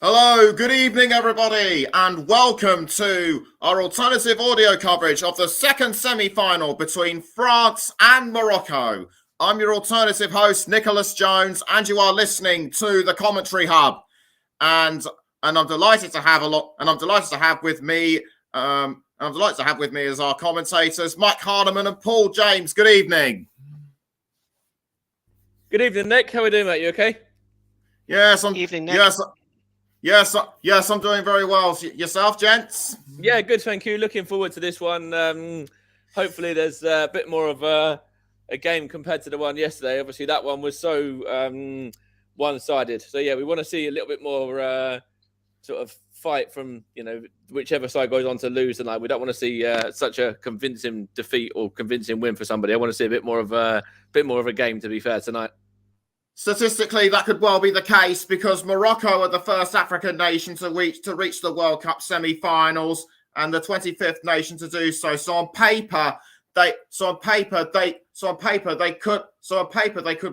Hello, good evening, everybody, and welcome to our alternative audio coverage of the second semi-final between France and Morocco. I'm your alternative host, Nicholas Jones, and you are listening to the Commentary Hub. And I'm delighted to have with me. As our commentators, Mike Hardiman and Paul James. Good evening. Good evening, Nick. How are we doing, mate? You okay? Yes, Evening, Nick. Yes, I'm doing very well. Yourself, gents? Yeah, good, thank you. Looking forward to this one. Hopefully there's a bit more of a game compared to the one yesterday. Obviously, that one was so one-sided. So, yeah, we want to see a little bit more sort of fight from, whichever side goes on to lose tonight. We don't want to see such a convincing defeat or convincing win for somebody. I want to see a bit more of a game, to be fair, tonight. Statistically, that could well be the case because Morocco are the first African nation to reach the World Cup semi-finals and the 25th nation to do so. So on paper, they could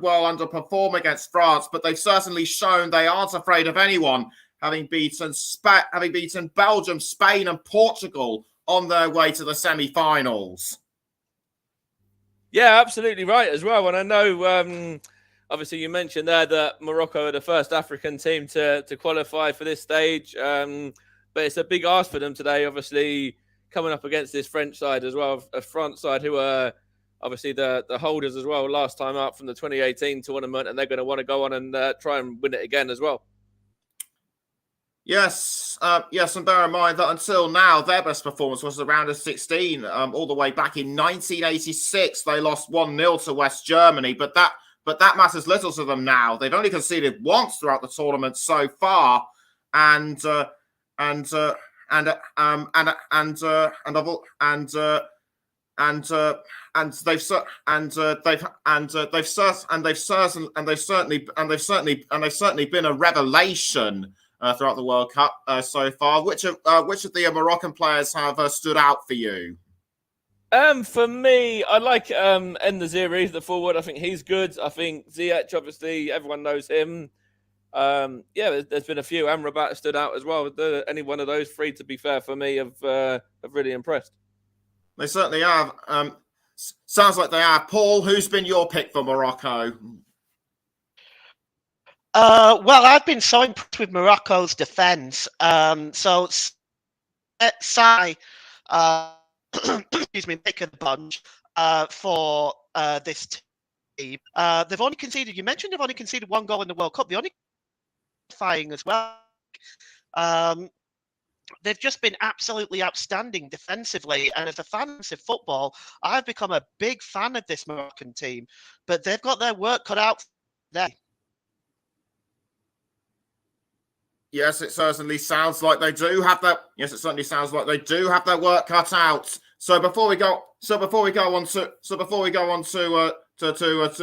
well underperform against France, but they've certainly shown they aren't afraid of anyone, having beaten Belgium, Spain, and Portugal on their way to the semi-finals. Yeah, absolutely right as well. And I know. Obviously, you mentioned there that Morocco are the first African team to qualify for this stage. But it's a big ask for them today, obviously, coming up against this French side as well, a France side who are obviously the holders as well last time up from the 2018 tournament, and they're going to want to go on and try and win it again as well. Yes, and bear in mind that until now, their best performance was the round of 16. All the way back in 1986, they lost 1-0 to West Germany, but that matters little to them now. They've only conceded once throughout the tournament so far, and they've certainly been a revelation throughout the World Cup so far. Which of the Moroccan players have stood out for you? For me, I like Ennaziri, the forward. I think he's good. I think Ziyech, obviously, everyone knows him. There's been a few. Amrabat stood out as well. Any one of those three, to be fair, for me, have really impressed. They certainly have. Sounds like they have. Paul, who's been your pick for Morocco? Well, I've been so impressed with Morocco's defence. Sai, excuse me, pick of the bunch for this team. They've only conceded. You mentioned they've only conceded one goal in the World Cup. The only fighting as well. They've just been absolutely outstanding defensively. And as a fan of football, I've become a big fan of this Moroccan team. But they've got their work cut out there. Yes, it certainly sounds like they do have that. Yes, it certainly sounds like they do have their work cut out. So before we go on to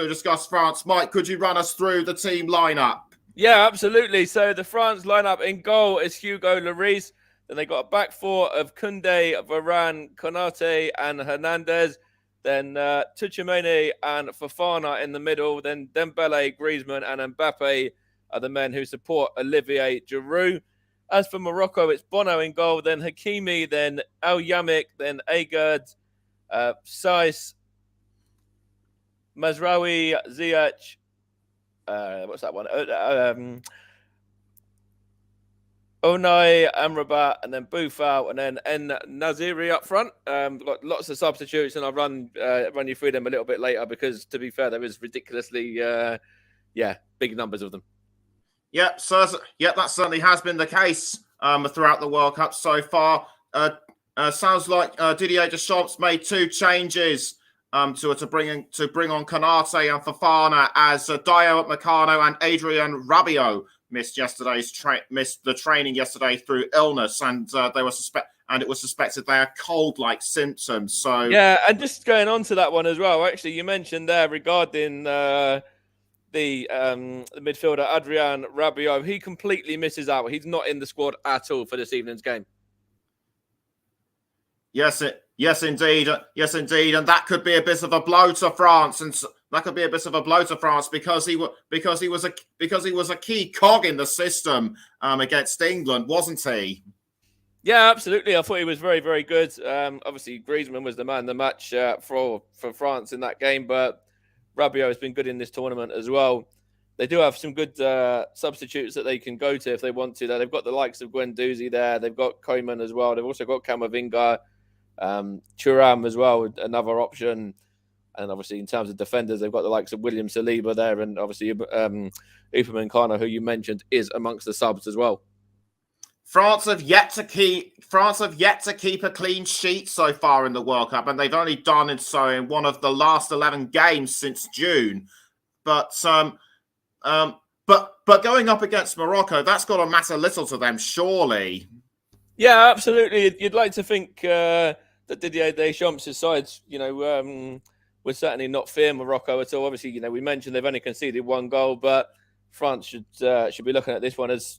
discuss France, Mike, could you run us through the team lineup? Yeah, absolutely. So the France lineup in goal is Hugo Lloris. Then they got a back four of Koundé, Varane, Konate, and Hernandez. Then Tchouaméni and Fofana in the middle. Then Dembele, Griezmann, and Mbappe are the men who support Olivier Giroud. As for Morocco, it's Bono in goal, then Hakimi, then El Yamik, then Agard, Saiss, Mazraoui, Ziyech, what's that one? Unai, Amrabat, and then Boufal, and then Ennaziri up front. Got lots of substitutes, and I'll run you through them a little bit later because, to be fair, there is ridiculously, big numbers of them. That certainly has been the case throughout the World Cup so far. Sounds like Didier Deschamps made two changes to bring on Konate and Fofana as Dio Upamecano and Adrien Rabiot missed the training yesterday through illness, and it was suspected they had cold-like symptoms. So yeah, and just going on to that one as well. Actually, you mentioned there regarding the midfielder Adrien Rabiot. He completely misses out. He's not in the squad at all for this evening's game. Yes, indeed, and that could be a bit of a blow to France. And a bit of a blow to France because he was a key cog in the system against England, wasn't he? Yeah, absolutely. I thought he was very, very good. Obviously, Griezmann was the man of the match for France in that game, but Rabiot has been good in this tournament as well. They do have some good substitutes that they can go to if they want to. They've got the likes of Guendouzi there. They've got Koeman as well. They've also got Camavinga, Thuram as well, another option. And obviously, in terms of defenders, they've got the likes of William Saliba there, and obviously Upamecano, who you mentioned, is amongst the subs as well. France have yet to keep a clean sheet so far in the World Cup, and they've only done so in one of the last 11 games since June. But going up against Morocco, that's got to matter little to them, surely. Yeah, absolutely. You'd like to think that Didier Deschamps' sides, would certainly not fear Morocco at all. Obviously, we mentioned they've only conceded one goal, but France should be looking at this one as,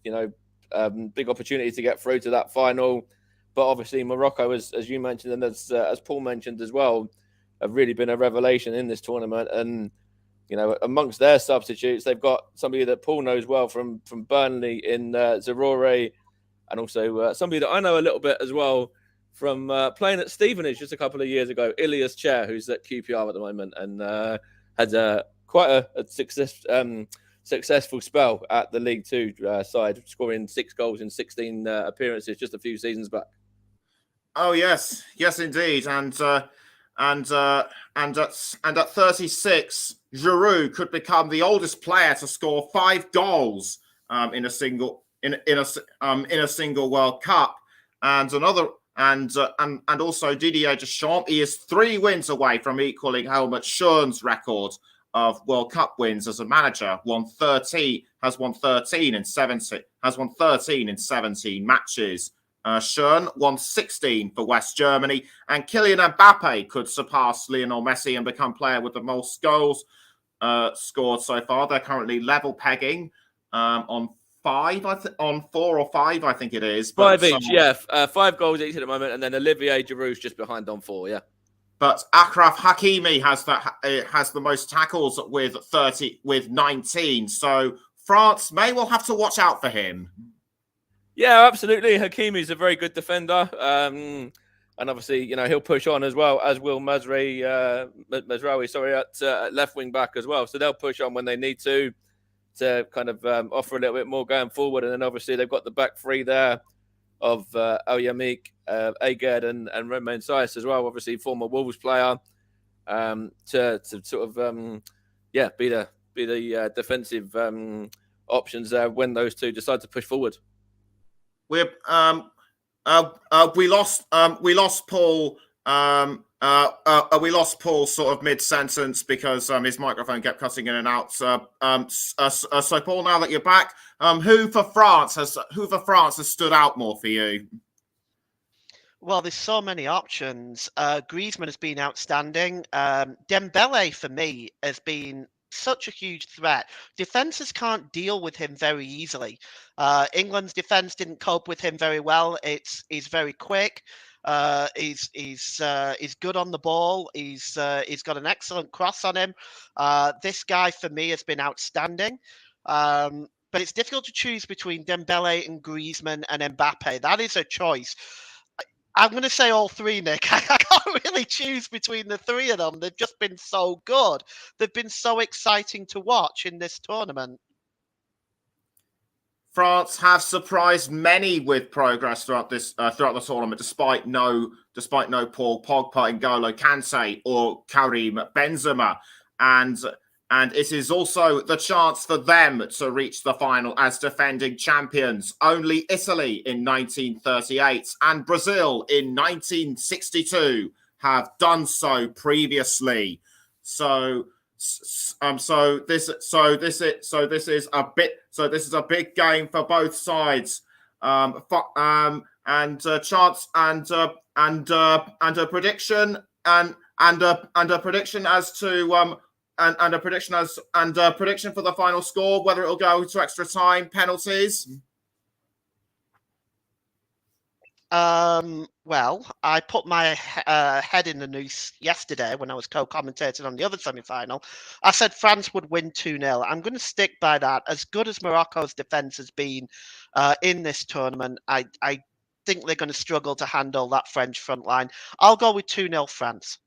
big opportunity to get through to that final. But obviously, Morocco, as you mentioned, and as Paul mentioned as well, have really been a revelation in this tournament. And, amongst their substitutes, they've got somebody that Paul knows well from Burnley in Zaroury, and also somebody that I know a little bit as well from playing at Stevenage just a couple of years ago, Ilias Chair, who's at QPR at the moment, and had quite a successful spell at the League Two side, scoring 6 goals in 16 appearances just a few seasons back. Oh yes, indeed, and at 36, Giroud could become the oldest player to score 5 goals in a single World Cup, and also Didier Deschamps. He is 3 wins away from equaling Helmut Schön's record of World Cup wins as a manager. Has won 13 in 17 matches. Schön won 16 for West Germany, and Kylian Mbappe could surpass Lionel Messi and become player with the most goals scored so far. They're currently level pegging on 4 or 5, I think it is. 5 each, yeah. 5 goals each at the moment, and then Olivier Giroud's just behind on 4, yeah. But Achraf Hakimi has the most tackles with 19. So France may well have to watch out for him. Yeah, absolutely. Hakimi's a very good defender. And obviously, he'll push on as well, as will Mazraoui, at left wing back as well. So they'll push on when they need to kind of offer a little bit more going forward. And then obviously they've got the back 3 there of El Yamik, Aged and Romain Saïss as well. Obviously, former Wolves player, to sort of be the defensive options there when those two decide to push forward. We lost Paul. We lost Paul sort of mid-sentence because his microphone kept cutting in and out. So Paul, now that you're back, who for France has stood out more for you? Well, there's so many options. Griezmann has been outstanding. Dembele, for me, has been such a huge threat. Defenses can't deal with him very easily. England's defense didn't cope with him very well. He's very quick. He's good on the ball. He's got an excellent cross on him. This guy for me has been outstanding. But it's difficult to choose between Dembele and Griezmann and Mbappe. That is a choice. I'm going to say all 3, Nick. I can't really choose between the 3 of them. They've just been so good. They've been so exciting to watch in this tournament. France have surprised many with progress throughout the tournament, despite no Paul Pogba, N'Golo Kante, or Karim Benzema, and it is also the chance for them to reach the final as defending champions. Only Italy in 1938 and Brazil in 1962 have done so previously. So this is a big game for both sides. And a prediction for the final score, whether it'll go to extra time, penalties. Well, I put my head in the noose yesterday when I was co-commentating on the other semi-final. I said France would win 2-0. I'm going to stick by that. As good as Morocco's defence has been in this tournament, I think they're going to struggle to handle that French front line. I'll go with 2-0 France.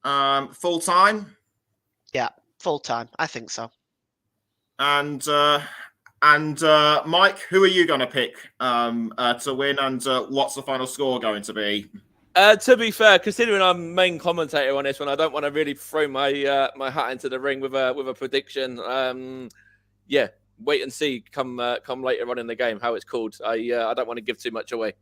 Full time? Yeah, full time. I think so. And Mike, who are you going to pick to win, and what's the final score going to be? To be fair, considering I'm main commentator on this one, I don't want to really throw my my hat into the ring with a prediction. Yeah, wait and see. Come later on in the game how it's called. I don't want to give too much away.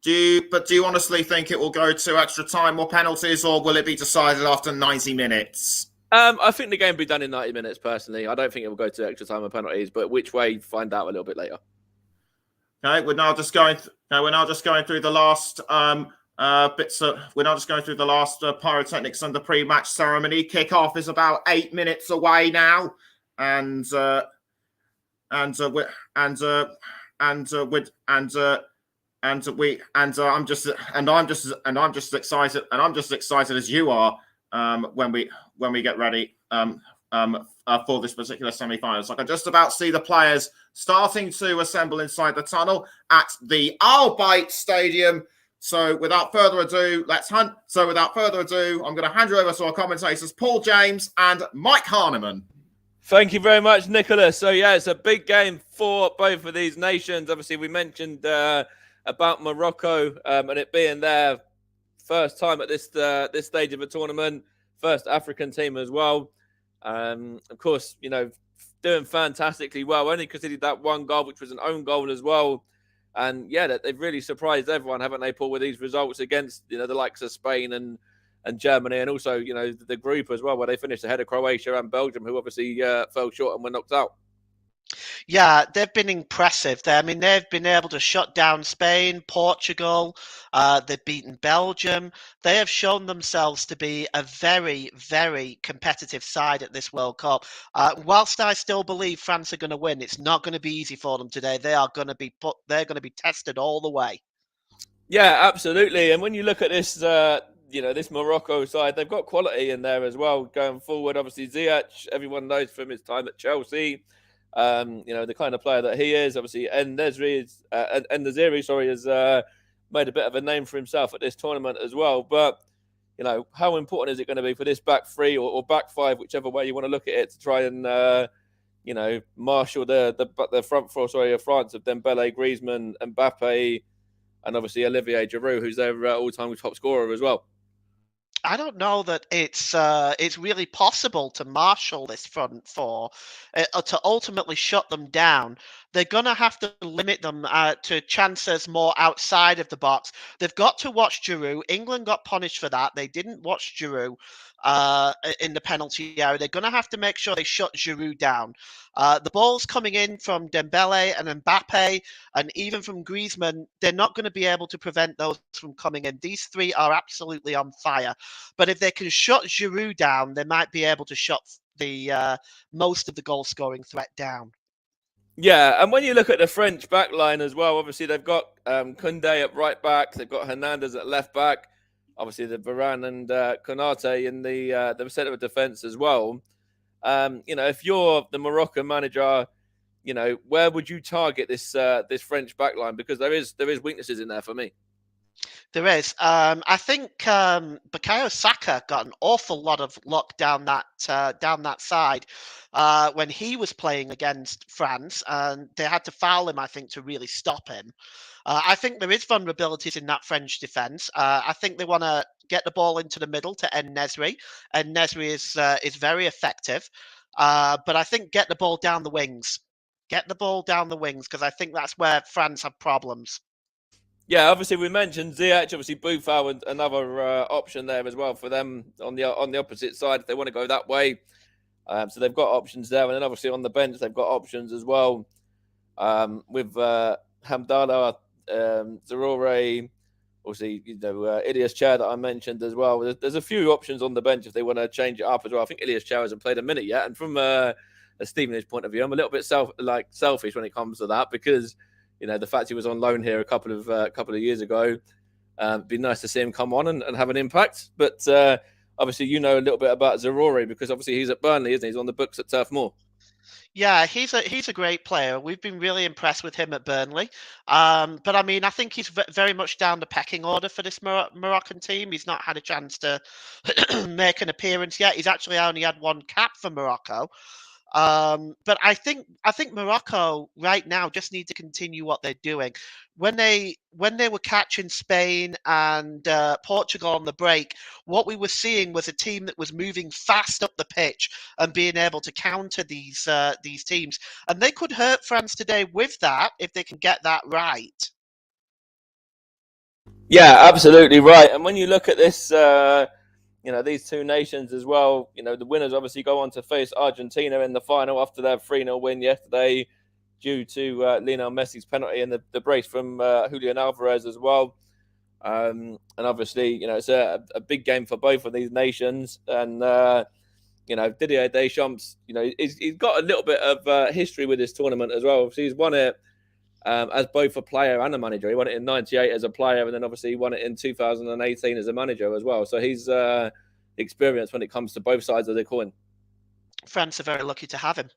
Do you honestly think it will go to extra time or penalties, or will it be decided after 90 minutes? I think the game will be done in 90 minutes. Personally, I don't think it will go to extra time or penalties. But which way, find out a little bit later. Okay, we're now just going. We're now just going through the last bits. We're now just going through the last pyrotechnics and the pre-match ceremony. Kick-off is about 8 minutes away now, and I'm just excited as you are when we get ready for this particular semi-finals. Like, I just about see the players starting to assemble inside the tunnel at the Al Bayt Stadium. So without further ado, I'm going to hand you over to our commentators, Paul James and Mike Harneman. Thank you very much, Nicholas. So yeah, it's a big game for both of these nations. Obviously, we mentioned about Morocco and it being their first time at this stage of a tournament, first African team as well. Of course, doing fantastically well. Only conceded that one goal, which was an own goal as well. And yeah, they've really surprised everyone, haven't they, Paul, with these results against the likes of Spain and Germany, and also the group as well, where they finished ahead of Croatia and Belgium, who obviously fell short and were knocked out. Yeah, they've been impressive. They've been able to shut down Spain, Portugal. They've beaten Belgium. They have shown themselves to be a very, very competitive side at this World Cup. Whilst I still believe France are going to win, it's not going to be easy for them today. They're going to be tested all the way. Yeah, absolutely. And when you look at this, this Morocco side, they've got quality in there as well going forward. Obviously, Ziyech, everyone knows from his time at Chelsea. The kind of player that he is. Obviously, En-Nesyri has made a bit of a name for himself at this tournament as well. But how important is it going to be for this back three or back five, whichever way you want to look at it, to try and marshal the front four of France of Dembele, Griezmann, Mbappe, and obviously Olivier Giroud, who's their all-time top scorer as well. I don't know that it's really possible to marshal this front four to ultimately shut them down. They're going to have to limit them to chances more outside of the box. They've got to watch Giroud. England got punished for that. They didn't watch Giroud in the penalty area. They're going to have to make sure they shut Giroud down. The ball's coming in from Dembele and Mbappe and even from Griezmann. They're not going to be able to prevent those from coming in. These three are absolutely on fire. But if they can shut Giroud down, they might be able to shut the most of the goal-scoring threat down. Yeah, and when you look at the French back line as well, obviously they've got Koundé at right back, they've got Hernandez at left back, obviously the Varane and Konate in the centre of defence as well. If you're the Moroccan manager, where would you target this French back line? Because there is weaknesses in there for me. There is. I think Bukayo Saka got an awful lot of luck down that side when he was playing against France, and they had to foul him, I think, to really stop him. I think there is vulnerabilities in that French defence. I think they want to get the ball into the middle to En-Nesyri. En-Nesyri is very effective, but I think get the ball down the wings. Get the ball down the wings, because I think that's where France have problems. Yeah, obviously we mentioned Ziyech, obviously Boufal, another option there as well for them on the opposite side if they want to go that way. So they've got options there, and then obviously on the bench they've got options as well with Hamdallah, Zaroury, obviously Ilias Chair that I mentioned as well. There's a few options on the bench if they want to change it up as well. I think Ilias Chair hasn't played a minute yet, and from a Stevenage point of view, I'm a little bit selfish when it comes to that because the fact he was on loan here a couple of years ago, it'd be nice to see him come on and have an impact. But obviously, a little bit about Zaroury because obviously he's at Burnley, isn't he? He's on the books at Turf Moor. Yeah, he's a great player. We've been really impressed with him at Burnley. But I mean, I think he's very much down the pecking order for this Moroccan team. He's not had a chance to make an appearance yet. He's actually only had one cap for Morocco. But I think Morocco right now just need to continue what they're doing. When they were catching Spain and Portugal on the break, what we were seeing was a team that was moving fast up the pitch and being able to counter these teams. And they could hurt France today with that if they can get that right. Yeah, absolutely right. And when you look at this, these two nations as well, the winners obviously go on to face Argentina in the final after their 3-0 win yesterday due to Lionel Messi's penalty and the brace from Julian Alvarez as well. And obviously, it's a big game for both of these nations. And, Didier Deschamps, he's got a little bit of history with this tournament as well. So he's won it as both a player and a manager. He won it in '98 as a player, and then obviously he won it in 2018 as a manager as well. So he's experienced when it comes to both sides of the coin. France are very lucky to have him.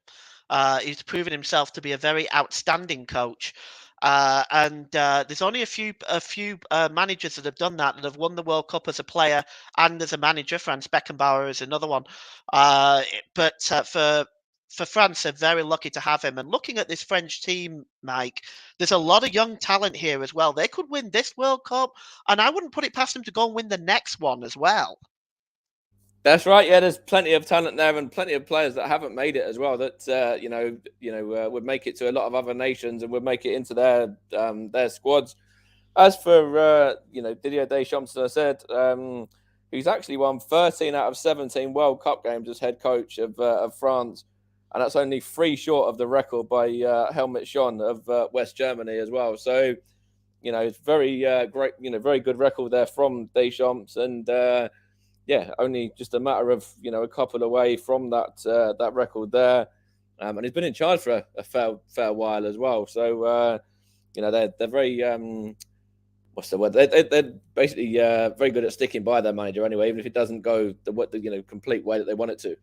He's proven himself to be a very outstanding coach. And there's only a few managers that have done that have won the World Cup as a player and as a manager. Franz Beckenbauer is another one. But for France, they're very lucky to have him. And looking at this French team, Mike, there's a lot of young talent here as well. They could win this World Cup, and I wouldn't put it past them to go and win the next one as well. That's right. Yeah, there's plenty of talent there and plenty of players that haven't made it as well. That would make it to a lot of other nations and would make it into their squads. As for Didier Deschamps, as I said, he's actually won 13 out of 17 World Cup games as head coach of France, and that's only 3 short of the record by Helmut Schön of West Germany as well. So, it's very great. Very good record there from Deschamps and. Only just a matter of a couple away from that record there, and he's been in charge for a fair while as well. So they're very what's the word? They're basically very good at sticking by their manager anyway, even if it doesn't go the complete way that they want it to.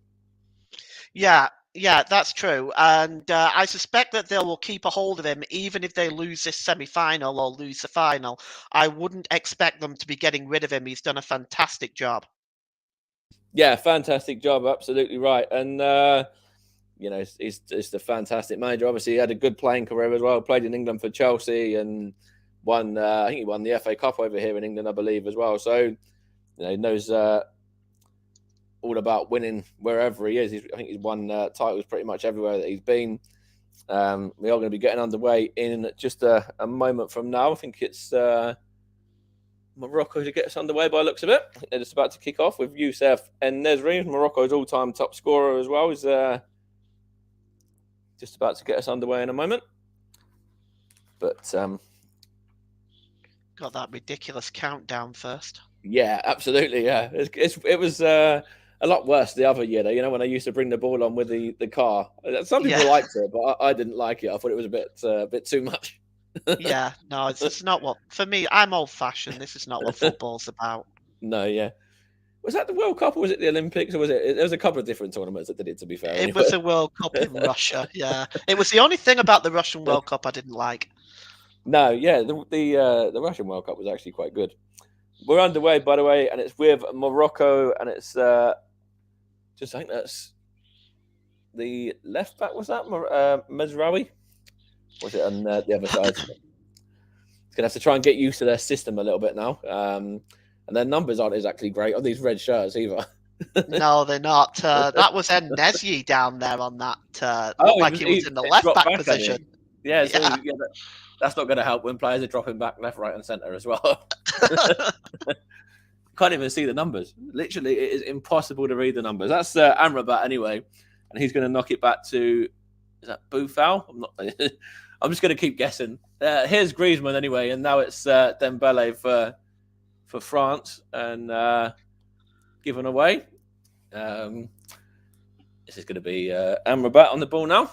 Yeah, that's true, and I suspect that they will keep a hold of him even if they lose this semi-final or lose the final. I wouldn't expect them to be getting rid of him. He's done a fantastic job. Yeah, fantastic job. Absolutely right. And, he's a fantastic manager. Obviously, he had a good playing career as well. Played in England for Chelsea and won, I think he won the FA Cup over here in England, I believe, as well. So, he knows all about winning wherever he is. I think he's won titles pretty much everywhere that he's been. We are going to be getting underway in just a moment from now. I think it's... Morocco to get us underway by the looks of it. They're just about to kick off with Youssef En-Nesyri, Morocco's all-time top scorer as well. He's just about to get us underway in a moment. But got that ridiculous countdown first. Yeah, absolutely. Yeah, it was a lot worse the other year, though. When I used to bring the ball on with the car. Some people liked it, but I didn't like it. I thought it was a bit too much. Yeah, no, it's not what for me. I'm old-fashioned. This is not what football's about. No, yeah. Was that the World Cup or was it the Olympics or was it? There was a couple of different tournaments that did it. To be fair, it was a World Cup in Russia. Yeah, it was the only thing about the Russian World Cup I didn't like. No, yeah, the Russian World Cup was actually quite good. We're underway, by the way, and it's with Morocco, and it's I think that's the left back. Was that Mezraoui? Was it on the other side? It's going to have to try and get used to their system a little bit now. And their numbers aren't exactly great on these red shirts either. No, they're not. That was En-Nesyri down there on that. Looked like he was in the left back position. Yeah, so that's not going to help when players are dropping back left, right, and centre as well. Can't even see the numbers. Literally, it is impossible to read the numbers. That's Amrabat anyway, and he's going to knock it back to. Is that Boufal? I'm just going to keep guessing. Here's Griezmann anyway, and now it's Dembele for France and given away. This is going to be Amrabat on the ball now.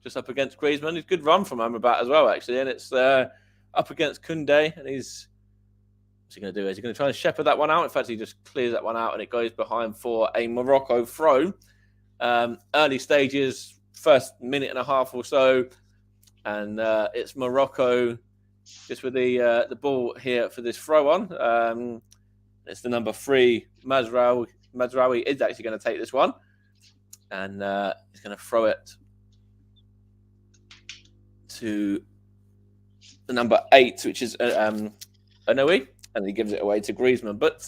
just up against Griezmann. It's a good run from Amrabat as well, actually. And it's up against Koundé. And what's he going to do? Is he going to try and shepherd that one out? In fact, he just clears that one out and it goes behind for a Morocco throw. Early stages, first minute and a half or so. And it's Morocco just with the ball here for this throw on. It's the number 3, Mazraoui. Mazraoui is actually going to take this one. And he's going to throw it to the number 8, which is Anoui, and he gives it away to Griezmann. But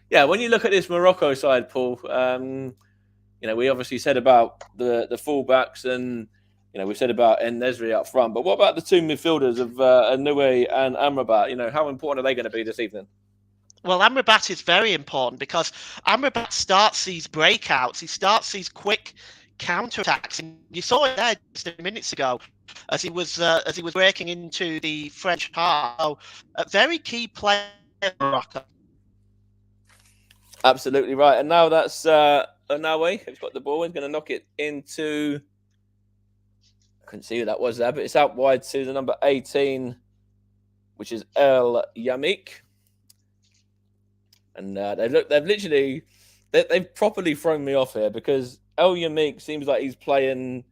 when you look at this Morocco side, Paul, we obviously said about the fullbacks, and we said about En-Nesyri up front. But what about the two midfielders of Anoui and Amrabat? How important are they going to be this evening? Well, Amrabat is very important because Amrabat starts these breakouts. He starts these quick counter-attacks. And you saw it there just a minutes ago as he was breaking into the French half. So, a very key player for Morocco. Absolutely right. And now that's Anoui who's got the ball. He's going to knock it into... I couldn't see who that was there, but it's out wide to the number 18, which is El Yamik. And they've properly thrown me off here because El Yamik seems like he's playing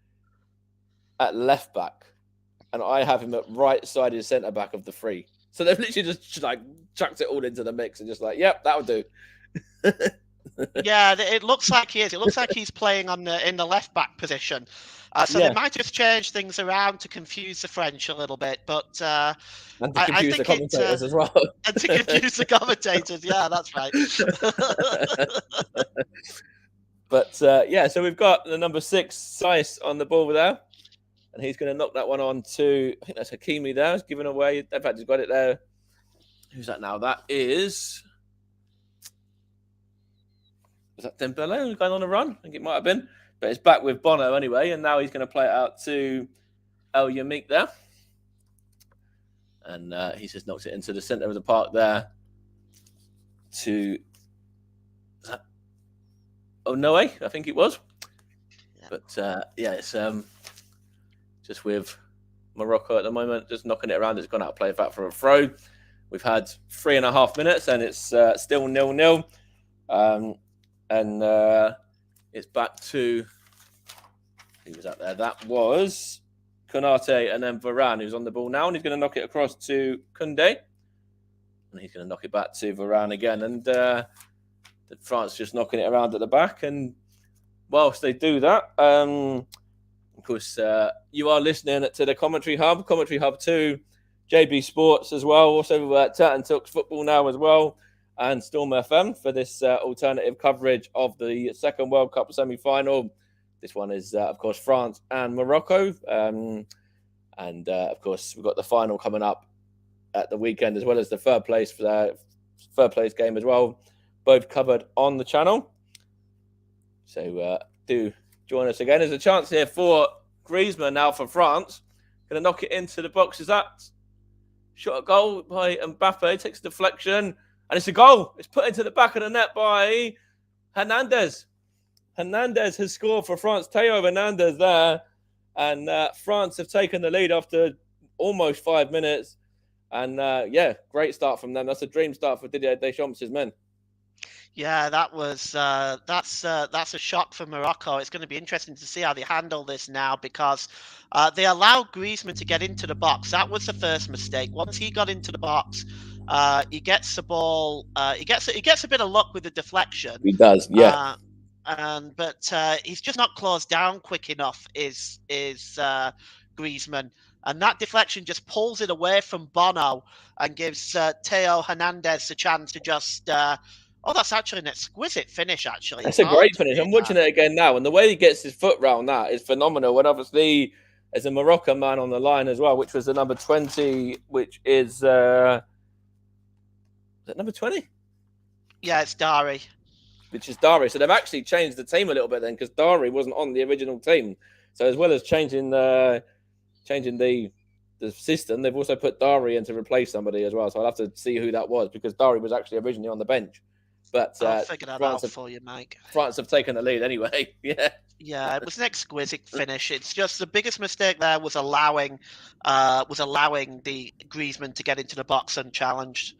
at left back, and I have him at right-sided centre back of the 3. So they've literally just like chucked it all into the mix and just like, yep, that'll do. Yeah, it looks like he is. It looks like he's playing in the left back position. They might just change things around to confuse the French a little bit, but and to confuse the commentators as well. And to confuse the commentators, yeah, that's right. But so we've got the number 6 Saiss on the ball there, and he's going to knock that one on to, I think that's Hakimi there. He's given away. In fact, he's got it there. Who's that now? That is that Dembele who's going on a run? I think it might have been. But it's back with Bono anyway, and now he's going to play it out to El Yamik there. And he just knocks it into the centre of the park there to Noé, I think it was. Yeah. But it's just with Morocco at the moment, just knocking it around. It's gone out of play back for a throw. We've had 3.5 minutes, and it's still 0-0. It's back to who was up there? That was Konate and then Varane, who's on the ball now, and he's going to knock it across to Koundé, and he's going to knock it back to Varane again. And France just knocking it around at the back. And whilst they do that, of course, you are listening to the Commentary Hub 2, JB Sports as well, also Turton Talks Football now as well, and Storm FM for this alternative coverage of the second World Cup semi-final. This one is, of course, France and Morocco. And of course, we've got the final coming up at the weekend, as well as the third place game as well, both covered on the channel. So do join us again. There's a chance here for Griezmann now for France. Going to knock it into the box. Is that shot a goal by Mbappe? Takes a deflection. And it's a goal. It's put into the back of the net by Hernandez. Hernandez has scored for France. Theo Hernandez there. And France have taken the lead after almost 5 minutes. And great start from them. That's a dream start for Didier Deschamps' men. Yeah, that's a shock for Morocco. It's going to be interesting to see how they handle this now, because they allowed Griezmann to get into the box. That was the first mistake. Once he got into the box, he gets the ball. He gets a bit of luck with the deflection. He does, yeah. But he's just not closed down quick enough. Is Griezmann, and that deflection just pulls it away from Bono and gives Theo Hernandez a chance to just. That's actually an exquisite finish, actually. It's a great finish. I'm watching it again now, and the way he gets his foot round that is phenomenal. And obviously, there's a Moroccan man on the line as well, which was the number 20, which is... is that number 20? Yeah, it's Dari. Which is Dari. So they've actually changed the team a little bit then, because Dari wasn't on the original team. So as well as changing the system, they've also put Dari in to replace somebody as well. So I'll have to see who that was, because Dari was actually originally on the bench. But I'll figure that out for you, Mike. France have taken the lead anyway. Yeah. Yeah, it was an exquisite finish. It's just the biggest mistake there was allowing the Griezmann to get into the box unchallenged.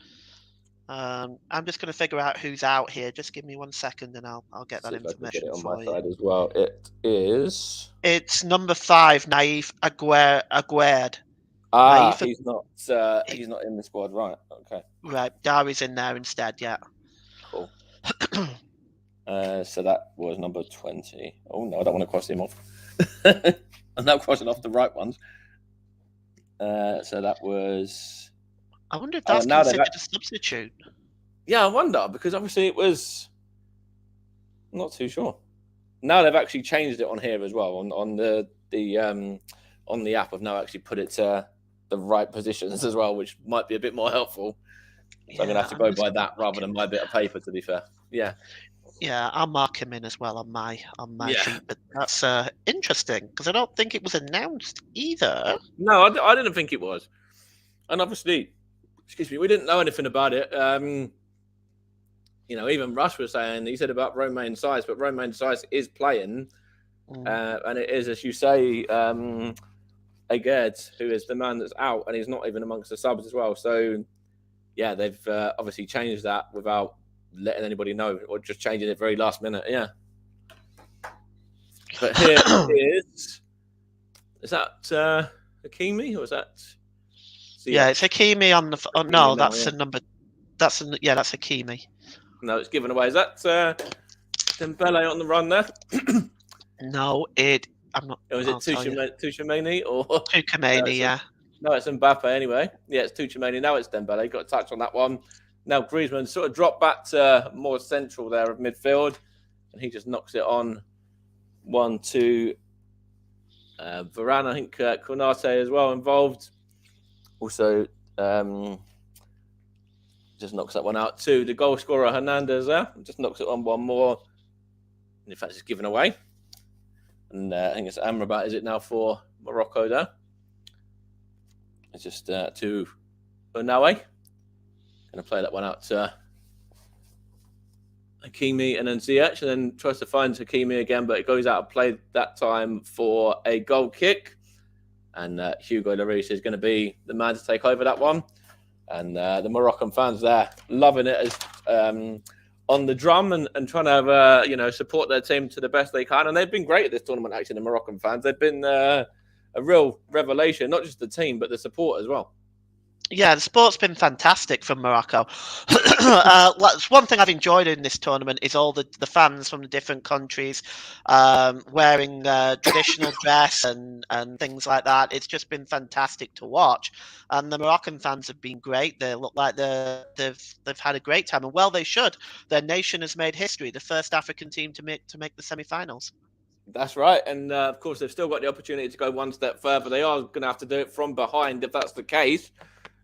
I'm just going to figure out who's out here. Just give me 1 second, and I'll get that See if I can get information it on my for you. side as well. It is. It's number 5, Naif Aguerd. Ah, Naif, he's not in the squad, right? Okay, right, Dari's in there instead. Yeah. cool. So that was number 20. Oh no, I don't want to cross him off. I'm now crossing off the right ones. So that was. I wonder if that's considered a substitute. Yeah, I wonder, because obviously it was. I'm not too sure. Now they've actually changed it on here as well on the app. I've now actually put it to the right positions as well, which might be a bit more helpful. So I'm gonna have to go by that rather than my bit of paper. To be fair, yeah. Yeah, I'll mark him in as well on my sheet, but that's interesting because I don't think it was announced either. No, I didn't think it was, and obviously, excuse me, we didn't know anything about it. Even Russ was saying, he said about Romain Saiz, but Romain Saiz is playing, and it is, as you say, Aged, who is the man that's out, and he's not even amongst the subs as well. So, yeah, they've obviously changed that without letting anybody know, or just changing it very last minute. Yeah. But here is that Hakimi, or is that? Yeah, it's Hakimi on the. Oh, no, that's a number. That's Hakimi. No, it's given away. Is that Dembele on the run there? No, I'm not. Or is it Tchouaméni or Tchouaméni? Yeah. No, it's Mbappe anyway. Yeah, it's Tchouaméni. Now it's Dembele. Got a touch on that one. Now Griezmann sort of dropped back to more central there of midfield, and he just knocks it on 1-2. Varane, I think Konate as well involved. Also, just knocks that one out too. The goal scorer Hernandez there just knocks it on one more. And in fact, it's given away. And I think it's Amrabat, is it now, for Morocco there? It's just to Unawe. Going to play that one out to Hakimi and then Ziyech, and then tries to find Hakimi again, but it goes out of play that time for a goal kick. And Hugo Lloris is going to be the man to take over that one. And the Moroccan fans there loving it as on the drum and trying to have, support their team to the best they can. And they've been great at this tournament, actually, the Moroccan fans. They've been a real revelation, not just the team, but the support as well. Yeah, the sport's been fantastic from Morocco. One thing I've enjoyed in this tournament is all the fans from the different countries wearing traditional dress and things like that. It's just been fantastic to watch. And the Moroccan fans have been great. They look like they've had a great time, and well, they should. Their nation has made history, the first African team to make the semi-finals. That's right. And, of course, they've still got the opportunity to go one step further. They are going to have to do it from behind if that's the case.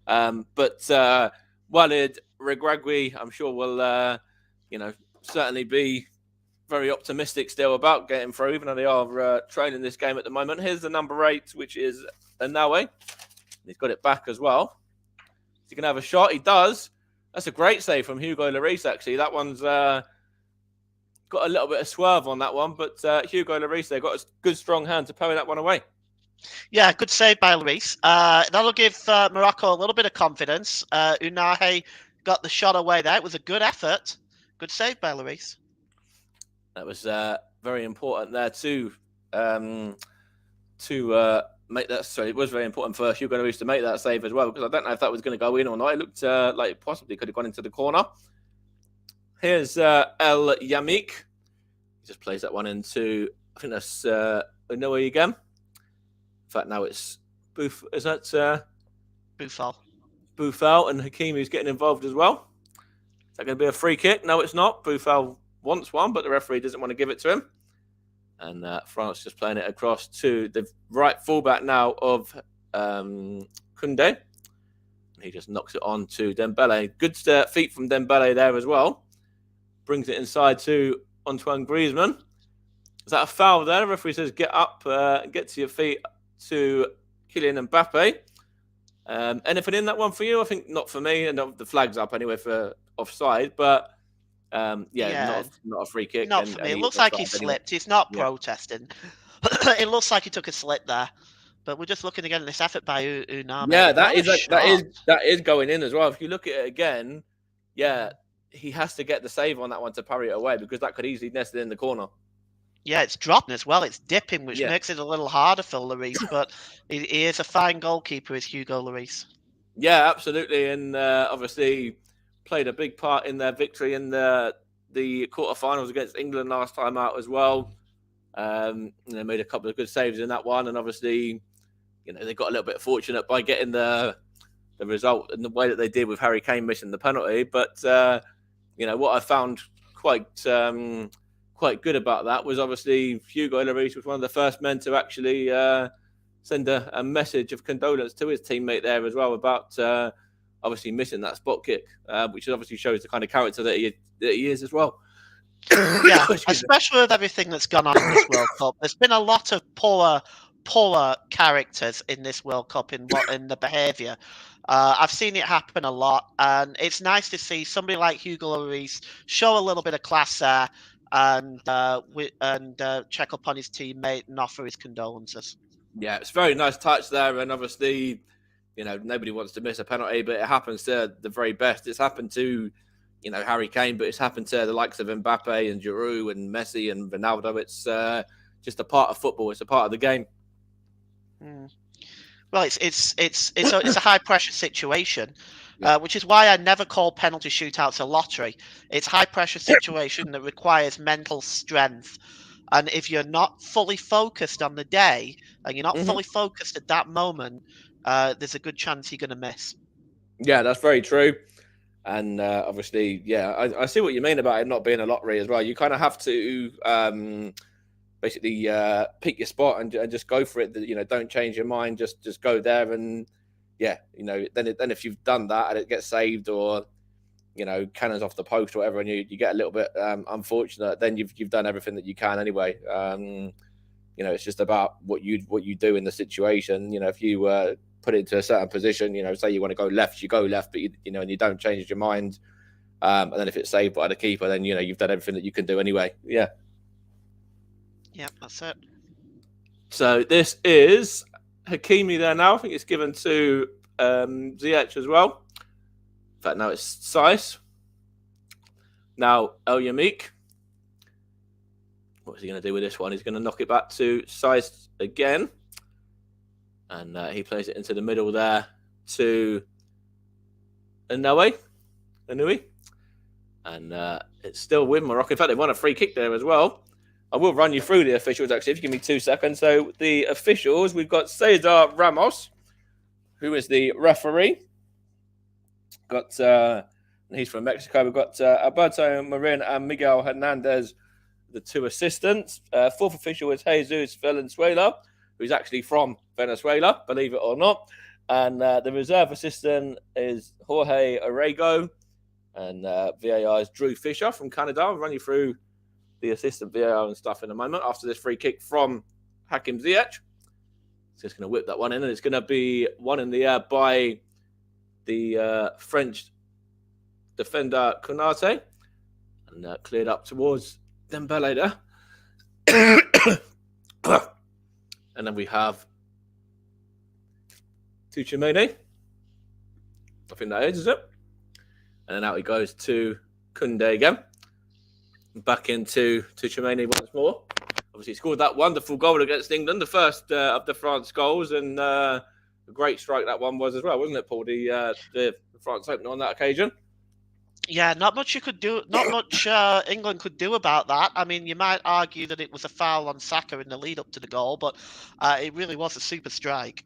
But Walid Regragui, I'm sure, will, certainly be very optimistic still about getting through, even though they are trailing this game at the moment. Here's the number 8, which is Anawe. He's got it back as well. He can have a shot. He does. That's a great save from Hugo Lloris, actually. That one's got a little bit of swerve on that one, but Hugo Lloris, they got a good, strong hand to parry that one away. Yeah, good save by Lloris. That'll give Morocco a little bit of confidence. Unahe got the shot away there. It was a good effort. Good save by Lloris. That was very important there to make that. Sorry, it was very important for Hugo Lloris to make that save as well, because I don't know if that was going to go in or not. It looked like it possibly could have gone into the corner. Here's El Yamik. He just plays that one into, I think that's Unawe again. In fact, now it's Boof. Is that Boufal? Boufal, and Hakimi's getting involved as well. Is that going to be a free kick? No, it's not. Boufal wants one, but the referee doesn't want to give it to him. And France just playing it across to the right fullback now of Koundé. He just knocks it on to Dembele. Good feet from Dembele there as well. Brings it inside to Antoine Griezmann. Is that a foul there? The referee says get up, get to your feet to Kylian Mbappe. Anything in that one for you? I think not for me. And the flag's up anyway for offside. But Yeah, Not a free kick. not And for me. It he looks was like he offside anyway. slipped. He's not Yeah. protesting. It looks like he took a slip there. But we're just looking again at this effort by Uname. Yeah, that What a is shot. that is going in as well. If you look at it again, yeah, he has to get the save on that one to parry it away because that could easily nest it in the corner. Yeah, it's dropping as well. It's dipping, which Yeah. makes it a little harder for Lloris. But he is a fine goalkeeper, is Hugo Lloris. Yeah, absolutely, and obviously played a big part in their victory in the quarterfinals against England last time out as well. They made a couple of good saves in that one, and obviously, they got a little bit fortunate by getting the result in the way that they did with Harry Kane missing the penalty. But what I found quite good about that was obviously Hugo Lloris was one of the first men to actually send a message of condolence to his teammate there as well about obviously missing that spot kick, which obviously shows the kind of character that he is as well. Yeah, especially with everything that's gone on in this World Cup. There's been a lot of poor characters in this World Cup in the behaviour. I've seen it happen a lot, and it's nice to see somebody like Hugo Lloris show a little bit of class there and check up on his teammate and offer his condolences. Yeah, it's a very nice touch there, and obviously, nobody wants to miss a penalty, but it happens to the very best. It's happened to, Harry Kane, but it's happened to the likes of Mbappe and Giroud and Messi and Ronaldo. It's just a part of football. It's a part of the game. Well, it's a high pressure situation, which is why I never call penalty shootouts a lottery. It's high pressure situation that requires mental strength. And if you're not fully focused on the day and you're not fully focused at that moment, there's a good chance you're going to miss. Yeah, that's very true. And obviously, yeah, I see what you mean about it not being a lottery as well. You kind of have to basically pick your spot and just go for it. Don't change your mind. Just go there and then if you've done that and it gets saved or cannons off the post or whatever, and you get a little bit unfortunate, then you've done everything that you can anyway. It's just about what you do in the situation. If you put it into a certain position, say you want to go left, you go left, but and you don't change your mind. And then if it's saved by the keeper, then you've done everything that you can do anyway. Yeah. Yeah, that's it. So this is Hakimi there now. I think it's given to Ziyech as well. In fact, now it's Saiss. Now El Yamik. What is he going to do with this one? He's going to knock it back to Saiss again. And he plays it into the middle there to Anui. And it's still with Morocco. In fact, they won a free kick there as well. I will run you through the officials, actually, if you give me 2 seconds. So the officials, we've got Cesar Ramos, who is the referee. He's from Mexico. We've got Alberto Marin and Miguel Hernandez, the 2 assistants. 4th official is Jesus Valenzuela, who's actually from Venezuela, believe it or not. And the reserve assistant is Jorge Arrego. And VAR is Drew Fisher from Canada. I'll run you through the assistant VAR and stuff in a moment after this free kick from Hakim Ziyech. He's just going to whip that one in, and it's going to be one in the air by the French defender Konate, and cleared up towards Dembele there. And then we have Tuchemene. I think that is it? And then out he goes to Koundé again. Back into Tuchemene once more. Obviously scored that wonderful goal against England, the first of the France goals, and a great strike that one was as well, wasn't it, Paul? The France opener on that occasion. Yeah, not much you could do. Not much England could do about that. I mean, you might argue that it was a foul on Saka in the lead up to the goal, but it really was a super strike.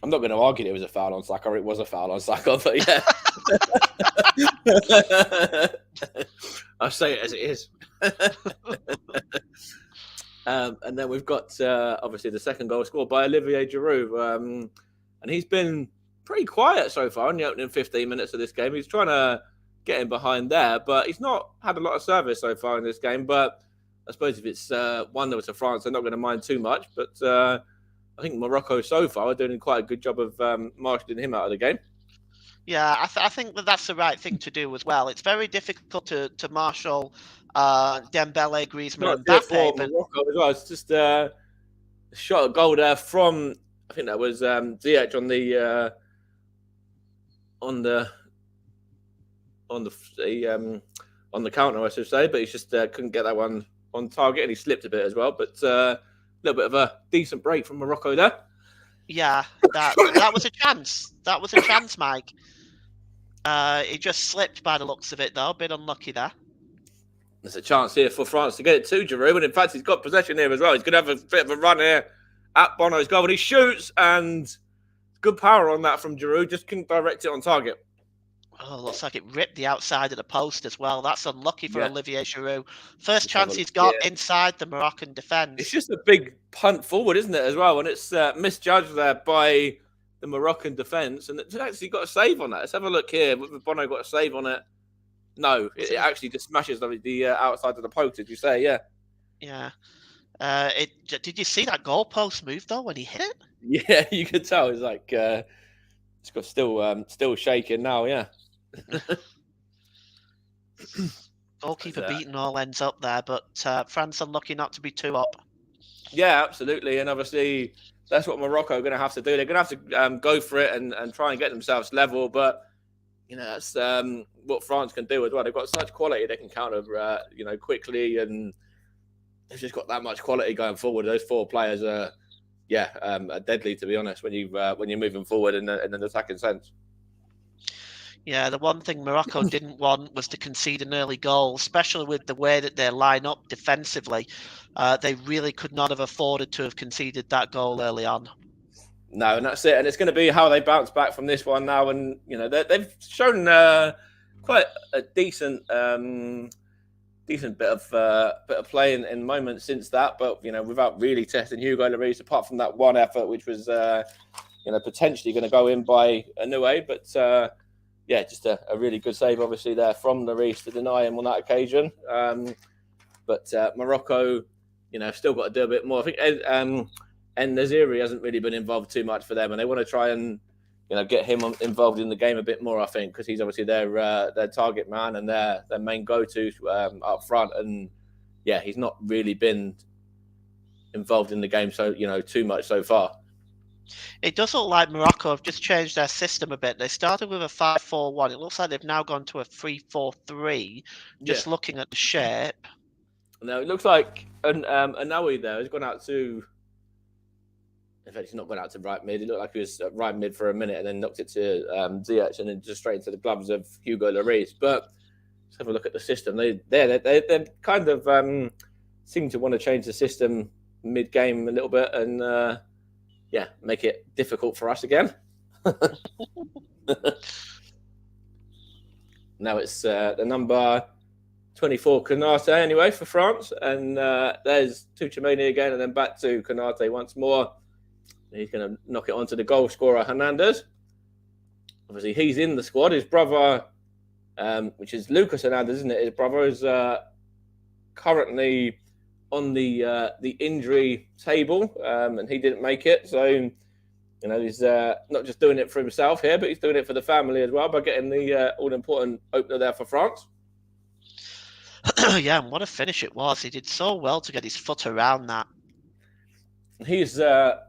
I'm not going to argue that it was a foul on Saka. It was a foul on Saka, but yeah. I'll say it as it is. And then we've got, obviously, the second goal scored by Olivier Giroud. And he's been pretty quiet so far in the opening 15 minutes of this game. He's trying to get in behind there, but he's not had a lot of service so far in this game. But I suppose if it's 1-0 to France, they're not going to mind too much. But I think Morocco so far are doing quite a good job of marshalling him out of the game. Yeah, I think that's the right thing to do as well. It's very difficult to marshal Dembele, Griezmann, Can't and see it for Mbappe, but Morocco as well. It's just a shot at goal there from, I think that was Ziyech on the on on the counter, I should say, but he just couldn't get that one on target, and he slipped a bit as well. But a little bit of a decent break from Morocco there. yeah, that was a chance. That was a chance, Mike. He just slipped by the looks of it, though. A bit unlucky there. There's a chance here for France to get it to Giroud, and in fact, he's got possession here as well. He's going to have a bit of a run here at Bono's goal, and he shoots, and good power on that from Giroud. Just couldn't direct it on target. Oh, looks like it ripped the outside of the post as well. That's unlucky for Yeah. Olivier Giroud. First Let's have chance a he's look got here. inside the Moroccan It's defence. just a big punt forward, isn't it, as well? And it's misjudged there by the Moroccan defence. And it's actually got a save on that. Let's have a look here. Bono got a save on it. No, it actually just smashes the outside of the post, did you say? Yeah. Yeah. Did you see that goalpost move, though, when he hit it? Yeah, you could tell. It's like it's got still shaking now, yeah. Goalkeeper beaten all ends up there, but France unlucky not to be 2 up. Yeah, absolutely. And obviously, that's what Morocco are going to have to do. They're going to have to go for it and try and get themselves level. But, that's what France can do as well. They've got such quality they can counter, quickly. And they've just got that much quality going forward. Those 4 players are deadly, to be honest, when you're moving forward in an attacking sense. Yeah, the one thing Morocco didn't want was to concede an early goal, especially with the way that they line up defensively. They really could not have afforded to have conceded that goal early on. No, and that's it. And it's going to be how they bounce back from this one now. And they've shown quite a decent bit of play in moments since that. But without really testing Hugo Lloris, apart from that one effort, which was potentially going to go in by Anouilh, but. Yeah, just a really good save, obviously, there from Lloris to deny him on that occasion. But Morocco, still got to do a bit more. I think and Naziri hasn't really been involved too much for them, and they want to try and get him involved in the game a bit more. I think because he's obviously their target man and their main go-to up front. And yeah, he's not really been involved in the game too much so far. It does look like Morocco have just changed their system a bit. They started with a 5-4-1. It looks like they've now gone to a 3-4-3. Just looking at the shape. Now it looks like Anouilh there has gone out to. In fact, he's not gone out to right mid. It looked like he was at right mid for a minute and then knocked it to Ziyech and then just straight into the gloves of Hugo Lloris. But let's have a look at the system. They kind of seem to want to change the system mid-game a little bit and. Make it difficult for us again. Now it's the number 24, Konate, anyway, for France. And there's Tchouaméni again, and then back to Konate once more. He's going to knock it onto the goal scorer, Hernandez. Obviously, he's in the squad. His brother, which is Lucas Hernandez, isn't it? His brother is currently on the injury table, and he didn't make it. So, he's not just doing it for himself here, but he's doing it for the family as well by getting the all-important opener there for France. Yeah, and what a finish it was. He did so well to get his foot around that. He's a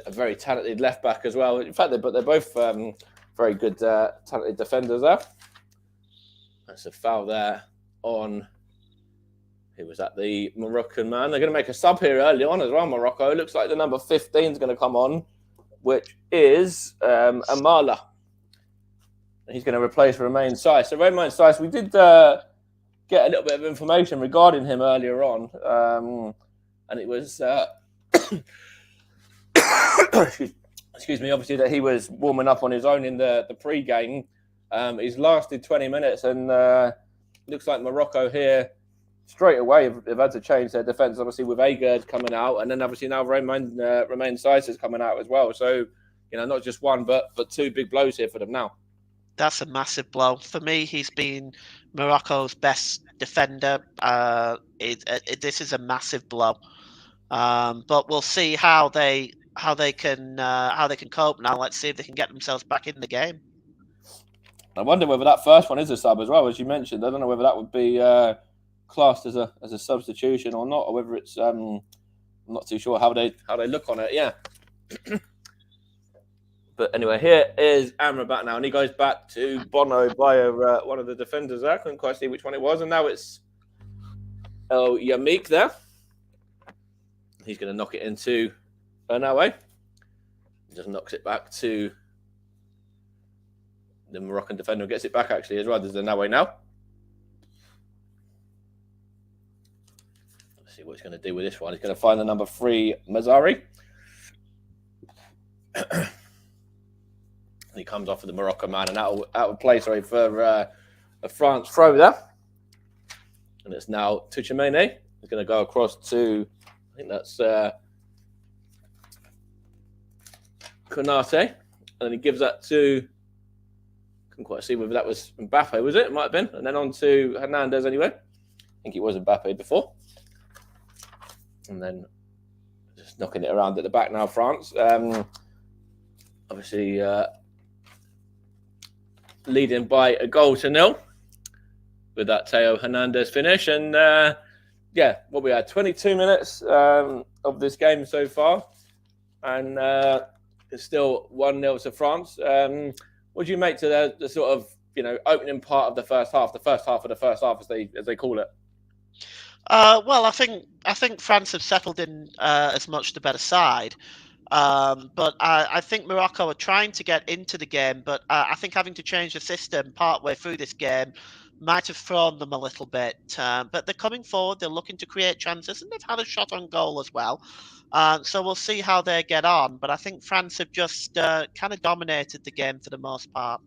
very talented left-back as well. In fact, they're both very good, talented defenders there. That's a foul there on... Who was that? The Moroccan man. They're going to make a sub here early on as well, Morocco. It looks like the number 15 is going to come on, which is Amala. He's going to replace Romain Saiss. So Romain Saiss, we did get a little bit of information regarding him earlier on. And it was, excuse me, obviously that he was warming up on his own in the pre-game. He's lasted 20 minutes and looks like Morocco here straight away they've had to change their defence, obviously with Agerd coming out, and then obviously now Romain Saiss is coming out as well. So, not just one, but 2 big blows here for them now. That's a massive blow. For me, he's been Morocco's best defender. This is a massive blow. But we'll see how they can cope now. Let's see if they can get themselves back in the game. I wonder whether that first one is a sub as well, as you mentioned. I don't know whether that would be classed as a substitution or not, or whether it's I'm not too sure how they look on it. Yeah. But anyway, here is Amrabat now, and he goes back to Bono via one of the defenders there. I couldn't quite see which one it was, and now it's El Yamik there. He's going to knock it into Ernawe. He just knocks it back to the Moroccan defender, who gets it back actually as well. There's Ernawe now. Let's see what he's going to do with this one. He's going to find the number 3, Mazzari. He comes off of the Morocco man and out of play, for a France throw there. And it's now Tuchemene. He's going to go across to, I think that's Konate. And he gives that to, couldn't quite see whether that was Mbappe, was it? It might have been. And then on to Hernandez anyway. I think it was Mbappe before. And then just knocking it around at the back now, France. Obviously, leading by a 0-0 with that Theo Hernandez finish. And what we had, 22 minutes of this game so far. And it's still 1-0 to France. What do you make to the sort of, opening part of the first half of the first half, as they call it? Well, I think France have settled in as much the better side. But I think Morocco are trying to get into the game, but I think having to change the system partway through this game might have thrown them a little bit. But they're coming forward, they're looking to create chances, and they've had a shot on goal as well. So we'll see how they get on. But I think France have just kind of dominated the game for the most part.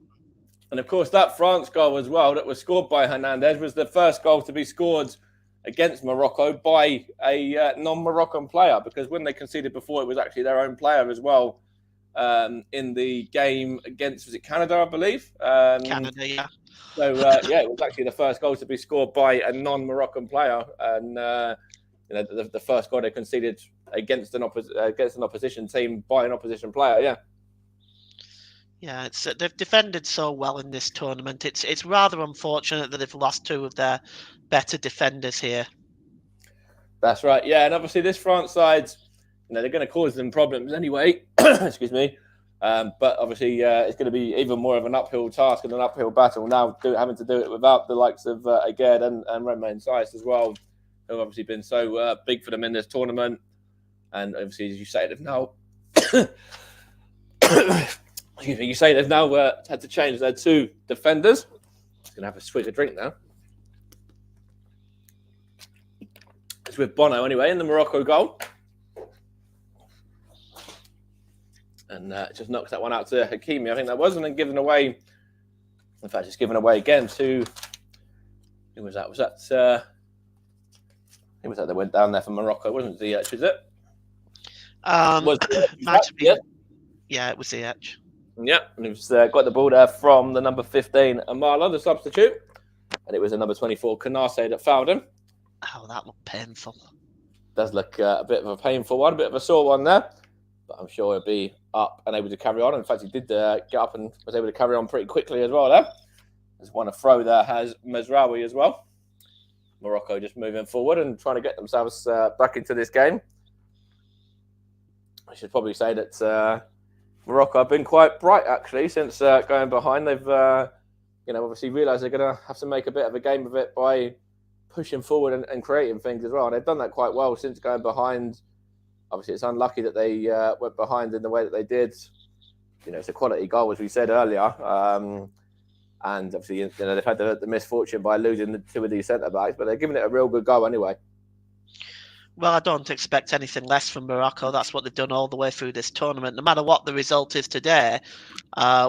And of course, that France goal as well that was scored by Hernandez was the first goal to be scored against Morocco by a non-Moroccan player, because when they conceded before, it was actually their own player as well in the game against, was it Canada, I believe? Canada, yeah. So, it was actually the first goal to be scored by a non-Moroccan player. And, the first goal they conceded against an opposition team by an opposition player, yeah. Yeah, they've defended so well in this tournament. It's rather unfortunate that they've lost 2 of their better defenders here. That's right, yeah. And obviously this France side, they're going to cause them problems anyway. Excuse me. But obviously it's going to be even more of an uphill task and an uphill battle now, having to do it without the likes of Aged and Romain Saiss as well, who have obviously been so big for them in this tournament. And obviously, as you say, they've now... Excuse me, you say they've now had to change their 2 defenders. I'm going to have a swig of drink now. It's with Bono anyway in the Morocco goal. And just knocks that one out to Hakimi, I think that was, and then given away. In fact, it's given away again to. Who was that? Was that that went down there for Morocco? Wasn't it Ziyech, is it? Yeah, it was Ziyech. Yeah, and he's got the ball there from the number 15, Amala, the substitute. And it was the number 24, Konate, that fouled him. Oh, that looked painful. Does look a bit of a painful one, a bit of a sore one there. But I'm sure he'll be up and able to carry on. In fact, he did get up and was able to carry on pretty quickly as well there. There's one throw there has Mazraoui as well. Morocco just moving forward and trying to get themselves back into this game. I should probably say that Morocco have been quite bright actually since going behind. They've obviously realised they're going to have to make a bit of a game of it by pushing forward and creating things as well. And they've done that quite well since going behind. Obviously, it's unlucky that they went behind in the way that they did. It's a quality goal, as we said earlier. And obviously, they've had the misfortune by losing the 2 of these centre-backs, but they're giving it a real good go anyway. Well, I don't expect anything less from Morocco. That's what they've done all the way through this tournament. No matter what the result is today,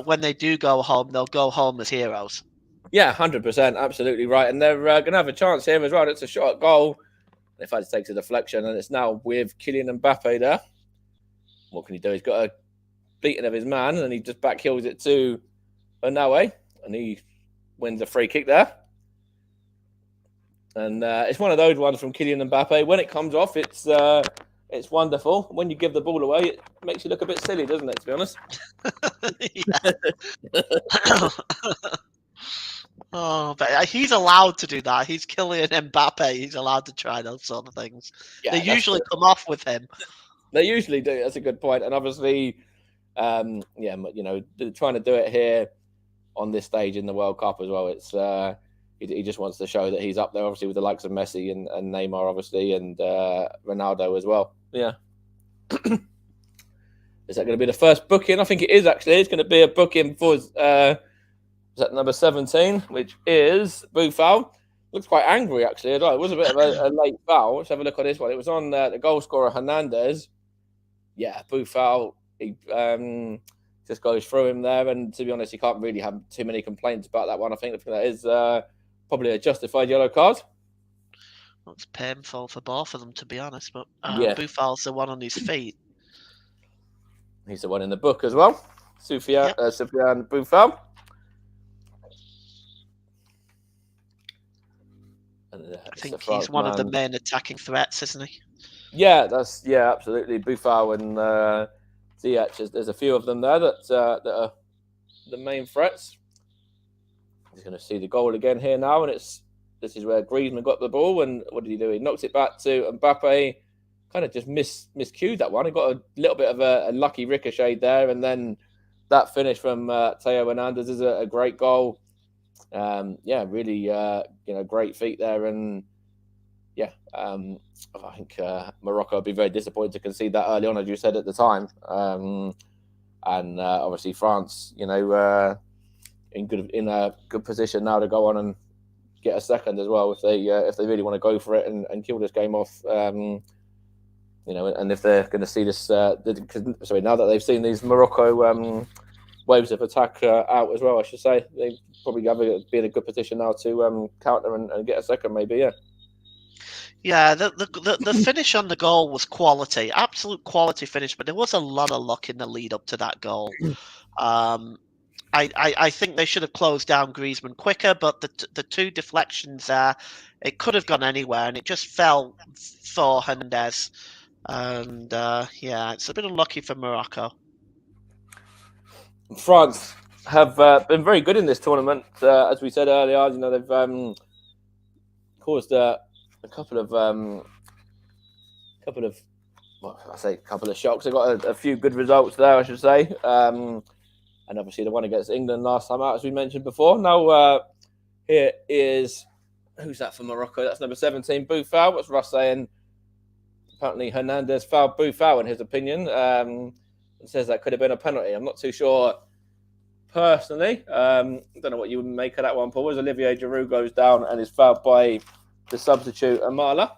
when they do go home, they'll go home as heroes. Yeah, 100%, absolutely right. And they're going to have a chance here as well. It's a shot goal. In fact, it takes a deflection, and it's now with Kylian Mbappe there. What can he do? He's got a beating of his man, and he just back heels it to Ernawe, and he wins a free kick there. And it's one of those ones from Kylian Mbappe. When it comes off, it's It's wonderful. When you give the ball away, it makes you look a bit silly, doesn't it, to be honest? Oh, but he's allowed to do that. He's Kylian Mbappe. He's allowed to try those sort of things. Yeah, They that's usually true. come off with him. They usually do. That's a good point. And obviously, trying to do it here on this stage in the World Cup as well. It's he just wants to show that he's up there, obviously, with the likes of Messi and Neymar, obviously, and Ronaldo as well. Yeah. Is that going to be the first booking? I think it is, actually. It's going to be a booking for is that number 17, which is Buffal. Looks quite angry, actually. It was a bit of a late foul. Let's have a look at this one. It was on the goal scorer, Hernandez. Yeah, Buffal, he just goes through him there. And to be honest, he can't really have too many complaints about that one. I think that is probably a justified yellow card. Looks painful for both of them, to be honest. But Yeah. Buffal's the one on his feet. He's the one in the book as well. Soufiane Buffal. I think he's one of the main attacking threats, isn't he? Yeah, absolutely. Buffal and Ziyech. There's a few of them there that are the main threats. He's going to see the goal again here now, and this is where Griezmann got the ball, and what did he do? He knocks it back to Mbappe. Kind of just miscued that one. He got a little bit of a lucky ricochet there, and then that finish from Theo Hernandez is a great goal. Really, great feat there, and I think Morocco would be very disappointed to concede that early on, as you said at the time, and obviously France, in a good position now to go on and get a second as well if they really want to go for it and kill this game off. And if they're going to see this, now that they've seen these Morocco waves of attack out as well, I should say, they probably be in a good position now to counter and get a second, maybe. Yeah, the finish on the goal was quality, absolute quality finish, but there was a lot of luck in the lead up to that goal. I think they should have closed down Griezmann quicker, but the two deflections there, it could have gone anywhere, and it just fell for Hernandez. And it's a bit unlucky for Morocco. France have been very good in this tournament, as we said earlier. They've caused a couple of shocks. They got a few good results there, I should say. And obviously the one against England last time out, as we mentioned before. Now here is, who's that for Morocco? That's number 17, Buffal. What's Russ saying? Apparently Hernandez fouled Buffal in his opinion. And says that could have been a penalty. I'm not too sure personally. I don't know what you would make of that one, Paul. As Olivier Giroud goes down and is fouled by the substitute Amala.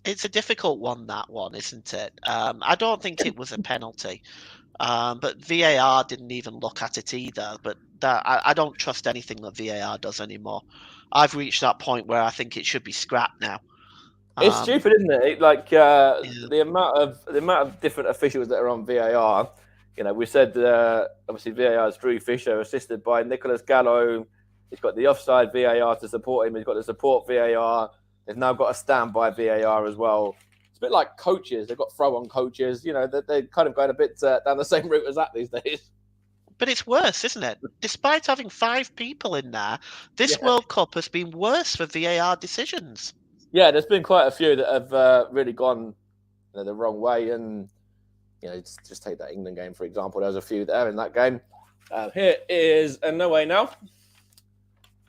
It's a difficult one, that one, isn't it? I don't think it was a penalty. But VAR didn't even look at it either. But I don't trust anything that VAR does anymore. I've reached that point where I think it should be scrapped now. It's stupid, isn't it? The amount of different officials that are on VAR. We said obviously VAR is Drew Fisher, assisted by Nicolas Gallo. He's got the offside VAR to support him. He's got the support VAR. They've now got a standby VAR as well. It's a bit like coaches. They've got throw-on coaches. They're kind of going a bit down the same route as that these days. But it's worse, isn't it? Despite having 5 people in there, this World Cup has been worse for VAR decisions. Yeah, there's been quite a few that have really gone the wrong way. And, just take that England game, for example. There was a few there in that game. Here is a no way now.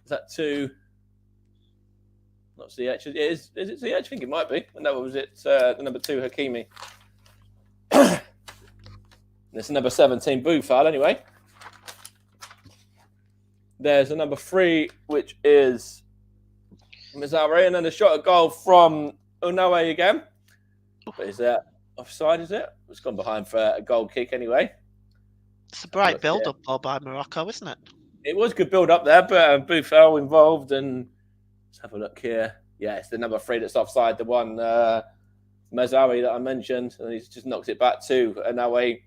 Is that to... Not Ziyech. Is it Ziyech? I think it might be. No, was it the number 2, Hakimi? It's number 17, Buffal, anyway. There's a number 3, which is Mazzarri, and then a shot at goal from Unawe again. But is that offside, is it? It's gone behind for a goal kick anyway. It's a bright build-up by Morocco, isn't it? It was good build-up there, but Buffal involved, and let's have a look here. Yeah, it's the number 3 that's offside, the one Mazzarri that I mentioned, and he's just knocks it back to Unawe,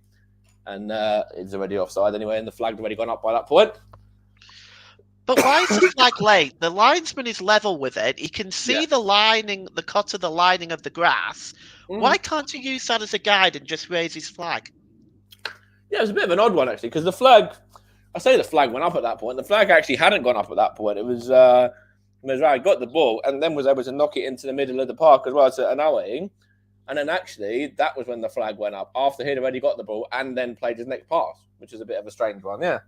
and it's already offside anyway, and the flag's already gone up by that point. But why is the flag late? The linesman is level with it. He can see the lining, the cut of the lining of the grass. Why can't he use that as a guide and just raise his flag? Yeah, it was a bit of an odd one, actually, because the flag, I say the flag went up at that point. The flag actually hadn't gone up at that point. It was Mizrahi got the ball and then was able to knock it into the middle of the park as well to Anawi. And then actually, that was when the flag went up, after he'd already got the ball and then played his next pass, which is a bit of a strange one, yeah.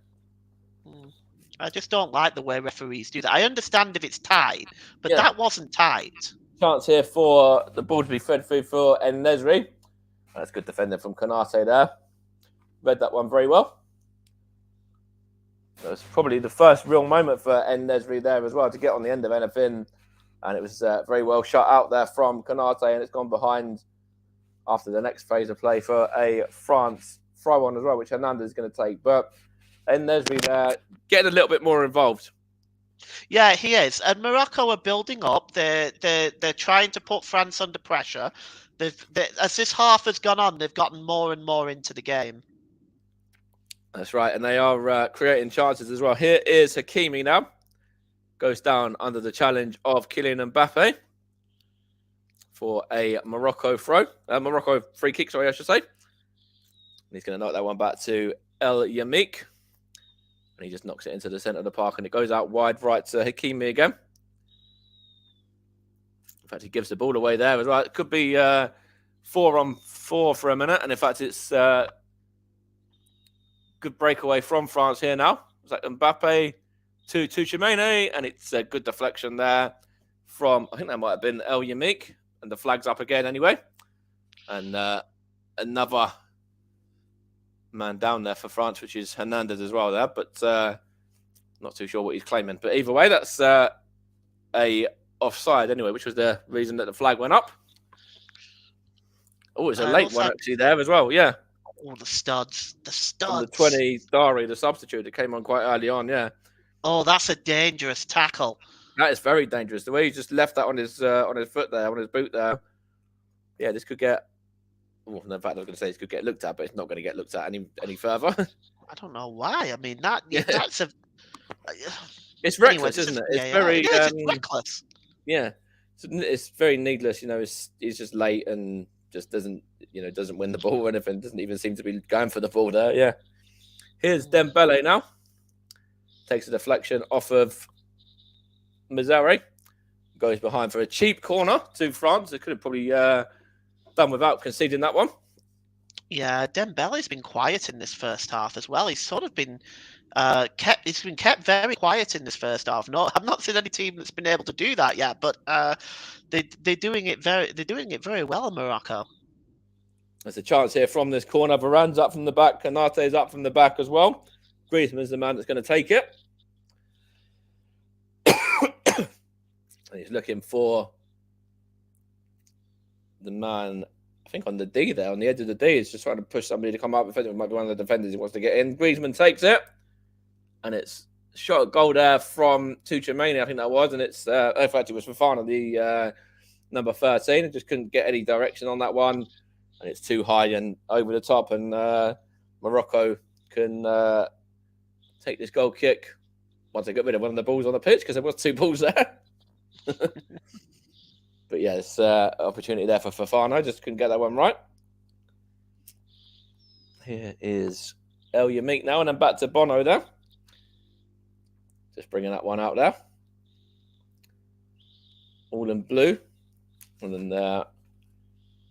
I just don't like the way referees do that. I understand if it's tied, but that wasn't tied. Chance here for the ball to be fed through for En-Nesyri. That's good defending from Konate there. Read that one very well. It was probably the first real moment for En-Nesyri there as well to get on the end of anything. And it was very well shut out there from Konate, and it's gone behind after the next phase of play for a France throw one as well, which Hernandez is going to take. But En-Nesyri there getting a little bit more involved. Yeah, he is. And Morocco are building up. They're trying to put France under pressure. As this half has gone on, they've gotten more and more into the game. That's right, and they are creating chances as well. Here is Hakimi now. Goes down under the challenge of Kylian Mbappe for a Morocco free kick, sorry, I should say. And he's going to knock that one back to El Yamik. And he just knocks it into the centre of the park, and it goes out wide right to Hakimi again. In fact, he gives the ball away there as well. It could be 4-on-4 for a minute, and in fact, it's good breakaway from France here now. It's like Mbappe to Tchouaméni, and it's a good deflection there from, I think that might have been El Yamik, and the flag's up again anyway. And another man down there for France, which is Hernandez as well there, but not too sure what he's claiming. But either way, that's a offside anyway, which was the reason that the flag went up. Oh, it's a late one actually there as well, yeah. Oh, the studs. On the 20, Dari, the substitute, that came on quite early on, yeah. Oh, that's a dangerous tackle. That is very dangerous. The way he just left that on his foot there, on his boot there. Yeah, this could get... Well, in fact, I was going to say this could get looked at, but it's not going to get looked at any further. I don't know why. I mean, that's a... It's reckless, isn't it? It's very... It's reckless. Yeah. It's very needless, he's just late and just doesn't win the ball or anything. Doesn't even seem to be going for the ball there, yeah. Here's Dembele now. Takes a deflection off of Mizrahi. Goes behind for a cheap corner to France. They could have probably done without conceding that one. Yeah, Dembele's been quiet in this first half as well. He's sort of been kept very quiet in this first half. No, I've not seen any team that's been able to do that yet, but they're doing it very well in Morocco. There's a chance here from this corner. Varane's up from the back. Konate's up from the back as well. Griezmann's the man that's going to take it. And he's looking for the man, I think on the D there, on the edge of the D. He's just trying to push somebody to come up. I think it might be one of the defenders he wants to get in. Griezmann takes it. And it's shot at goal there from Tchouaméni, I think that was. And it's, in fact, it was Fofana, the number 13. It just couldn't get any direction on that one. And it's too high and over the top. And Morocco can take this goal kick once they get rid of one of the balls on the pitch, because there was two balls there. But yeah, it's opportunity there for Fofana. Just couldn't get that one right. Here is El Yamik now, and then back to Bono there. Just bringing that one out there. All in blue. And then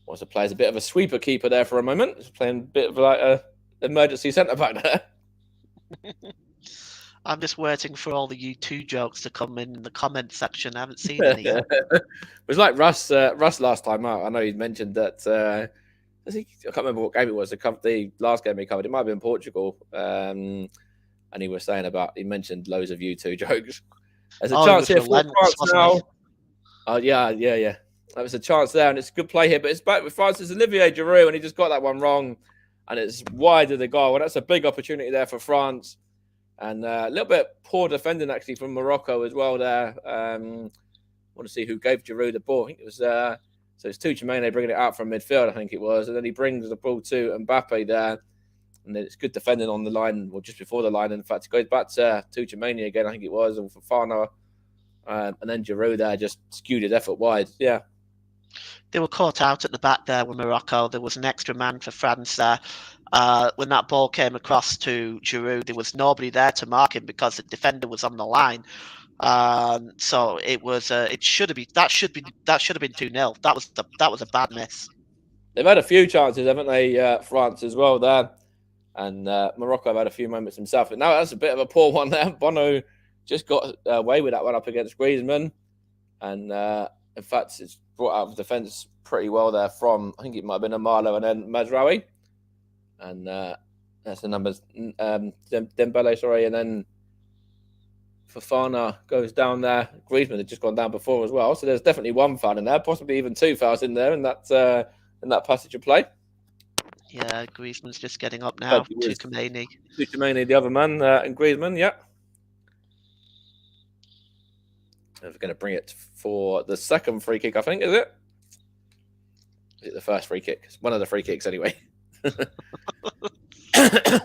wants to play as a bit of a sweeper keeper there for a moment. Just playing a bit of like an emergency centre-back there. I'm just waiting for all the U2 jokes to come in the comment section. I haven't seen any yet. It was like Russ last time out. I know he mentioned that. I can't remember what game it was. The last game he covered, it might have been Portugal. And he was saying he mentioned loads of U2 jokes. There's a chance here for France now. Oh, yeah. That was a chance there, and it's a good play here. But it's back with France. It's Olivier Giroud, and he just got that one wrong. And it's wide of the goal. And that's a big opportunity there for France. And a little bit poor defending, actually, from Morocco as well there. I want to see who gave Giroud the ball. I think it was... so it's Tchouaméni bringing it out from midfield, I think it was. And then he brings the ball to Mbappe there. And then it's good defending on the line, or just before the line. In fact, it goes back to Tuchemani again, I think it was, and Fofana. And then Giroud there just skewed his effort wide. Yeah. They were caught out at the back there with Morocco. There was an extra man for France there. When that ball came across to Giroud, there was nobody there to mark him because the defender was on the line. So it was. It should have been. That should have been 2-0. That was a bad miss. They've had a few chances, haven't they? France as well there, and Morocco have had a few moments himself. But now that's a bit of a poor one there. Bono just got away with that one up against Griezmann, and in fact, it's brought out of defence pretty well there from, I think it might have been Amalo and then Mazraoui. And that's the numbers. Dembele, sorry, and then Fofana goes down there. Griezmann had just gone down before as well. So there's definitely one foul in there, possibly even two fouls in there in that passage of play. Yeah, Griezmann's just getting up now. Tuchemani, the other man, and Griezmann, yeah. We're going to bring it for the second free kick, I think, is it? Is it the first free kick? It's one of the free kicks anyway. I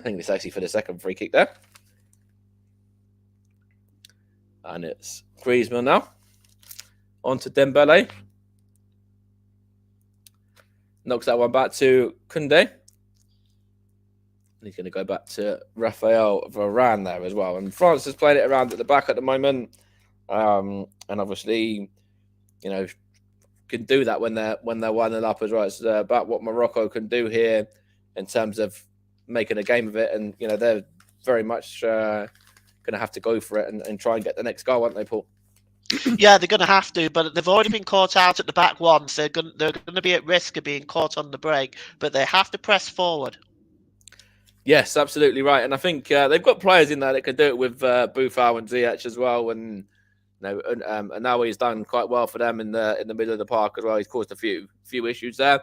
think it's actually for the second free kick there. And it's Griezmann now. On to Dembele. Knocks that one back to Koundé. He's going to go back to Raphael Varane there as well. And France is playing it around at the back at the moment. And obviously, you know, can do that when they're 1-0 up as well. It's about what Morocco can do here in terms of making a game of it. And, you know, they're very much going to have to go for it and try and get the next goal, aren't they, Paul? Yeah, they're going to have to, but they've already been caught out at the back once. They're going to be at risk of being caught on the break, but they have to press forward. Yes, absolutely right. And I think they've got players in there that can do it with Buffon and Ziyech as well. And and now he's done quite well for them in the middle of the park as well. He's caused a few issues there.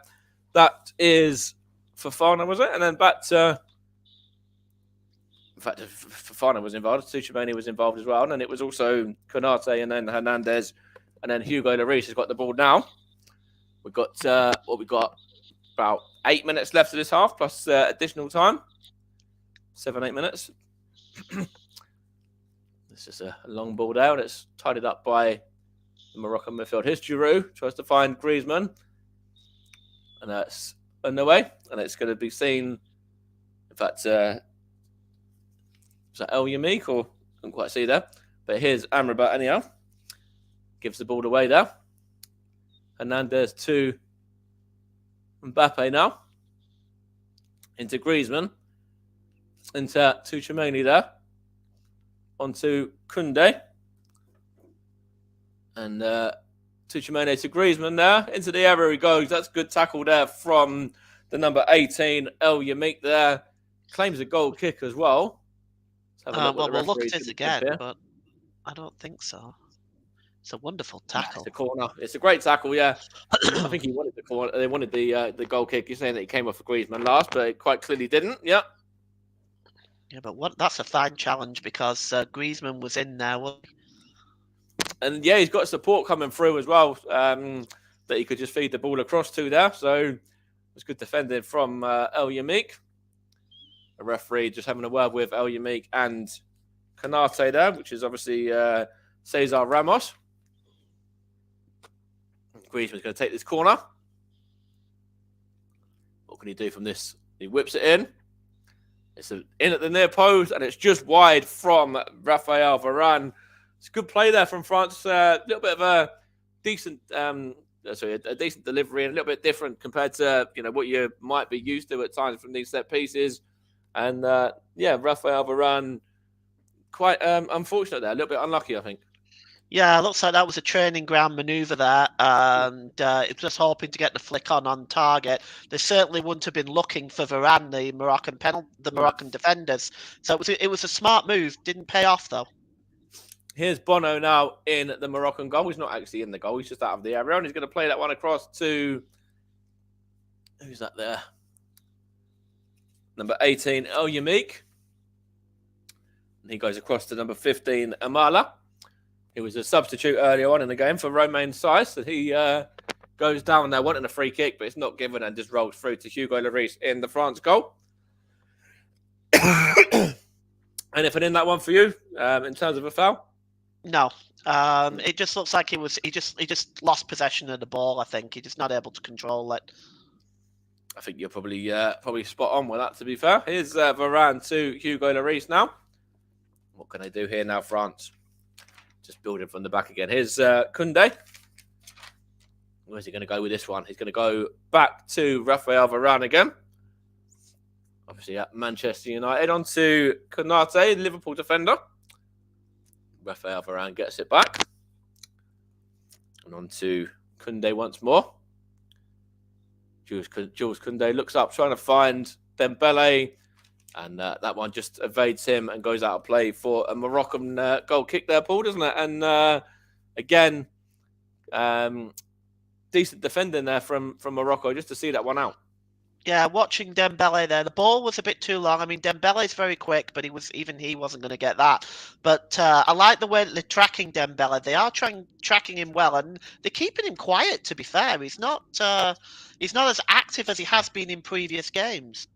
That is Fofana, was it? And then back to, in fact, Fofana was involved. Tuchemani was involved as well. And then it was also Konate and then Hernandez. And then Hugo Lloris has got the ball now. We've got about 8 minutes left of this half, plus additional time. 7-8 minutes. This is a long ball there, and it's tidied up by the Moroccan midfield. Here's Giroud, tries to find Griezmann. And that's underway. And it's going to be seen, in fact, is that El Yamik, or couldn't quite see there. But here's Amrabat anyhow. Gives the ball away there. Hernandez to Mbappe now. Into Griezmann. Into Tuchemani there. Onto Koundé. And Tuchemani to Griezmann there. Into the area he goes. That's a good tackle there from the number 18, El Yamik there. Claims a goal kick as well. We'll look at it again, but I don't think so. It's a wonderful tackle. It's a corner. It's a great tackle, yeah. I think he wanted the corner. They wanted the goal kick. You're saying that he came off for Griezmann last, but it quite clearly didn't. Yeah. Yeah, but that's a fine challenge because Griezmann was in there. And yeah, he's got support coming through as well that he could just feed the ball across to there. So it's good defending from El Yamik. A referee just having a word with El Yamik and Konate there, which is obviously Cesar Ramos. Griezmann's going to take this corner. What can he do from this? He whips it in. It's in at the near post, and it's just wide from Raphael Varane. It's a good play there from France. A little bit of a decent, a decent delivery, and a little bit different compared to what you might be used to at times from these set pieces. And Raphael Varane, quite unfortunate there, a little bit unlucky, I think. Yeah, it looks like that was a training ground manoeuvre there, and it was just hoping to get the flick on target. They certainly wouldn't have been looking for Varane, the Moroccan defenders. So it was a smart move. Didn't pay off though. Here's Bono now in the Moroccan goal. He's not actually in the goal. He's just out of the area, and he's going to play that one across to who's that there? Number 18, El Yamik. And he goes across to number 15, Amala. He was a substitute earlier on in the game for Romain Saiss. So he goes down there wanting a free kick, but it's not given and just rolls through to Hugo Lloris in the France goal. Anything in that one for you in terms of a foul? No. It just looks like he just lost possession of the ball. I think he's just not able to control it. I think you're probably spot on with that, to be fair. Here's Varane to Hugo Lloris now. What can they do here now, France? Just building from the back again. Here's Koundé. Where's he going to go with this one? He's going to go back to Raphael Varane again. Obviously at Manchester United. On to Konate, Liverpool defender. Raphael Varane gets it back. And on to Koundé once more. Jules Koundé looks up, trying to find Dembele. And that one just evades him and goes out of play for a Moroccan goal kick there, Paul, doesn't it? And again, decent defending there from Morocco just to see that one out. Yeah, watching Dembele there, the ball was a bit too long. I mean, Dembele's very quick, but he wasn't going to get that. But I like the way they're tracking Dembele. They are tracking him well, and they're keeping him quiet. To be fair, he's not as active as he has been in previous games.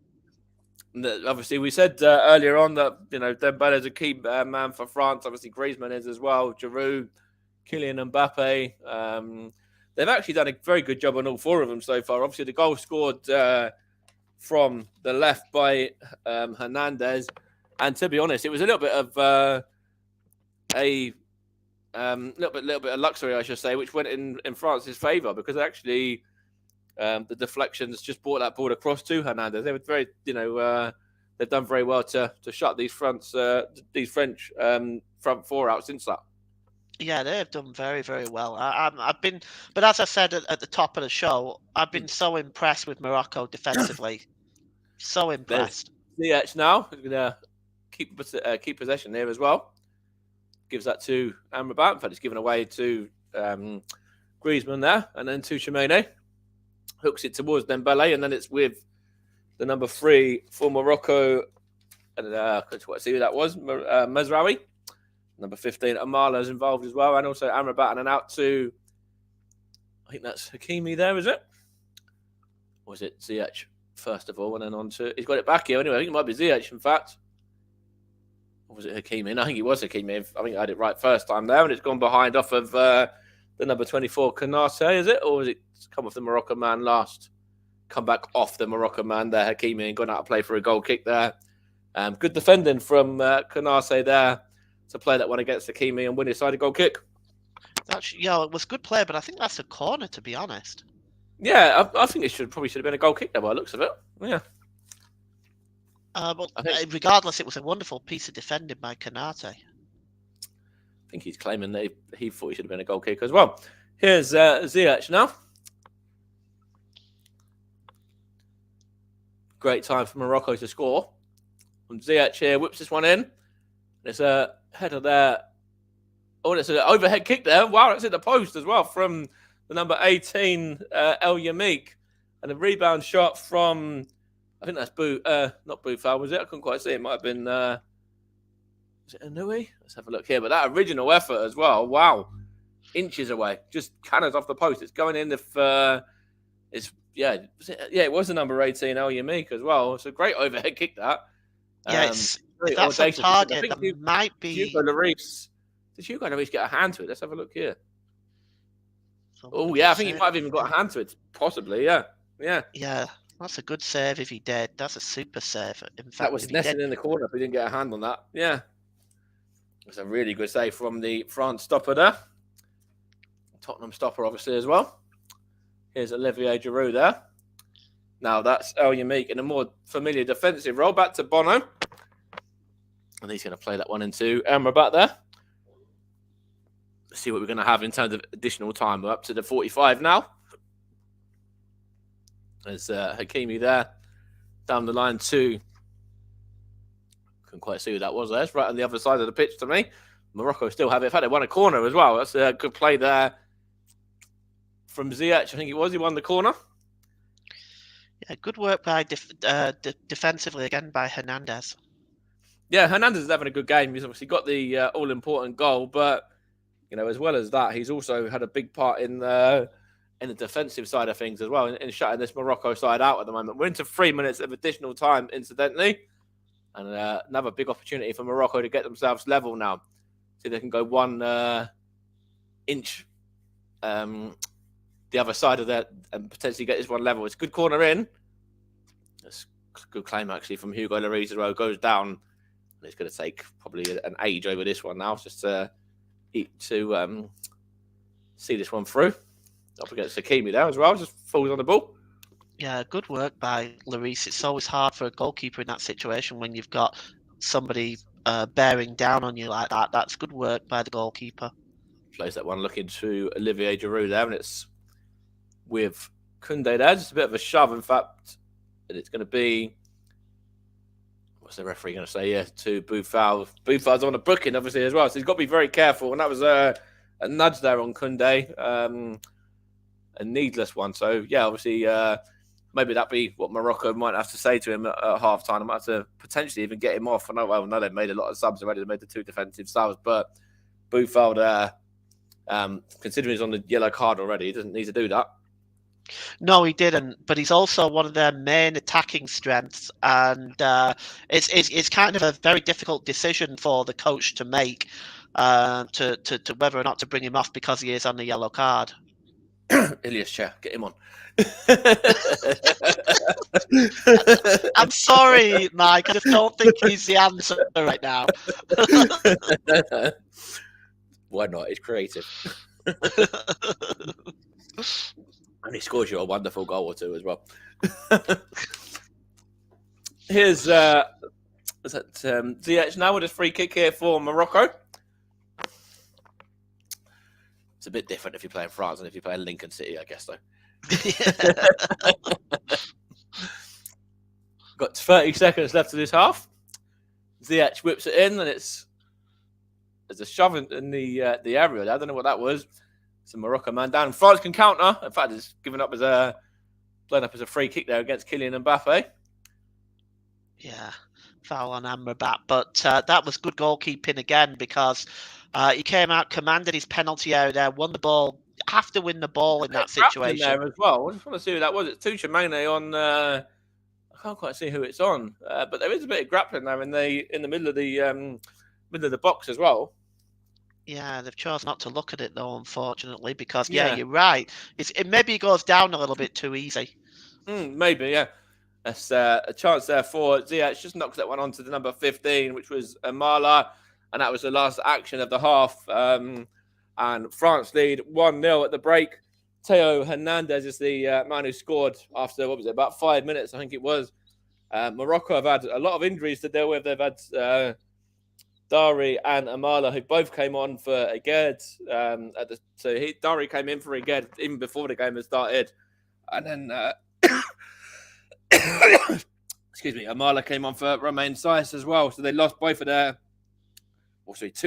Obviously, we said earlier on that Dembele is a key man for France. Obviously, Griezmann is as well. Giroud, Kylian Mbappe. They've actually done a very good job on all four of them so far. Obviously, the goal scored from the left by Hernandez, and to be honest, it was a little bit of a little bit of luxury, I should say, which went in France's favour because actually the deflections just brought that ball across to Hernandez. They were very, they've done very well to shut these French front four out since that. Yeah, they've done very, very well. But as I said at the top of the show, I've been so impressed with Morocco defensively. So impressed. Ziyech now is going to keep possession here as well. Gives that to Amrabat. In fact, it's given away to Griezmann there, and then to Tchouaméni. Hooks it towards Dembele, and then it's with the number 3 for Morocco. And let's see who that was. Mazraoui. Number 15, Amala is involved as well, and also Amrabat, and then out to, I think that's Hakimi there, is it? Or was it Ziyech first of all, and then on to, he's got it back here anyway. I think it might be Ziyech, in fact. Or was it Hakimi? No, I think it was Hakimi. I think I had it right first time there, and it's gone behind off of the number 24, Konate, is it? Or was it come off the Moroccan man last? Come back off the Moroccan man there, Hakimi, and gone out to play for a goal kick there. Good defending from Konate there to play that one against Hakimi and win his side a goal kick. Actually, it was good play, but I think that's a corner, to be honest. Yeah, I think it probably should have been a goal kick there by the looks of it. Yeah. Regardless, it was a wonderful piece of defending by Konate. I think he's claiming that he thought he should have been a goal kick as well. Here's Ziyech now. Great time for Morocco to score. And Ziyech here whips this one in. There's a header there. Oh, there's an overhead kick there. Wow, that's in the post as well from the number 18, El Yamik. And a rebound shot from, I think that's not Boufal, was it? I couldn't quite see. It might have been, was it Anui? Let's have a look here. But that original effort as well, wow. Inches away. Just cannons off the post. It's going in it was the number 18, El Yamik as well. It's a great overhead kick, that. If that's a target, that might be... Hugo Lloris. Did Hugo Lloris get a hand to it? Let's have a look here. Oh, yeah, I think he might have even got a hand to it. Possibly, yeah. Yeah, that's a good save if he did. That's a super save. In fact, that was nested in the corner if we didn't get a hand on that. Yeah. It's a really good save from the France stopper there. Tottenham stopper, obviously, as well. Here's Olivier Giroud there. Now that's El Yamik in a more familiar defensive role. Back to Bono. And he's going to play that one into Amrabat there. Let's see what we're going to have in terms of additional time. We're up to the 45 now. There's Hakimi there. Down the line to... Couldn't quite see who that was there. It's right on the other side of the pitch to me. Morocco still have it. In fact, they won a corner as well. That's a good play there from Ziyech. I think it was. He won the corner. Yeah, good work by defensively again by Hernandez. Yeah, Hernandez is having a good game. He's obviously got the all-important goal, but as well as that, he's also had a big part in the defensive side of things as well, in shutting this Morocco side out at the moment. We're into 3 minutes of additional time, incidentally. And another big opportunity for Morocco to get themselves level now. See if they can go 1 inch the other side of that and potentially get this one level. It's a good corner in. That's a good claim, actually, from Hugo Lloris as well. Goes down. And it's going to take probably an age over this one now. Just to see this one through. Up against Hakimi there as well. Just falls on the ball. Yeah, good work by Lloris. It's always hard for a goalkeeper in that situation when you've got somebody bearing down on you like that. That's good work by the goalkeeper. Plays that one looking to Olivier Giroud there, and it's with Koundé there. Just a bit of a shove, in fact. And it's going to be, what's the referee going to say? Yeah, to Boufal. Boufal's on a booking, obviously, as well. So he's got to be very careful. And that was a nudge there on Koundé. A needless one. So, yeah, obviously, maybe that'd be what Morocco might have to say to him at half time. I might have to potentially even get him off. I know they've made a lot of subs already. They made the 2 defensive subs, but Boufal there, considering he's on the yellow card already, he doesn't need to do that. No, he didn't. But he's also one of their main attacking strengths, and it's kind of a very difficult decision for the coach to make to whether or not to bring him off because he is on the yellow card. Ilias Chair, get him on. I'm sorry, Mike. I just don't think he's the answer right now. Why not? It's creative. And he scores you a wonderful goal or two as well. Here's Ziyech now with a free kick here for Morocco. It's a bit different if you're playing France than if you're playing Lincoln City, I guess, though. Got 30 seconds left of this half. Ziyech whips it in, and there's a shove in the area. I don't know what that was. It's a Morocco man down. France can counter. In fact, it's given up blown up as a free kick there against Kylian Mbappe. Yeah, foul on Amrabat. But that was good goalkeeping again because he came out, commanded his penalty area there, won the ball. Have to win the ball in that situation. There as well. I just want to see who that was. It's Tuchemane on. I can't quite see who it's on, but there is a bit of grappling there in the middle of the box as well. Yeah, they've chosen not to look at it though, unfortunately, because you're right. It maybe goes down a little bit too easy. Maybe, yeah. That's a chance there for Ziyech. Just knocks that one onto the number 15, which was Amala, and that was the last action of the half. And France lead 1-0 at the break. Theo Hernandez is the man who scored after, about 5 minutes, I think it was. Morocco have had a lot of injuries to deal with. They've had Dari and Amala, who both came on for Aged. Dari came in for Aged even before the game had started. And then, excuse me, Amala came on for Romain Saiss as well. So they lost two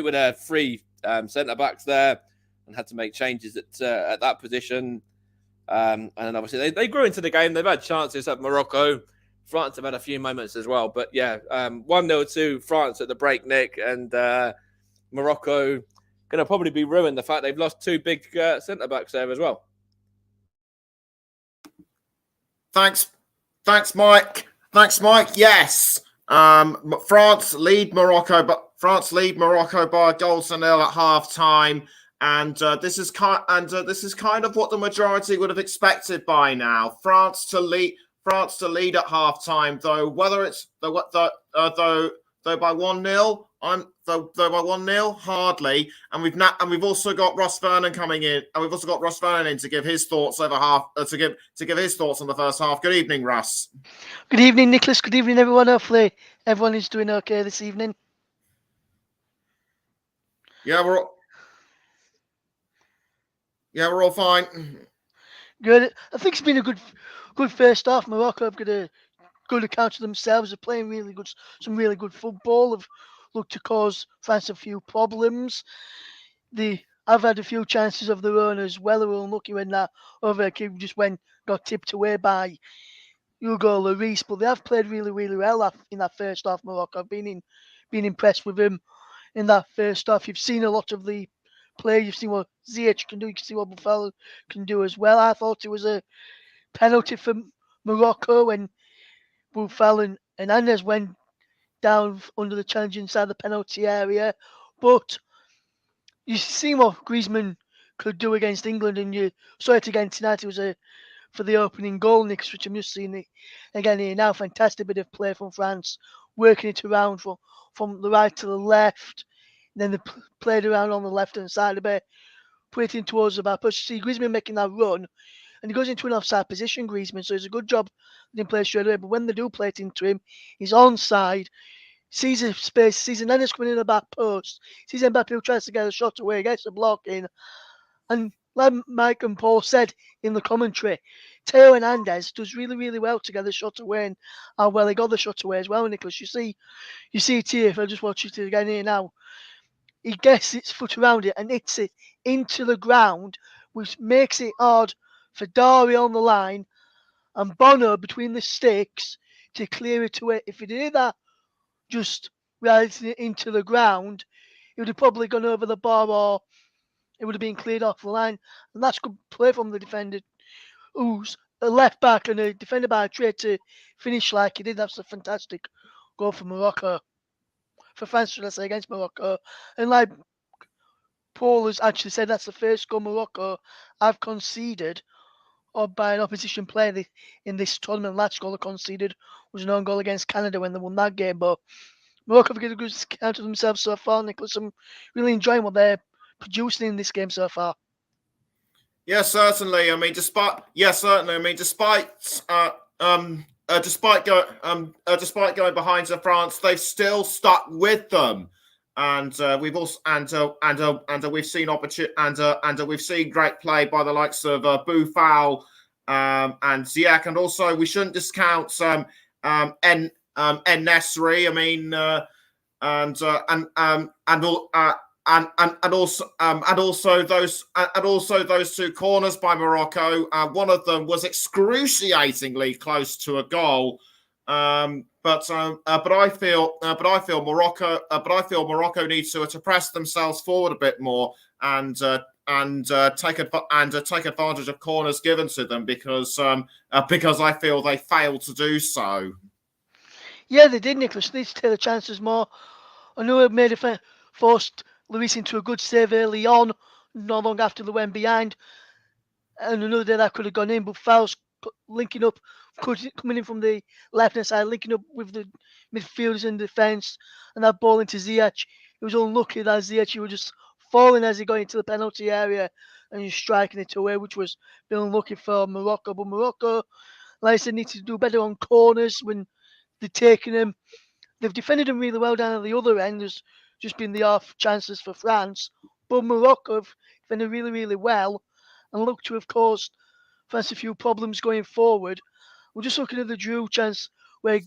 of their three centre-backs there and had to make changes at that position. And then obviously they grew into the game. They've had chances at Morocco. France have had a few moments as well. But yeah, 1-0 to France at the break, Nick. And Morocco going to probably be ruined. The fact they've lost 2 big centre-backs there as well. Thanks, Mike. Yes. France lead Morocco by a goal to nil at half time. And this is kind of what the majority would have expected by now. France to lead at half time, though. Whether it's though by 1-0, though by 1-0, hardly. And we've also got Ross Vernon coming in, and we've also got Ross Vernon in to give his thoughts over half to give his thoughts on the first half. Good evening, Russ. Good evening, Nicholas. Good evening, everyone. Hopefully, everyone is doing okay this evening. Yeah, we're all fine. Good. I think it's been a good first half. Morocco have got a good account of themselves. They're playing some really good football. Have looked to cause France a few problems. I've had a few chances of their own as well. They were unlucky when that other kick just got tipped away by Hugo Lloris. But they have played really, really well in that first half. Morocco. I've been impressed with them in that first half. You've seen a lot of the play. You've seen what Ziyech can do. You can see what Boufal can do as well. I thought it was a penalty for Morocco when Boufal and Hernandez went down under the challenge inside the penalty area. But you see what Griezmann could do against England, and you saw it again tonight. It was for the opening goal, Nick, which I'm just seeing it again here now. Fantastic bit of play from France, working it around from the right to the left. Then they played around on the left-hand side a bit, put it in towards the back. But you see Griezmann making that run, and he goes into an offside position, Griezmann, so it's a good job they didn't play straight away. But when they do play it into him, he's onside, sees a space, sees Hernandez coming in the back post, sees Mbappe who tries to get a shot away, gets the block in, and like Mike and Paul said in the commentary, Theo Hernandez does really, really well to get the shot away, and how well he got the shot away as well, Nicholas. You see it here, if I just watch it again here now, he gets his foot around it and hits it into the ground, which makes it hard for Dario on the line and Bono between the sticks to clear it away. If he did that just right into the ground, it would have probably gone over the bar, or it would have been cleared off the line. And that's good play from the defender, who's a left back and a defender by trade, to finish like he did. That's a fantastic goal for Morocco. For France, let's say, against Morocco. And like Paul has actually said, that's the first goal Morocco have conceded or by an opposition player in this tournament. Last goal they conceded was an own goal against Canada when they won that game. But Morocco have got a good count of themselves so far, Nicholas. I'm really enjoying what they're producing in this game so far. Yeah, certainly. I mean, despite despite going behind to France, they've still stuck with them, and we've also we've seen we've seen great play by the likes of Boufal and Ziyech, and also we shouldn't discount En Nesri. I mean, and also those two corners by Morocco. One of them was excruciatingly close to a goal. But I feel Morocco needs to press themselves forward a bit more and take advantage of corners given to them, because I feel they failed to do so. Yeah, they did, Nicholas. They need to take the chances more. I know it made it forced Luis into a good save early on, not long after they went behind. And another day that could have gone in, but Fowles linking up, coming in from the left-hand side, linking up with the midfielders in defence, and that ball into Ziyech. He was unlucky that Ziyech was just falling as he got into the penalty area and just striking it away, which was a bit unlucky for Morocco. But Morocco, like I said, need to do better on corners when they're taking them. They've defended them really well down at the other end. There's just been the off chances for France. But Morocco have defended really, really well and look to have caused France a few problems going forward. We're just looking at the Drew chance where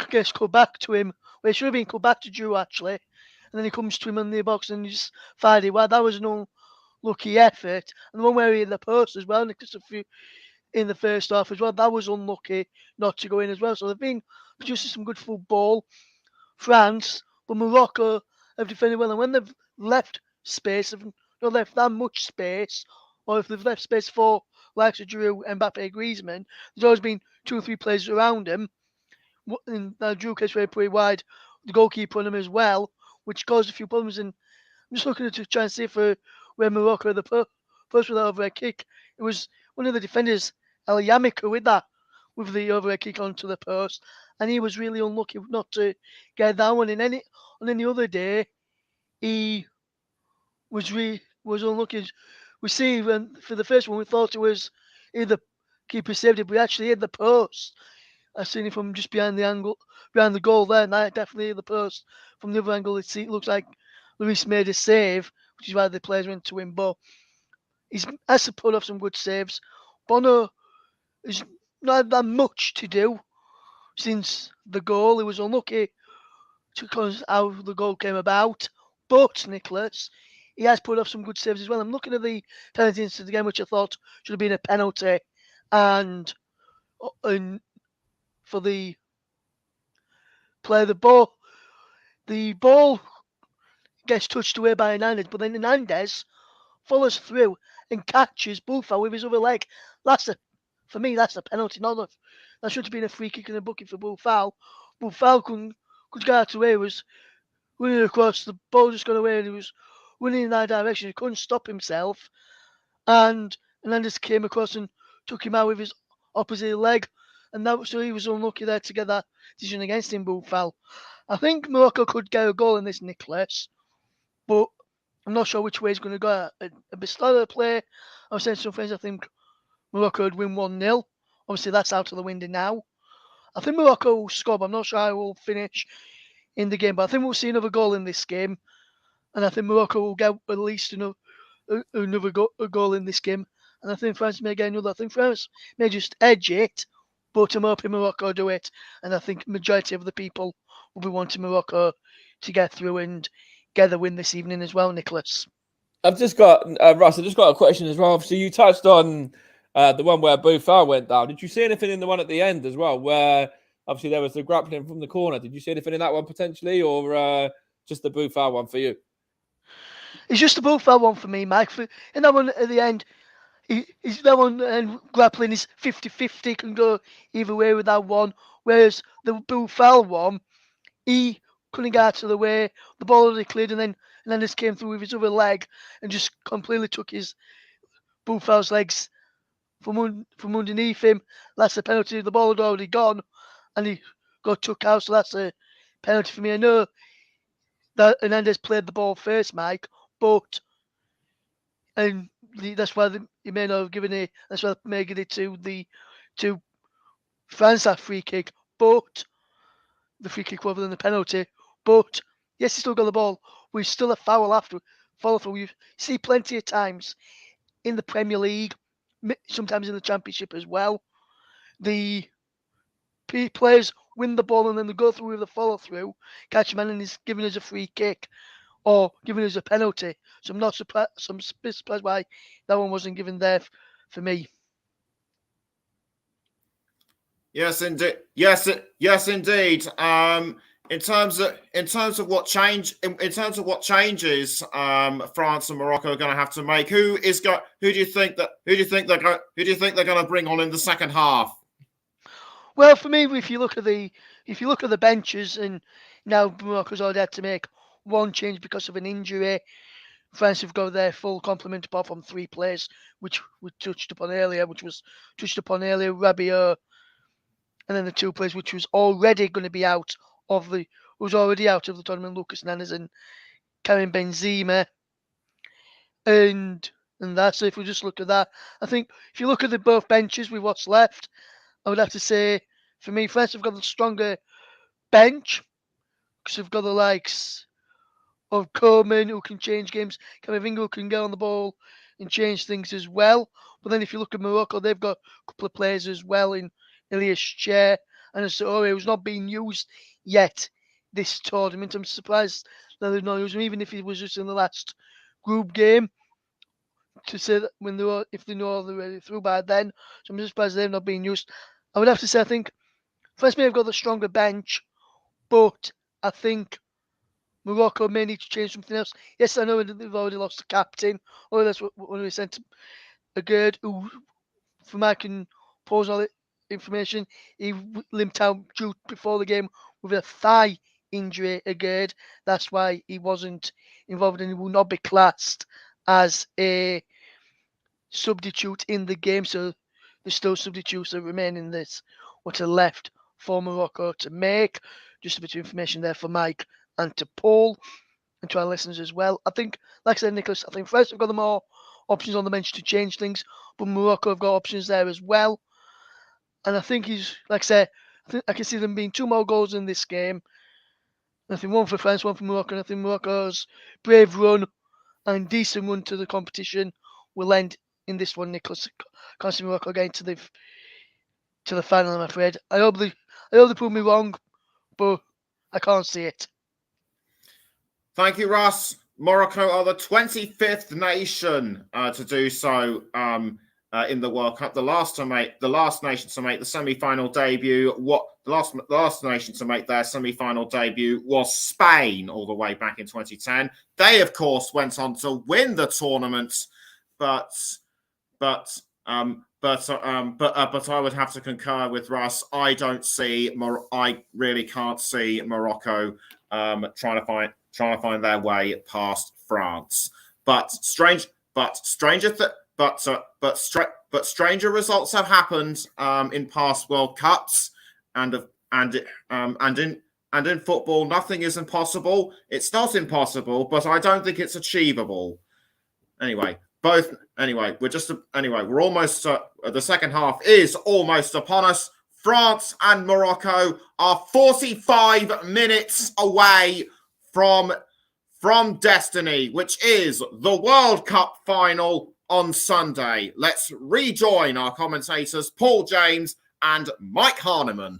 Guess cut back to him, where it should have been cut back to Drew actually. And then he comes to him in the box and he just fired it. Well, that was an unlucky effort. And the one where he hit the post as well, Nicholas, a few in the first half as well, that was unlucky not to go in as well. So they've been producing some good football, France, but Morocco have defended well. And when they've left space, they've not left that much space, or if they've left space for likes of Drew, Mbappe, Griezmann, there's always been 2 or 3 players around him. And Drew gets very pretty wide, the goalkeeper on him as well, which caused a few problems. And I'm just looking to try and see for where Morocco, the post with that overhead kick, it was one of the defenders, El Yamika, with the overhead kick onto the post, and he was really unlucky not to get that one. On any other day, he was unlucky. We see when for the first one we thought it was either keeper saved it, but actually hit the post. I seen it from just behind the goal there, and that definitely hit the post. From the other angle, it looks like Luis made a save, which is why the players went to him. But he's has to pull off some good saves. Bono is not had that much to do since the goal. He was unlucky because how the goal came about. But Nicholas, he has put off some good saves as well. I'm looking at the penalty incident again, which I thought should have been a penalty, and for the play, the ball gets touched away by Hernandez, but then Hernandez follows through and catches Boufal with his other leg. For me, that's a penalty. That should have been a free kick and a booking for Boufal. Boufal could get out of the way. He was running across, the ball just got away, and he was running in that direction. He couldn't stop himself, and Hernandez came across and took him out with his opposite leg, and so he was unlucky there to get that decision against him, Boufal. I think Morocco could get a goal in this, Nicholas, but I'm not sure which way he's going to go. At the start of the play, I was saying to some friends, I think Morocco would win 1-0. Obviously, that's out of the window now. I think Morocco will score, but I'm not sure how will finish in the game. But I think we'll see another goal in this game, and I think Morocco will get at least another goal in this game. And I think France may get another. I think France may just edge it, but I'm hoping Morocco do it. And I think majority of the people will be wanting Morocco to get through and get the win this evening as well, Nicholas. I've just got, Russ, I've just got a question as well. Obviously, you touched on the one where Boufal went down. Did you see anything in the one at the end as well, where obviously there was the grappling from the corner? Did you see anything in that one potentially, or just the Boufal one for you? It's just the Boufal one for me, Mike. In that one at the end, that one and grappling is 50-50, can go either way with that one. Whereas the Boufal one, he couldn't get out of the way. The ball already cleared, and then just came through with his other leg and just completely took his Boufal's legs from underneath him. That's a penalty. The ball had already gone, and he got took out. So that's a penalty for me. I know that Hernandez played the ball first, Mike, but that's why he may not have given it. That's why they may give it to France, that free kick, but the free kick rather than the penalty. But yes, he still got the ball. We still a foul after follow through. You see plenty of times in the Premier League, sometimes in the Championship as well. The players win the ball and then they go through with the follow through, catch man, and he's giving us a free kick or giving us a penalty. So I'm not surprised. So I'm surprised why that one wasn't given there for me. Yes, indeed. Yes, indeed. In terms of what changes France and Morocco are going to have to make, who do you think they're going to bring on in the second half? Well, for me, if you look at the benches, and now Morocco's already had to make one change because of an injury. France have got their full complement apart from 3 players, which we touched upon earlier, Rabiot, and then the 2 players which was already going to be out of the tournament, Lucas Hernandez and Karim Benzema. And that's, if we just look at that, I think if you look at the both benches with what's left, I would have to say, for me, France have got the stronger bench because they've got the likes of Coleman, who can change games, Camavinga, who can get on the ball and change things as well. But then if you look at Morocco, they've got a couple of players as well in Elias Chair and Asore, who's not being used yet this tournament. I'm surprised that they're not using him, even if he was just in the last group game, to say that if they know they're ready through by then. So I'm just surprised they're not being used. I would have to say, I think France may have got the stronger bench, but I think Morocco may need to change something else. Yes, I know they've already lost the captain, or that's what we sent a Gerd, who, from I can pause all the information, he limped out before the game with a thigh injury, a Gerd. That's why he wasn't involved, and he will not be classed as a substitute in the game. So there's still substitutes that remain in this, what are left for Morocco to make. Just a bit of information there for Mike and to Paul and to our listeners as well. I think, like I said, Nicholas, I think France have got the more options on the bench to change things, but Morocco have got options there as well. And I think like I said, I can see them being 2 more goals in this game. I think 1 for France, 1 for Morocco. And I think Morocco's brave run and decent run to the competition will end in this one, Nicholas. Can't see Morocco getting to the final, I'm afraid. I hope they prove me wrong, but I can't see it. Thank you, Russ. Morocco are the 25th nation to do so in the World Cup. The last nation to make the semi-final debut. The last nation to make their semi-final debut was Spain, all the way back in 2010. They, of course, went on to win the tournament, but But I would have to concur with Russ. I really can't see Morocco trying to find their way past France. But stranger results have happened in past World Cups, and in football, nothing is impossible. It's not impossible, but I don't think it's achievable. Anyway, we're almost. The second half is almost upon us. France and Morocco are 45 minutes away from destiny, which is the World Cup final on Sunday. Let's rejoin our commentators, Paul James and Mike Harneman.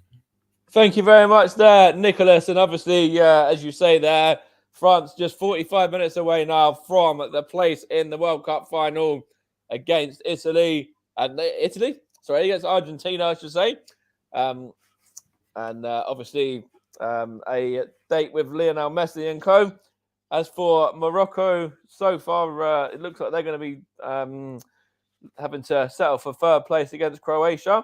Thank you very much there, Nicholas. And obviously, as you say there, France just 45 minutes away now from the place in the World Cup final against against Argentina, I should say. Obviously, a date with Lionel Messi and co. As for Morocco, so far, it looks like they're going to be having to settle for third place against Croatia.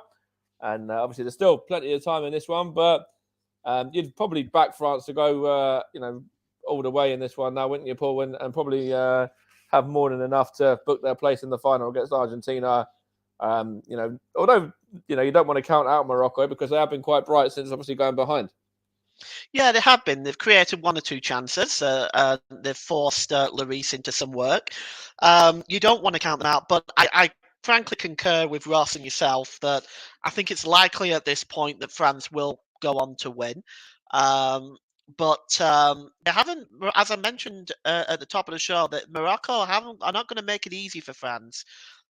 And obviously, there's still plenty of time in this one, but you'd probably back France to go, all the way in this one now, wouldn't you, Paul? And probably have more than enough to book their place in the final against Argentina. Although, you don't want to count out Morocco because they have been quite bright since obviously going behind. Yeah, they have been. They've created one or two chances. They've forced Lloris into some work. You don't want to count them out, but I frankly concur with Ross and yourself that I think it's likely at this point that France will go on to win. But they haven't, as I mentioned at the top of the show, that Morocco are not going to make it easy for France.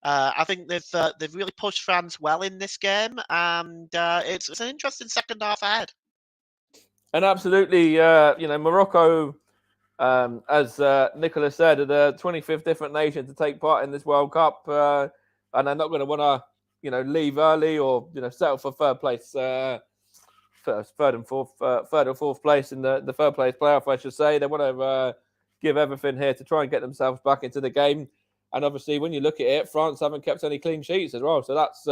I think they've really pushed France well in this game, and it's an interesting second half ahead. And absolutely, Morocco, as Nicholas said, are the 25th different nation to take part in this World Cup, and they're not going to want to, leave early or settle for third place, third or fourth place in the third place playoff, I should say. They want to give everything here to try and get themselves back into the game. And obviously, when you look at it, France haven't kept any clean sheets as well, so that's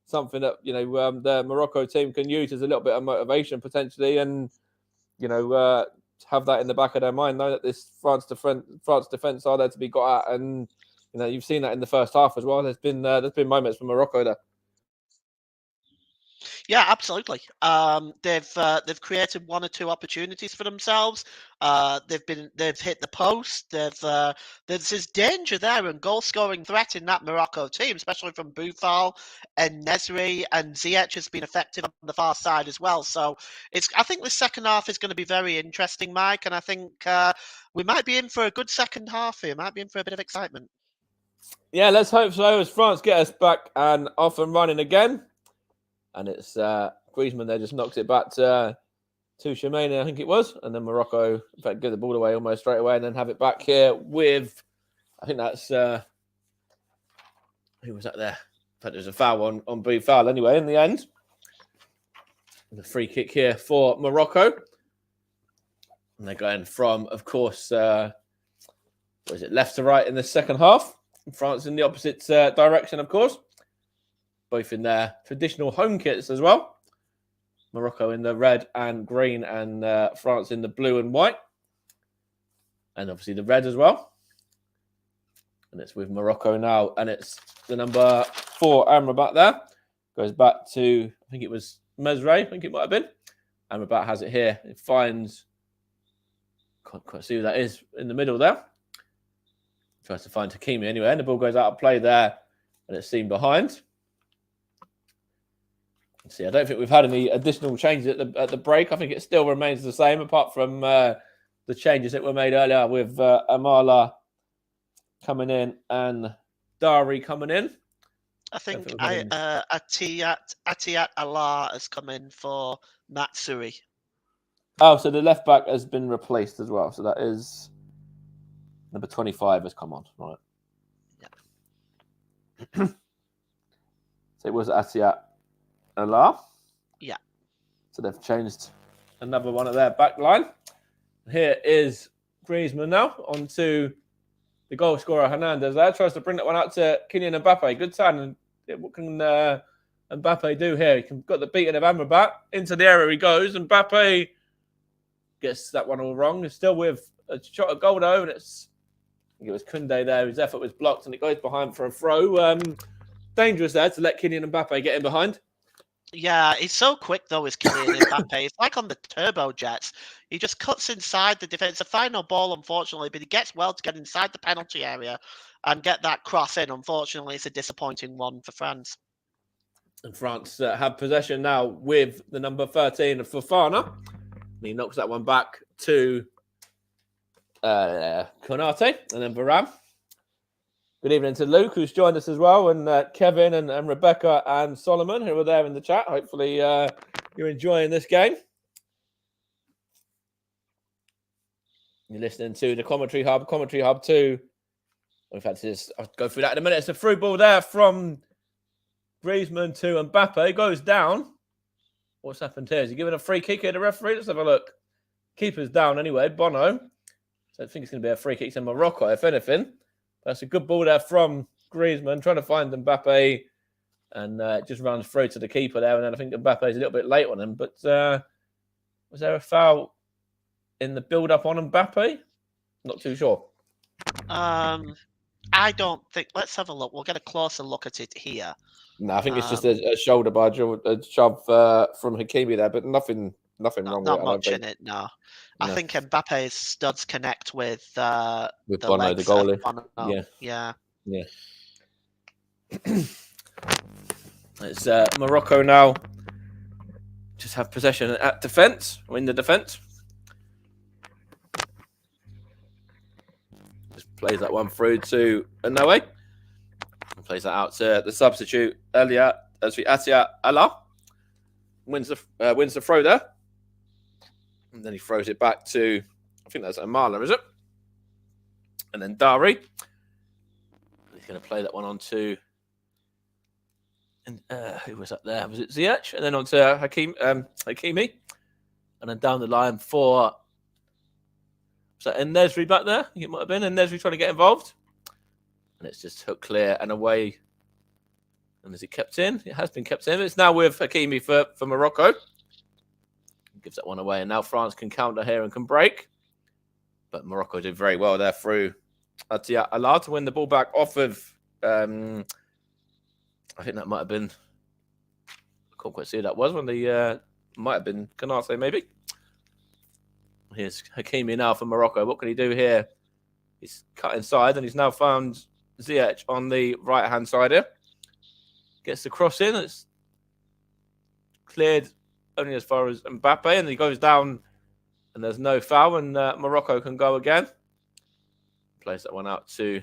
something that the Morocco team can use as a little bit of motivation potentially, and have that in the back of their mind, know that this France defense are there to be got at, and you've seen that in the first half as well. There's been moments for Morocco there. Yeah, absolutely. They've created one or two opportunities for themselves. They've hit the post. There's danger there and goal scoring threat in that Morocco team, especially from Boufal and Nesri, and Ziyech has been effective on the far side as well. So I think the second half is going to be very interesting, Mike, and I think we might be in for a good second half here. Might be in for a bit of excitement. Yeah, let's hope so. As France get us back and off and running again. And it's Griezmann there just knocks it back to Tchouaméni, I think it was. And then Morocco, in fact, give the ball away almost straight away and then have it back here with, I think that's, who was that there? In fact, there's a foul on Boufal anyway in the end. And the free kick here for Morocco. And they're going from, of course, left to right in the second half. France in the opposite direction, of course. Both in their traditional home kits as well. Morocco in the red and green and France in the blue and white. And obviously the red as well. And it's with Morocco now. And it's the number 4 Amrabat there. Goes back to, I think it was Mesre, I think it might have been. Amrabat has it here. It finds, can't quite see who that is in the middle there. Tries to find Hakimi anyway. And the ball goes out of play there. And it's seen behind. See, I don't think we've had any additional changes at the break. I think it still remains the same, apart from the changes that were made earlier with Amala coming in and Dari coming in. I think Atiyat Allah has come in for Matsuri. Oh, so the left back has been replaced as well. So that is number 25 has come on. Right. Yeah. So it was Atiyat Allah. Yeah. So they've changed another one of their back line. Here is Griezmann now onto the goal scorer Hernandez there tries to bring that one out to Kylian Mbappe. Good turn. And what can Mbappe do here? He got the beating of Amrabat. Into the area he goes. Mbappe gets that one all wrong. He's still with a shot of goal though, and I think it was Koundé there. His effort was blocked, and it goes behind for a throw. Dangerous there to let Kylian Mbappe get in behind. Yeah, he's so quick though, is Kylian Mbappe. It's like on the turbo jets. He just cuts inside the defence. It's a final ball, unfortunately, but he gets well to get inside the penalty area and get that cross in. Unfortunately, it's a disappointing one for France. And France have possession now with the number 13 of Fofana. And he knocks that one back to Konate and then Varane. Good evening to Luke, who's joined us as well, and Kevin and Rebecca and Solomon, who are there in the chat. Hopefully you're enjoying this game. You're listening to the Commentary Hub 2. In fact, I'll go through that in a minute. It's a through ball there from Griezmann to Mbappe. Goes down. What's happened here? Is he giving a free kick here to the referee? Let's have a look. Keeper's down anyway, Bono. So I think it's going to be a free kick to Morocco, if anything. That's a good ball there from Griezmann, trying to find Mbappe, and just runs through to the keeper there. And then I think Mbappe's a little bit late on him. But was there a foul in the build-up on Mbappe? Not too sure. I don't think. Let's have a look. We'll get a closer look at it here. No, I think it's just a shoulder barge, a shove from Hakimi there, but nothing wrong with it. Not much in it, no. I think Mbappe's studs connect with Bono, the legs goalie. of Bono. Yeah. It's Morocco now. Just have possession at defence, or in the defence. Just plays that one through to Anoe. Plays that out to the substitute Atia Allah. Wins the throw there. And then he throws it back to, I think that's Amala, is it? And then Dari. He's going to play that one on to, and who was that there? Was it Ziyech? And then on to Hakimi. And then down the line for, was that En-Nesyri back there? I think it might have been En-Nesyri trying to get involved. And it's just hooked clear and away. And is it kept in? It has been kept in. It's now with Hakimi for Morocco. Gives that one away. And now France can counter here and can break. But Morocco did very well there through Atia Allah to win the ball back off of, I think that might have been, I can't quite see who that was. When the might have been Konate maybe. Here's Hakimi now for Morocco. What can he do here? He's cut inside and he's now found Ziyech on the right-hand side here. Gets the cross in. It's cleared only as far as Mbappe, and he goes down, and there's no foul, and Morocco can go again. Plays that one out to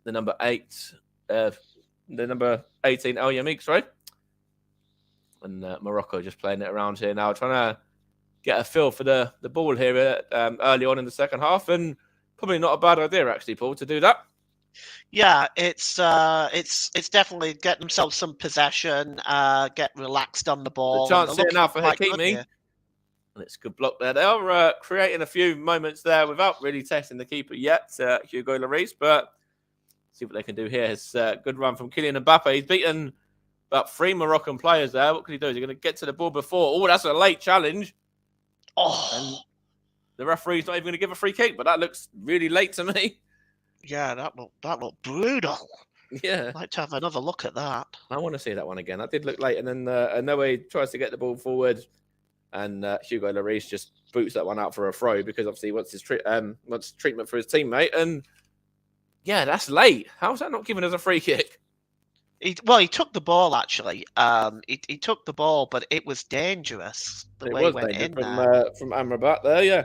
the number 8, the number 18, El Yamik, sorry. And Morocco just playing it around here now, trying to get a feel for the ball here early on in the second half, and probably not a bad idea actually, Paul, to do that. Yeah, it's definitely get themselves some possession, get relaxed on the ball. The chance here now for Hakimi, and it's a good block there. They are creating a few moments there without really testing the keeper yet, Hugo Lloris, but see what they can do here. It's a good run from Kylian Mbappe. He's beaten about 3 Moroccan players there. What can he do? Is he going to get to the ball before? Oh, that's a late challenge. Oh, and the referee's not even going to give a free kick, but that looks really late to me. Yeah, that looked brutal. Yeah. I'd like to have another look at that. I want to see that one again. That did look late. And then Anoe tries to get the ball forward, and Hugo Lloris just boots that one out for a throw because obviously he wants wants treatment for his teammate. And yeah, that's late. How's that not giving us a free kick? He took the ball actually. He took the ball, but it was dangerous the way he went in from Amrabat there. Yeah.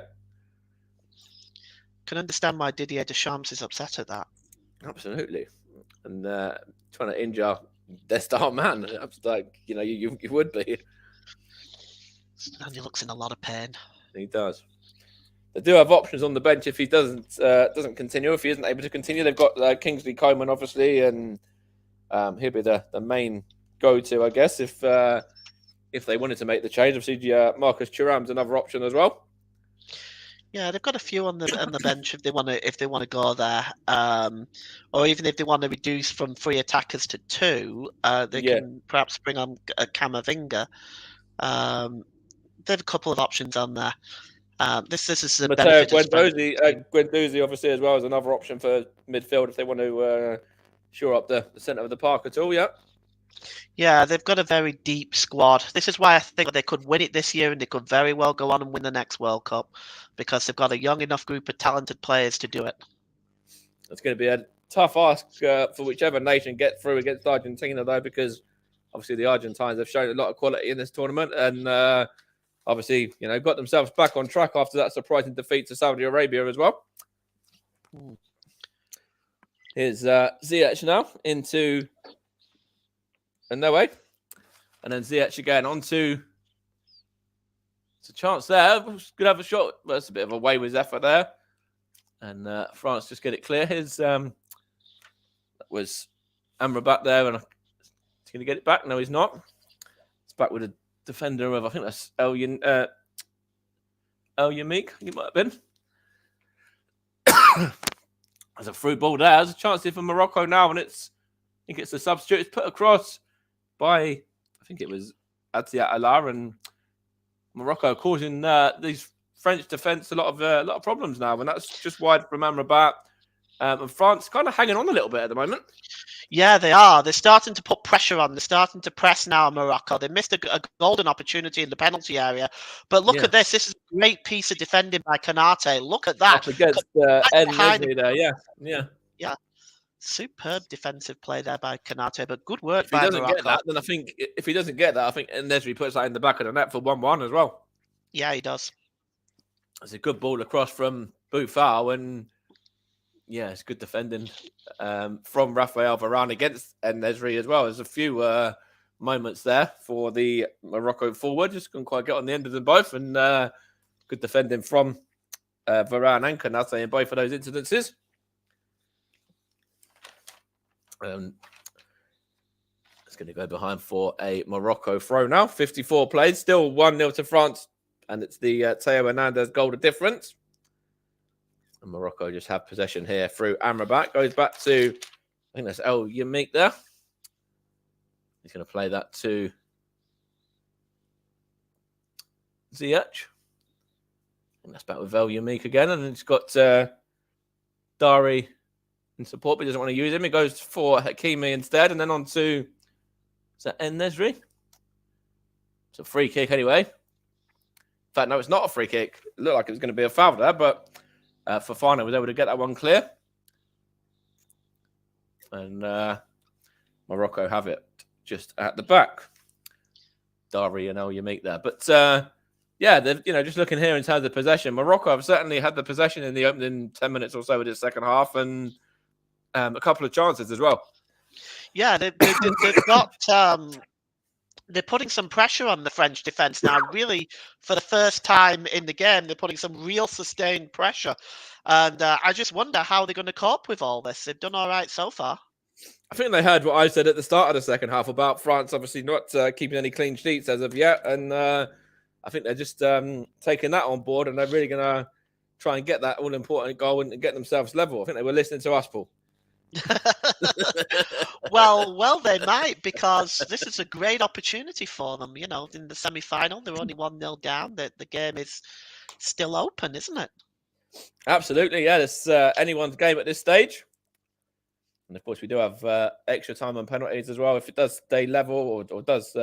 Can understand why Didier Deschamps is upset at that. Absolutely, and trying to injure their star man, like you would be. And he looks in a lot of pain. He does. They do have options on the bench if he doesn't continue. If he isn't able to continue, they've got Kingsley Coman obviously, and he'll be the main go-to, I guess, if they wanted to make the change. Obviously, Marcus Thuram's another option as well. Yeah, they've got a few on the bench if they want to go there, or even if they want to reduce from 3 attackers to 2, they Yeah. can perhaps bring on a Camavinga. There's a couple of options on there. This is a Matteo benefit of Guendouzi, Guendouzi obviously as well is another option for midfield if they want to shore up the centre of the park at all. Yeah. Yeah, they've got a very deep squad. This is why I think they could win it this year, and they could very well go on and win the next World Cup because they've got a young enough group of talented players to do it. It's going to be a tough ask for whichever nation get through against Argentina, though, because obviously the Argentines have shown a lot of quality in this tournament, and obviously, got themselves back on track after that surprising defeat to Saudi Arabia as well. Here's Ziyech now into Noe, and then Ziyech again onto. It's a chance there. Could have a shot. But it's a bit of a wayward effort there. And France just get it clear. That was Amrabat there, and he's going to get it back. No, he's not. It's back with a defender of, I think that's El Yamik, he might have been. There's a through ball there. There's a chance here for Morocco now, and I think it's the substitute. It's put across by, I think it was Atia Alar, and Morocco causing these French defence a lot of problems now, and that's just wide from Amrabat. And France kind of hanging on a little bit at the moment. Yeah, they are. They're starting to put pressure on. They're starting to press now, Morocco. They missed a golden opportunity in the penalty area. But look at this. This is a great piece of defending by Konate. Look at that. Up against Ed there. Yeah. Superb defensive play there by Konate, but good work If he by doesn't Morocco. get that, then I think if he doesn't get that, I think Nesri puts that in the back of the net for 1-1 as well. Yeah, he does. It's a good ball across from Boufal, and it's good defending from Rafael Varane against Nesri as well. There's a few moments there for the Morocco forward. Just couldn't quite get on the end of them both, and good defending from Varane and Konate in both of those incidences. It's going to go behind for a Morocco throw now. 54 played, still 1-0 to France, and it's the Theo Hernandez goal of difference. And Morocco just have possession here through Amrabat. Goes back to, I think that's El Yamik there. He's going to play that to Ziyech. And that's back with El Yamik again. And then it's got Dari in support, but he doesn't want to use him. He goes for Hakimi instead, and then on to, is that En-Nesyri? It's a free kick anyway. In fact, no, it's not a free kick. It looked like it was going to be a foul there, but Fofana was able to get that one clear. And Morocco have it just at the back. Dari and El Yamik there. But they're just looking here in terms of possession. Morocco have certainly had the possession in the opening 10 minutes or so of the second half, and a couple of chances as well. Yeah, they've got. They're putting some pressure on the French defence now. Really, for the first time in the game, they're putting some real sustained pressure, and I just wonder how they're going to cope with all this. They've done all right so far. I think they heard what I said at the start of the second half about France obviously not keeping any clean sheets as of yet, and I think they're just taking that on board, and they're really going to try and get that all-important goal and get themselves level. I think they were listening to us, Paul. well, they might, because this is a great opportunity for them. In the semi-final, they're only 1-0 down. The game is still open, isn't it? Absolutely, yeah. It's anyone's game at this stage. And of course, we do have extra time on penalties as well. If it does stay level or does,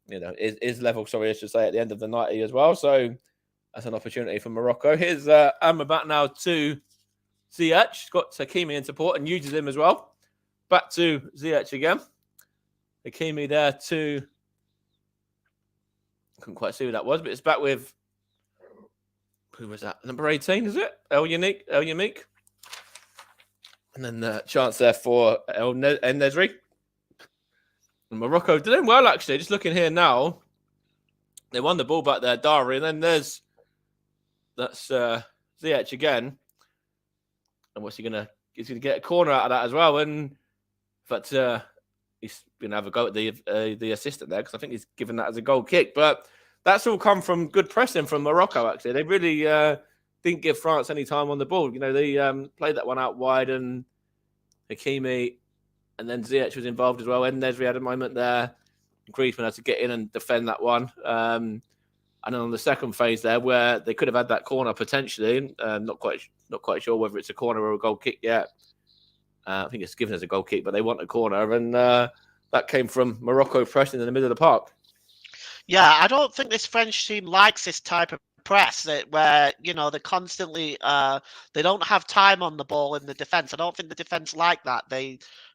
is level, sorry, I should say, at the end of the 90 as well. So that's an opportunity for Morocco. Here's Amrabat now to Ziyech. He's got Hakimi in support and uses him as well. Back to Ziyech again. Hakimi there to, couldn't quite see who that was, but it's back with, who was that? Number 18, is it? El Yamik. And then the chance there for En-Nesyri. And Morocco doing well, actually. Just looking here now. They won the ball back there, Dari. And then that's Ziyech again. And what's he going to... He's going to get a corner out of that as well. And in fact, he's going to have a go at the assistant there, because I think he's given that as a goal kick. But that's all come from good pressing from Morocco, actually. They really didn't give France any time on the ball. You know, they played that one out wide, and Hakimi and then Ziyech was involved as well. And Nesri had a moment there. Griezmann had to get in and defend that one. And then on the second phase there, where they could have had that corner potentially, not quite sure whether it's a corner or a goal kick yet. I think it's given as a goal kick, but they want a corner, and that came from Morocco pressing in the middle of the park. Yeah, I don't think this French team likes this type of press where they're constantly they don't have time on the ball in the defense. I don't think the defense like that.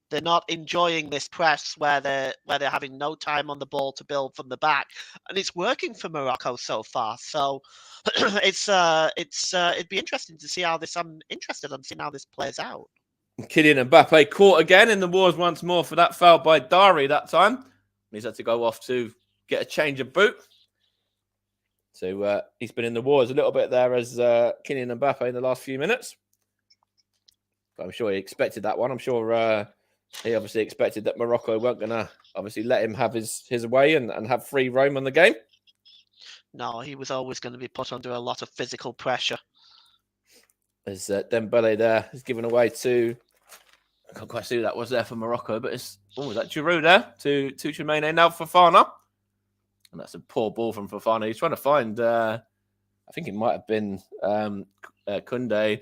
They're not enjoying this press where they're having no time on the ball to build from the back, and it's working for Morocco so far. So it'd be interesting to see how this. I'm interested in seeing how this plays out. Kylian Mbappe caught again in the wars once more for that foul by Dari that time. He's had to go off to get a change of boot. So he's been in the wars a little bit there as Kylian Mbappe in the last few minutes. But I'm sure he expected that one. I'm sure he obviously expected that Morocco weren't going to obviously let him have his way and have free roam on the game. No, he was always going to be put under a lot of physical pressure. As Dembele there is given away to... I can't quite see who that was there for Morocco, but it's... Oh, was that Giroud there to Tchouaméni, now Fofana. And that's a poor ball from Fofana. He's trying to find... I think it might have been Koundé,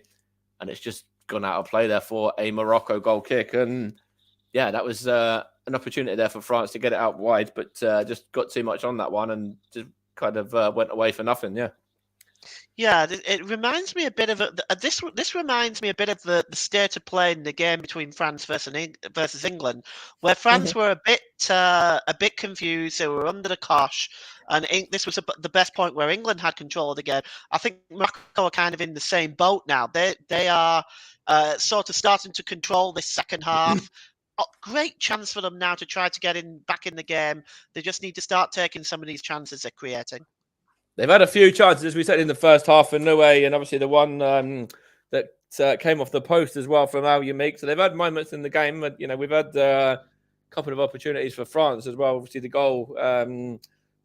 and it's just gone out of play there for a Morocco goal kick. And yeah, that was an opportunity there for France to get it out wide, but just got too much on that one and just kind of went away for nothing, yeah. Yeah, it reminds me a bit of this reminds me a bit of the state of play in the game between France versus England, where France were a bit confused. They were under the cosh, and this was the best point where England had control of the game. I think Morocco are kind of in the same boat now. They are sort of starting to control this second half. Great chance for them now to try to get back in the game. They just need to start taking some of these chances they're creating. They've had a few chances, as we said, in the first half for Noué, and obviously the one that came off the post as well from Al Yamik. So they've had moments in the game. You know, we've had a couple of opportunities for France as well. Obviously, the goal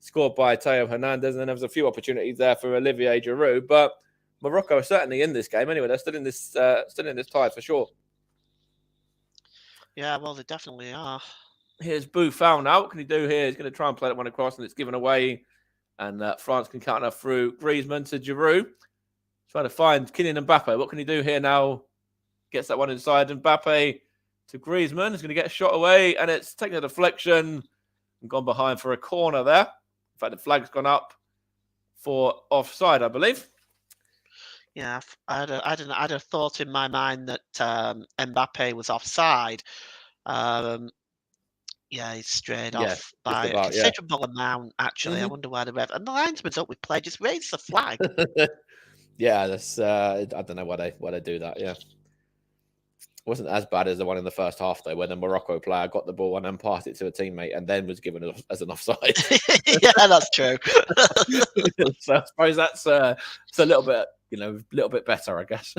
scored by Théo Hernandez, and then there was a few opportunities there for Olivier Giroud. But Morocco are certainly in this game anyway. They're still in this tie for sure. Yeah, well, they definitely are. Here's Buffon now. What can he do here? He's going to try and play that one across, and it's given away. And France can counter through Griezmann to Giroud. Trying to find Kylian Mbappe. What can he do here now? Gets that one inside. Mbappe to Griezmann. He's going to get a shot away. And it's taken a deflection and gone behind for a corner there. In fact, the flag's gone up for offside, I believe. Yeah, I had a thought in my mind that Mbappe was offside. Yeah, he's strayed off by a considerable amount, actually. I wonder why the ref... And the linesman's up with play, just raise the flag. Yeah, that's... I don't know why they do that, yeah. It wasn't as bad as the one in the first half, though, where the Morocco player got the ball and then passed it to a teammate and then was given it as an offside. Yeah, that's true. So I suppose that's it's a little bit better, I guess.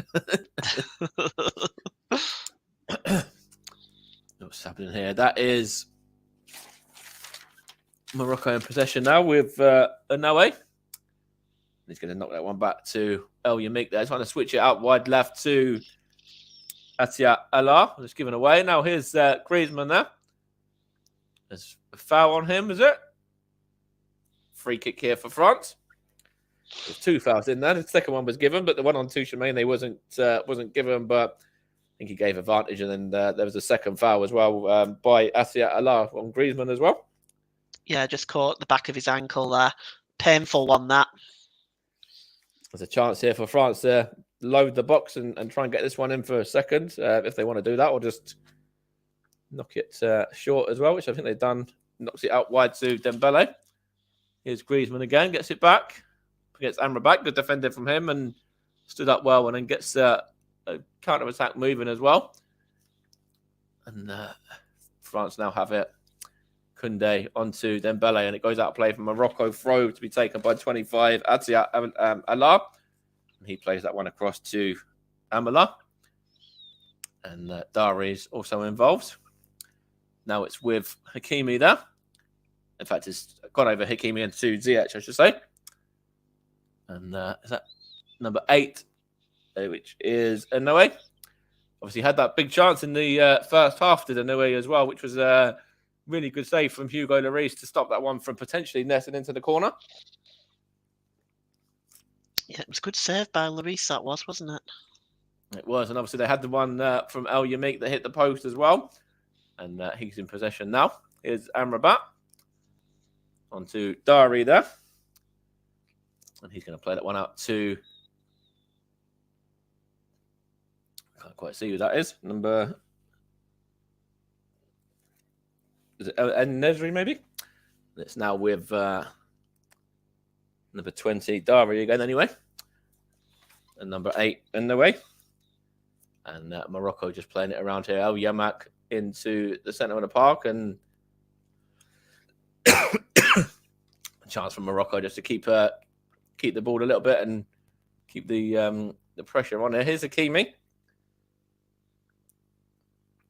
What's happening here? That is... Morocco in possession now with Noué. He's going to knock that one back to El Yamik there. Trying to switch it out wide left to Atia Allah. Just given away. Now here's Griezmann there. There's a foul on him, is it? Free kick here for France. There's two fouls in there. The second one was given, but the one on Tchouaméni wasn't given, but I think he gave advantage. And then there was a second foul as well by Atia Allah on Griezmann as well. Yeah, just caught the back of his ankle there. Painful one, that. There's a chance here for France to load the box and try and get this one in for a second, if they want to do that, or just knock it short as well, which I think they've done. Knocks it out wide to Dembele. Here's Griezmann again, gets it back. Gets Amrabat, good defending from him, and stood up well, and then gets a counter-attack moving as well. And France now have it. Koundé onto Dembele, and it goes out of play from Morocco. Throw to be taken by 25, Atia Allah. And he plays that one across to Amala. And Dari's also involved. Now it's with Hakimi there. In fact, it's gone over Hakimi and to Ziyech, I should say. And is that number 8, which is Inoue. Obviously had that big chance in the first half, did Inoue as well, which was a really good save from Hugo Lloris to stop that one from potentially netting into the corner. Yeah, it was a good save by Lloris, that was, wasn't it? It was, and obviously they had the one from El Yamik that hit the post as well. And he's in possession now. Here's Amrabat. On to Dari there. And he's going to play that one out to... Can't quite see who that is. Number... Is it Nesri, maybe? It's now with number 20, Dari again, anyway. And number 8, in the way. And Morocco just playing it around here. El Yamak into the centre of the park. And a chance for Morocco just to keep the ball a little bit and keep the pressure on there. Here's Hakimi.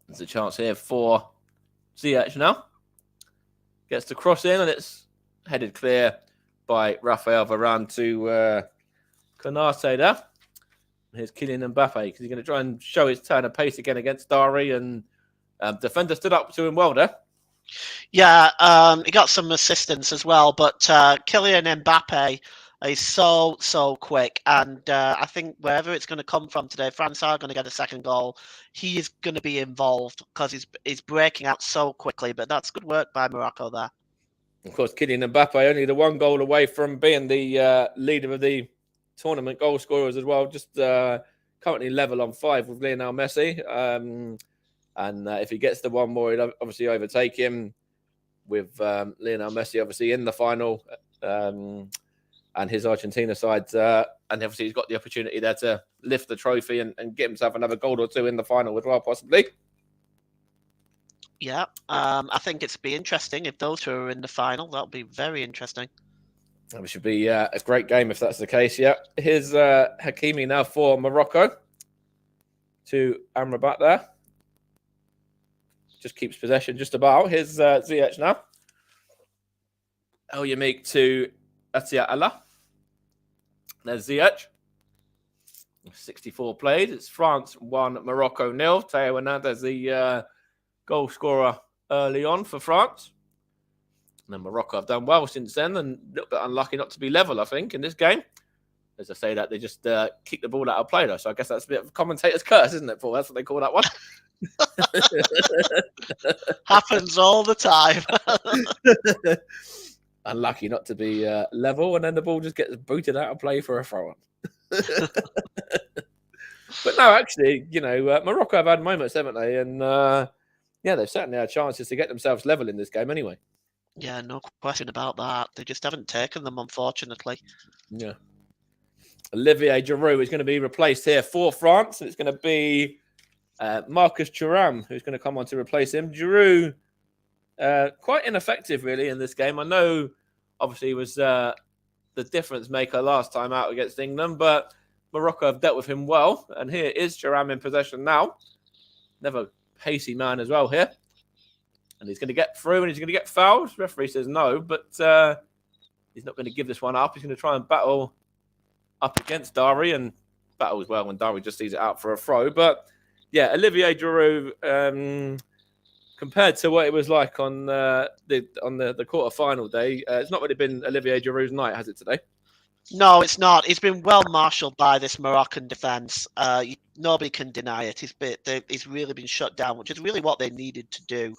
There's a chance here for Ziyech now. Gets the cross in and it's headed clear by Rafael Varane to Konate there. Here's Kylian Mbappe because he's going to try and show his turn of pace again against Dari, and defender stood up to him well there. Yeah, he got some assistance as well, but Kylian Mbappe is so quick, and I think wherever it's going to come from today, France are going to get a second goal. He is going to be involved because he's breaking out so quickly, but that's good work by Morocco there. Of course, Kylian Mbappe only the 1 goal away from being the leader of the tournament goal scorers as well, just currently level on 5 with Lionel Messi. And if he gets the one more, he'll obviously overtake him with Lionel Messi, obviously, in the final. And his Argentina side. And obviously, he's got the opportunity there to lift the trophy and get himself another goal or 2 in the final as well, possibly. Yeah, I think it's be interesting if those 2 are in the final. That'll be very interesting. It should be a great game if that's the case, yeah. Here's Hakimi now for Morocco. To Amrabat there. Just keeps possession just about. Here's Ziyech now. El Yamik to Atia Allah. There's Ziyech. 64 played. It's France 1, Morocco 0. Theo Hernandez, the goal scorer early on for France. And then Morocco have done well since then, and a little bit unlucky not to be level, I think, in this game. As I say that, they just kick the ball out of play, though. So I guess that's a bit of a commentator's curse, isn't it, Paul? That's what they call that one. Happens all the time. Unlucky not to be level, and then the ball just gets booted out of play for a throw-on. But no, actually, Morocco have had moments, haven't they? And they've certainly had chances to get themselves level in this game anyway. Yeah, no question about that. They just haven't taken them, unfortunately. Yeah. Olivier Giroud is going to be replaced here for France, and it's going to be Marcus Thuram who's going to come on to replace him. Giroud, quite ineffective, really, in this game. I know, obviously, he was the difference maker last time out against England, but Morocco have dealt with him well. And here is Thuram in possession now. Another pacey man as well here. And he's going to get through and he's going to get fouled. The referee says no, but he's not going to give this one up. He's going to try and battle up against Dari and battles well when Dari just sees it out for a throw. But yeah, Olivier Giroud, compared to what it was like on the quarter-final day, it's not really been Olivier Giroud's night, has it, today? No, it's not. He's been well marshalled by this Moroccan defence. Nobody can deny it. He's really been shut down, which is really what they needed to do,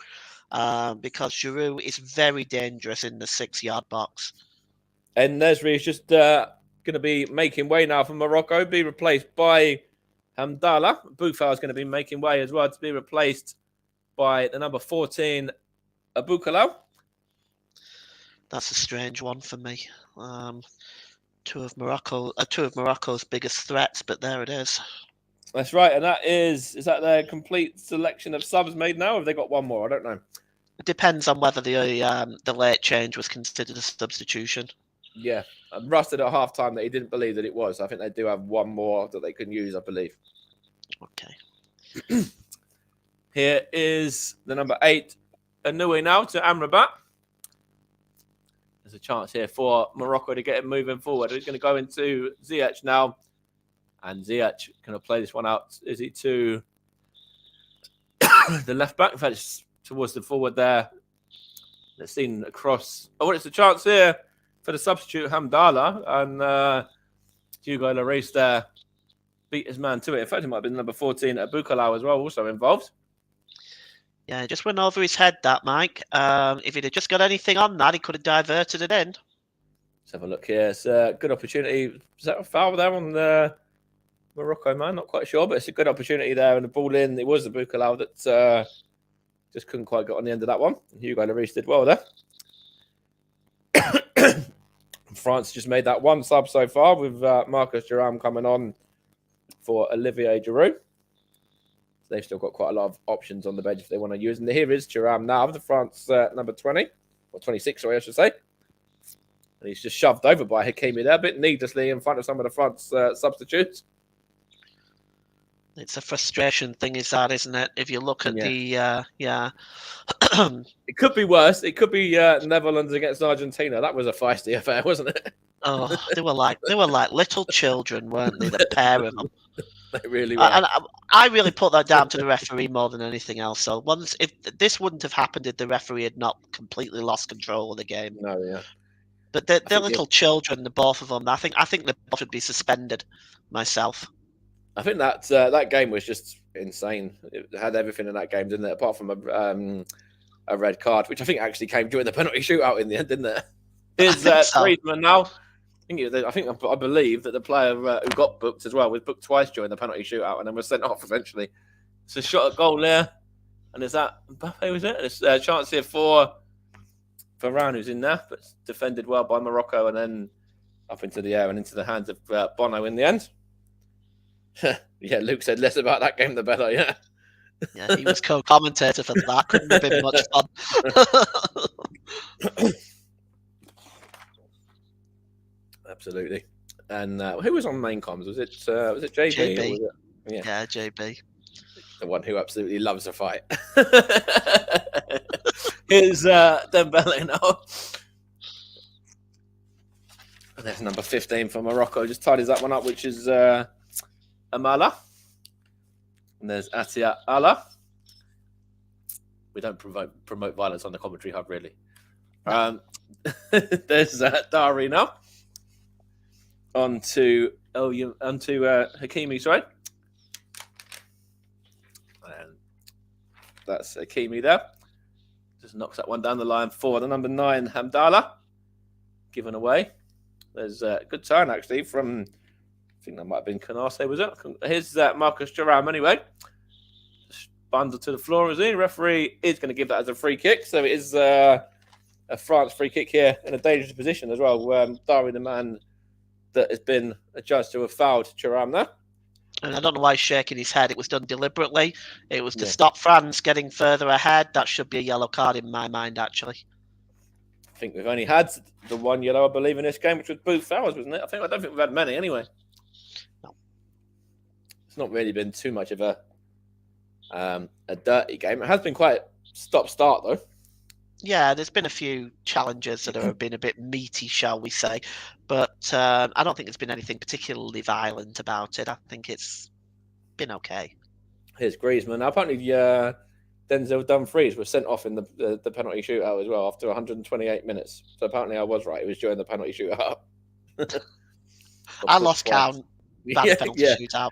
because Giroud is very dangerous in the 6-yard box. And Nesri is just going to be making way now for Morocco, be replaced by Hamdallah. Boufal is going to be making way as well to be replaced by the number 14, Aboukalal. That's a strange one for me. Two of Morocco's biggest threats, but there it is. That's right, and is that their complete selection of subs made now, or have they got one more? I don't know. It depends on whether the late change was considered a substitution. Yeah, Russ said at half-time that he didn't believe that it was. I think they do have one more that they can use, I believe. Okay. Here is the number 8, Inoue now to Amrabat. There's a chance here for Morocco to get it moving forward. He's going to go into Ziyech now. And Ziyech going to play this one out. Is it to the left back? In fact, it's towards the forward there. Let's see across. Oh, it's a chance here for the substitute Hamdallah. And Hugo Lloris there beat his man to it. In fact, it might have been number 14 at Bukalau as well, also involved. Yeah, just went over his head, that, Mike. If he'd have just got anything on that, he could have diverted it in. Let's have a look here. It's a good opportunity. Is that a foul there on the Morocco man? Not quite sure, but it's a good opportunity there. And the ball in. It was the Bukalau that just couldn't quite get on the end of that one. Hugo Lloris did well there. France just made that one sub so far with Marcus Thuram coming on for Olivier Giroud. They've still got quite a lot of options on the bench if they want to use. And here is Thuram now, the France number 20, or 26, sorry, I should say. And he's just shoved over by Hakimi there, a bit needlessly in front of some of the France substitutes. It's a frustration thing, isn't it? If you look at the It could be worse. It could be Netherlands against Argentina. That was a feisty affair, wasn't it? Oh, they were like little children, weren't they? The pair of them. They really were. And I really put that down to the referee more than anything else. So if this wouldn't have happened if the referee had not completely lost control of the game. No, yeah. But they're little children, the both of them. I think they both should be suspended. Myself. I think that game was just insane. It had everything in that game, didn't it? Apart from a red card, which I think actually came during the penalty shootout in the end, didn't it? Here's Griezmann now. I believe that the player who got booked as well was booked twice during the penalty shootout and then was sent off eventually. It's a shot at goal there, and is that Mbappe? Was it? It's a chance here for Varane, who's in there, but defended well by Morocco, and then up into the air and into the hands of Bono in the end. Yeah, Luke said less about that game the better. Yeah. Yeah, he was co-commentator for that. Couldn't have been much fun. Absolutely. And who was on main comms? Was it JB? JB. Or was it... Yeah, JB. The one who absolutely loves a fight. Here's Dembele now. And there's number 15 for Morocco. Just tidies that one up, which is Amala. And there's Atia Allah. We don't promote violence on the commentary hub, really. There's Dari now. Onto Hakimi, sorry. And that's Hakimi there. Just knocks that one down the line for the number 9, Hamdallah. Given away. There's a good turn, actually, from... I think that might have been Canase, was it? Here's Marcus Thuram anyway. Just bundled to the floor, is he? Referee is going to give that as a free kick. So it is a France free kick here in a dangerous position as well. Dari, the man that has been adjudged to have fouled Thuram there. And I don't know why he's shaking his head. It was done deliberately. It was to stop France getting further ahead. That should be a yellow card in my mind, actually. I think we've only had the one yellow, I believe, in this game, which was both fouls, wasn't it? I don't think we've had many anyway. No. It's not really been too much of a dirty game. It has been quite stop-start, though. Yeah, there's been a few challenges that have been a bit meaty, shall we say. But I don't think there's been anything particularly violent about it. I think it's been okay. Here's Griezmann. Now, apparently, Denzel Dumfries was sent off in the penalty shootout as well after 128 minutes. So apparently I was right. It was during the penalty shootout. I lost count. That penalty shootout.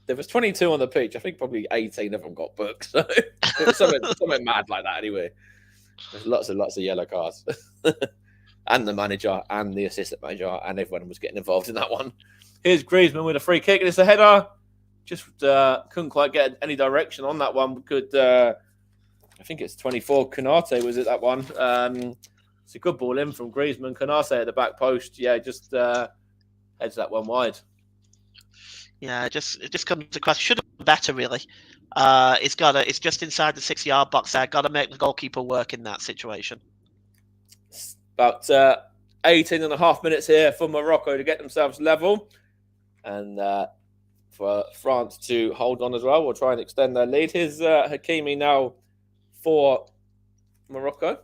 There was 22 on the pitch. I think probably 18 of them got booked. So it was something mad like that anyway. There's lots and lots of yellow cards. And the manager and the assistant manager and everyone was getting involved in that one. Here's Griezmann with a free kick. And it's a header. Just couldn't quite get any direction on that one. I think it's 24. Konate was it, that one? It's a good ball in from Griezmann. Konate at the back post. Yeah, just heads that one wide. Yeah, it just comes across. Should have been better, really. It's just inside the 6-yard box there. Got to make the goalkeeper work in that situation. It's about 18 and a half minutes here for Morocco to get themselves level. And for France to hold on as well. We'll try and extend their lead. Here's Hakimi now for Morocco.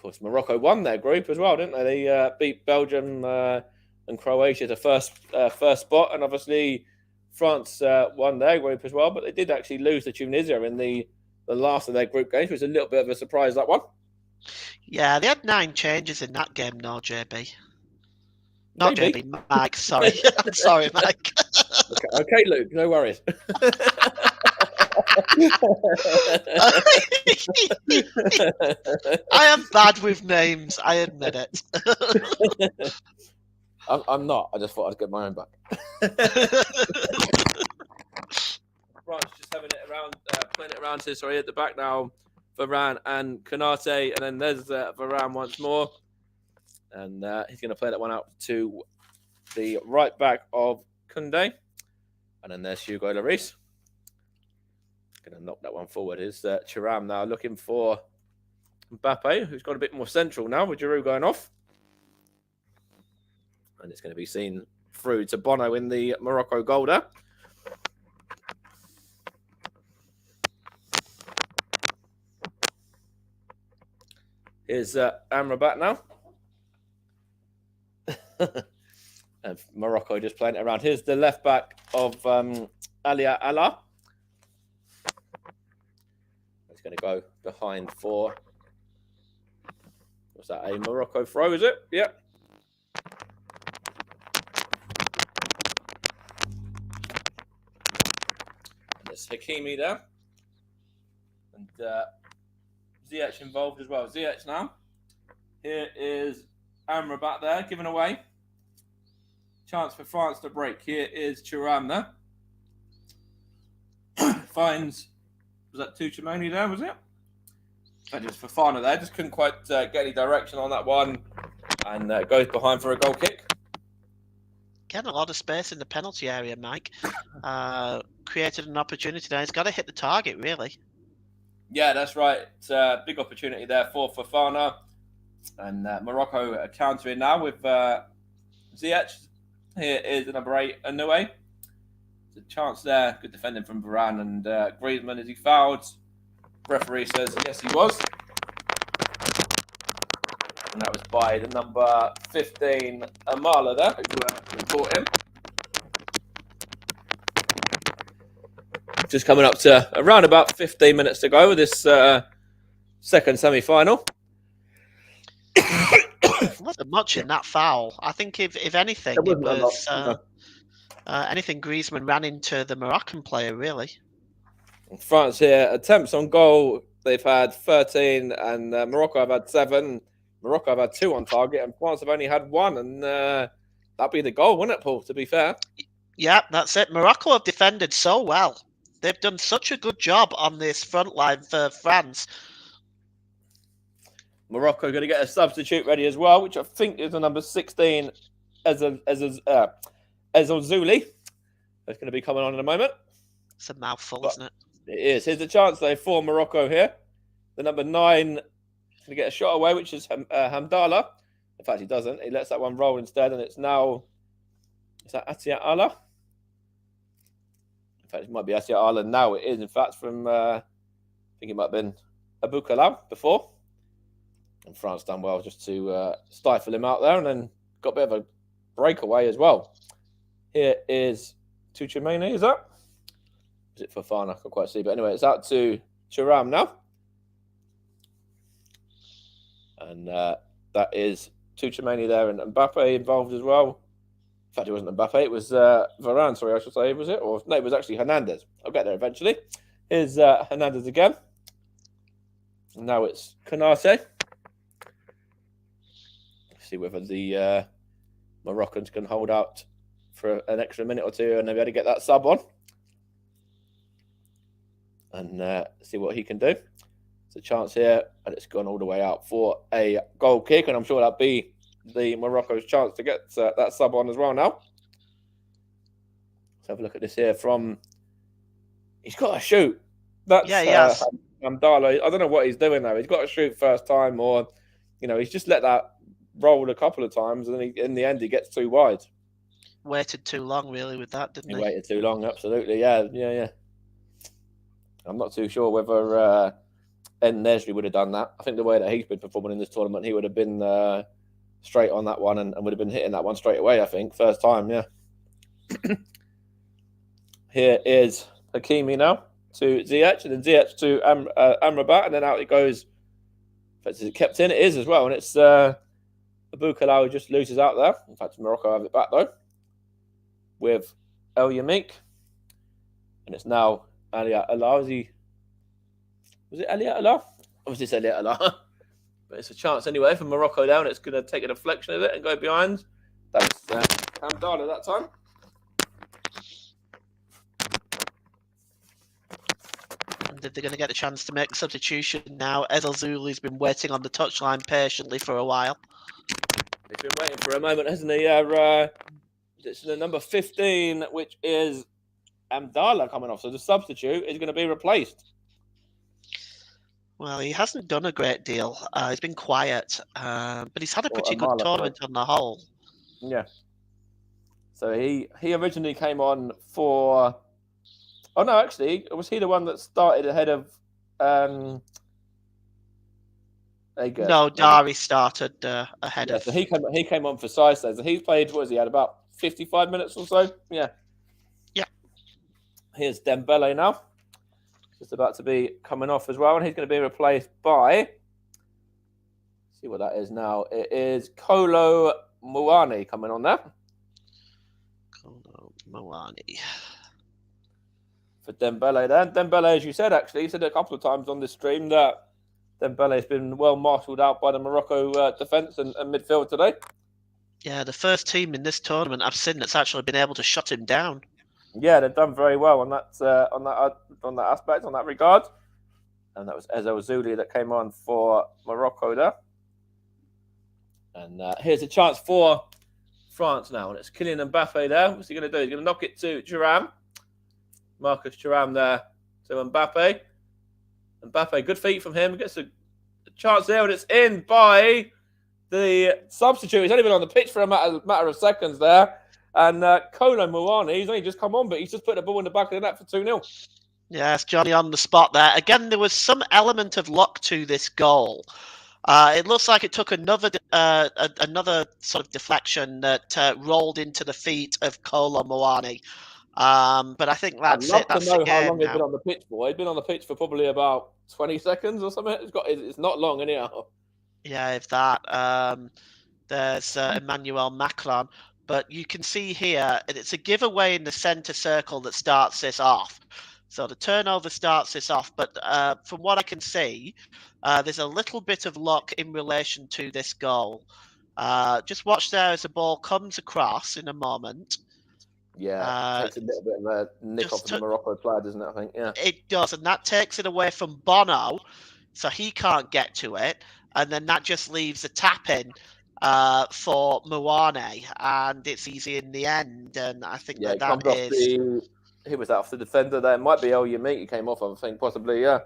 course, Morocco won their group as well, didn't they? They beat Belgium and Croatia to first spot, and obviously France won their group as well. But they did actually lose to Tunisia in the last of their group games, which was a little bit of a surprise, that one. Yeah, they had 9 changes in that game. No, JB. Not JB? JB, Mike. Sorry, sorry, Mike. Okay, Luke. No worries. I am bad with names. I admit it. I'm not. I just thought I'd get my own back. France just having it around, playing it around to, at the back now. Varane and Konate, and then there's Varane once more. And he's going to play that one out to the right back of Koundé. And then there's Hugo Lloris. Going to knock that one forward. Is Thuram now looking for Mbappe, who's got a bit more central now with Giroud going off. And it's going to be seen through to Bono in the Morocco goal there. Here's Amrabat now. And Morocco just playing it around. Here's the left back of Alia Allah. He's going to go behind for... What's that? A Morocco throw, is it? Yep. There's Hakimi there. And Ziyech involved as well. Ziyech now. Here is Amrabat there, giving away. Chance for France to break. Here is Thuram there. Finds, was that Tuchemani there, was it? That is Fofana there. Just couldn't quite get any direction on that one. And goes behind for a goal kick. Getting a lot of space in the penalty area, Mike. Created an opportunity there. He's got to hit the target, really. Yeah, that's right. It's a big opportunity there for Fofana. And Morocco are countering now with Ziyech. Here is the number 8, Anoué. There's a chance there. Good defending from Varane and Griezmann. Is he fouled? Referee says yes, he was. And that was by the number 15, Amala there, who caught him. Just coming up to around about 15 minutes to go with this second semi-final. Wasn't much in that foul. I think if anything, it was anything Griezmann ran into the Moroccan player, really. France here, attempts on goal, they've had 13, and Morocco have had 7. Morocco have had 2 on target, and France have only had 1, and that'd be the goal, wouldn't it, Paul, to be fair? Yeah, that's it. Morocco have defended so well. They've done such a good job on this front line for France. Morocco going to get a substitute ready as well, which I think is the number 16, Ezozuli. That's going to be coming on in a moment. It's a mouthful, isn't it? It is. Here's a chance, though, for Morocco here. The number 9 is going to get a shot away, which is Hamdallah. In fact, he doesn't. He lets that one roll instead, and it's now... Is that Atia Allah? In fact, it might be Atia Allah now. It is, in fact, from... I think it might have been Abu Kalam before. And France done well just to stifle him out there, and then got a bit of a breakaway as well. Here is Tuchemani, is that? Is it Fofana? I can't quite see. But anyway, it's out to Thuram now. And that is Tuchemani there, and Mbappe involved as well. In fact, it wasn't Mbappe. It was Varane, sorry, I should say. Was it? Or no, it was actually Hernandez. I'll get there eventually. Here's Hernandez again. And now it's Konate. See whether the Moroccans can hold out for an extra minute or two and they'll be able to get that sub on. And see what he can do. It's a chance here, and it's gone all the way out for a goal kick, and I'm sure that'll be the Morocco's chance to get that sub on as well now. Let's have a look at this here from... He's got to shoot. That's, yeah, yes. Hamdallah. I don't know what he's doing now. He's got to shoot first time, or, he's just let that roll a couple of times, and in the end, he gets too wide. Waited too long, really, with that, didn't he? He waited too long, absolutely. Yeah. I'm not too sure whether Nesri would have done that. I think the way that he's been performing in this tournament, he would have been straight on that one and would have been hitting that one straight away, I think. First time, yeah. Here is Hakimi now to Ziyech, and then Ziyech to Amrabat, and then out it goes. Is it kept in? It is as well, and it's Aboukalao just loses out there. In fact, Morocco have it back though with El Yamik, and it's now Aliat Allah. Was it Aliat Allah? Or was this Aliat Allah? But it's a chance anyway for Morocco down. It's going to take a deflection of it and go behind. That's Hamdallah that time. They're going to get the chance to make a substitution now. Edel Zuli's been waiting on the touchline patiently for a while. He's been waiting for a moment, hasn't he? It's the number 15, which is Amdallah coming off. So the substitute is going to be replaced. Well, he hasn't done a great deal. He's been quiet, but he's had a pretty good tournament on the whole. Yeah. So he originally came on for... Oh, no, actually, was he the one that started ahead of... No, Dari started ahead of... So he came on for Sise. So he's played, what has he had, about 55 minutes or so? Yeah. Yeah. Here's Dembele now. Just about to be coming off as well, and he's going to be replaced by... See what that is now. It is Kolo Muani coming on there. Kolo Muani. For Dembele then. Dembele, as you said, actually, you said a couple of times on this stream that Dembele has been well marshalled out by the Morocco defence and midfield today. Yeah, the first team in this tournament I've seen that's actually been able to shut him down. Yeah, they've done very well on that aspect, on that regard. And that was Ezo Zuli that came on for Morocco there. And here's a chance for France now, and it's Kylian Mbappe there. What's he going to do? He's going to knock it to Thuram. Marcus Thuram there to Mbappe. Mbappe, good feet from him. Gets a chance there, and it's in by the substitute. He's only been on the pitch for a matter of seconds there. And Kolo Muani, he's only just come on, but he's just put the ball in the back of the net for 2-0. Yes, Johnny on the spot there. Again, there was some element of luck to this goal. It looks like it took another sort of deflection that rolled into the feet of Kolo Muani. But I think that's it. That's to know the how game long he's now. been on the pitch for. He's been on the pitch for probably about 20 seconds or something. It's not long anyhow. Yeah, if that. There's Emmanuel Macron. But you can see here, it's a giveaway in the centre circle that starts this off. So the turnover starts this off. But from what I can see, there's a little bit of luck in relation to this goal. Just watch there as the ball comes across in a moment. Yeah, it takes a little bit of a nick off the Morocco player, doesn't it? I think, yeah. It does, and that takes it away from Bono, so he can't get to it. And then that just leaves a tap in for Muane, and it's easy in the end. And I think that is. Who was that off the defender there? It might be El Yamik he came off, I think, possibly, yeah.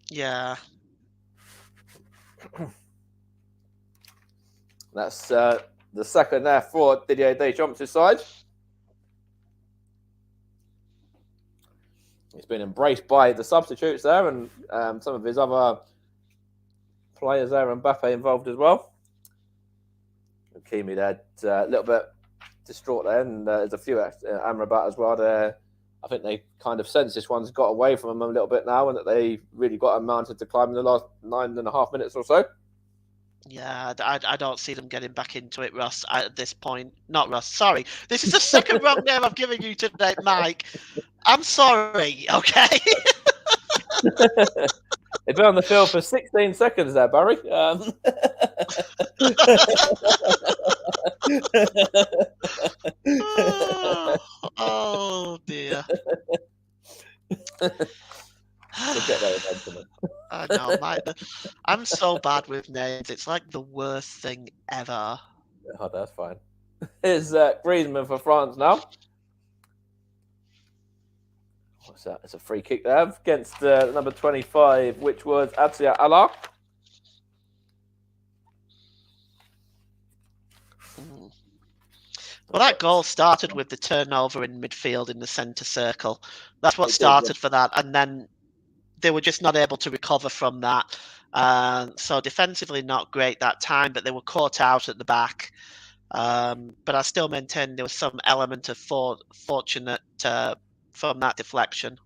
Yeah. That's the second there for Didier Deschamps' side. He's been embraced by the substitutes there and some of his other players there, and Mbappe involved as well. Hakimi there, a little bit distraught there, and there's a few Amrabat as well there. I think they kind of sense this one's got away from them a little bit now, and that they really got mounted to climb in the last 9.5 minutes or so. Yeah, I don't see them getting back into it, Russ, at this point. Not Russ, sorry. This is the second wrong name I've given you today, Mike. I'm sorry, okay? They've been on the field for 16 seconds there, Barry. Oh dear. I know, Mike. I'm so bad with names. It's like the worst thing ever. Oh, that's fine. Here's Griezmann for France now. What's that? It's a free kick there against number 25, which was Atia Allah. Well, that goal started with the turnover in midfield in the centre circle. That's what started for that. And then they were just not able to recover from that. So defensively, not great that time, but they were caught out at the back. But I still maintain there was some element of fortunate from that deflection.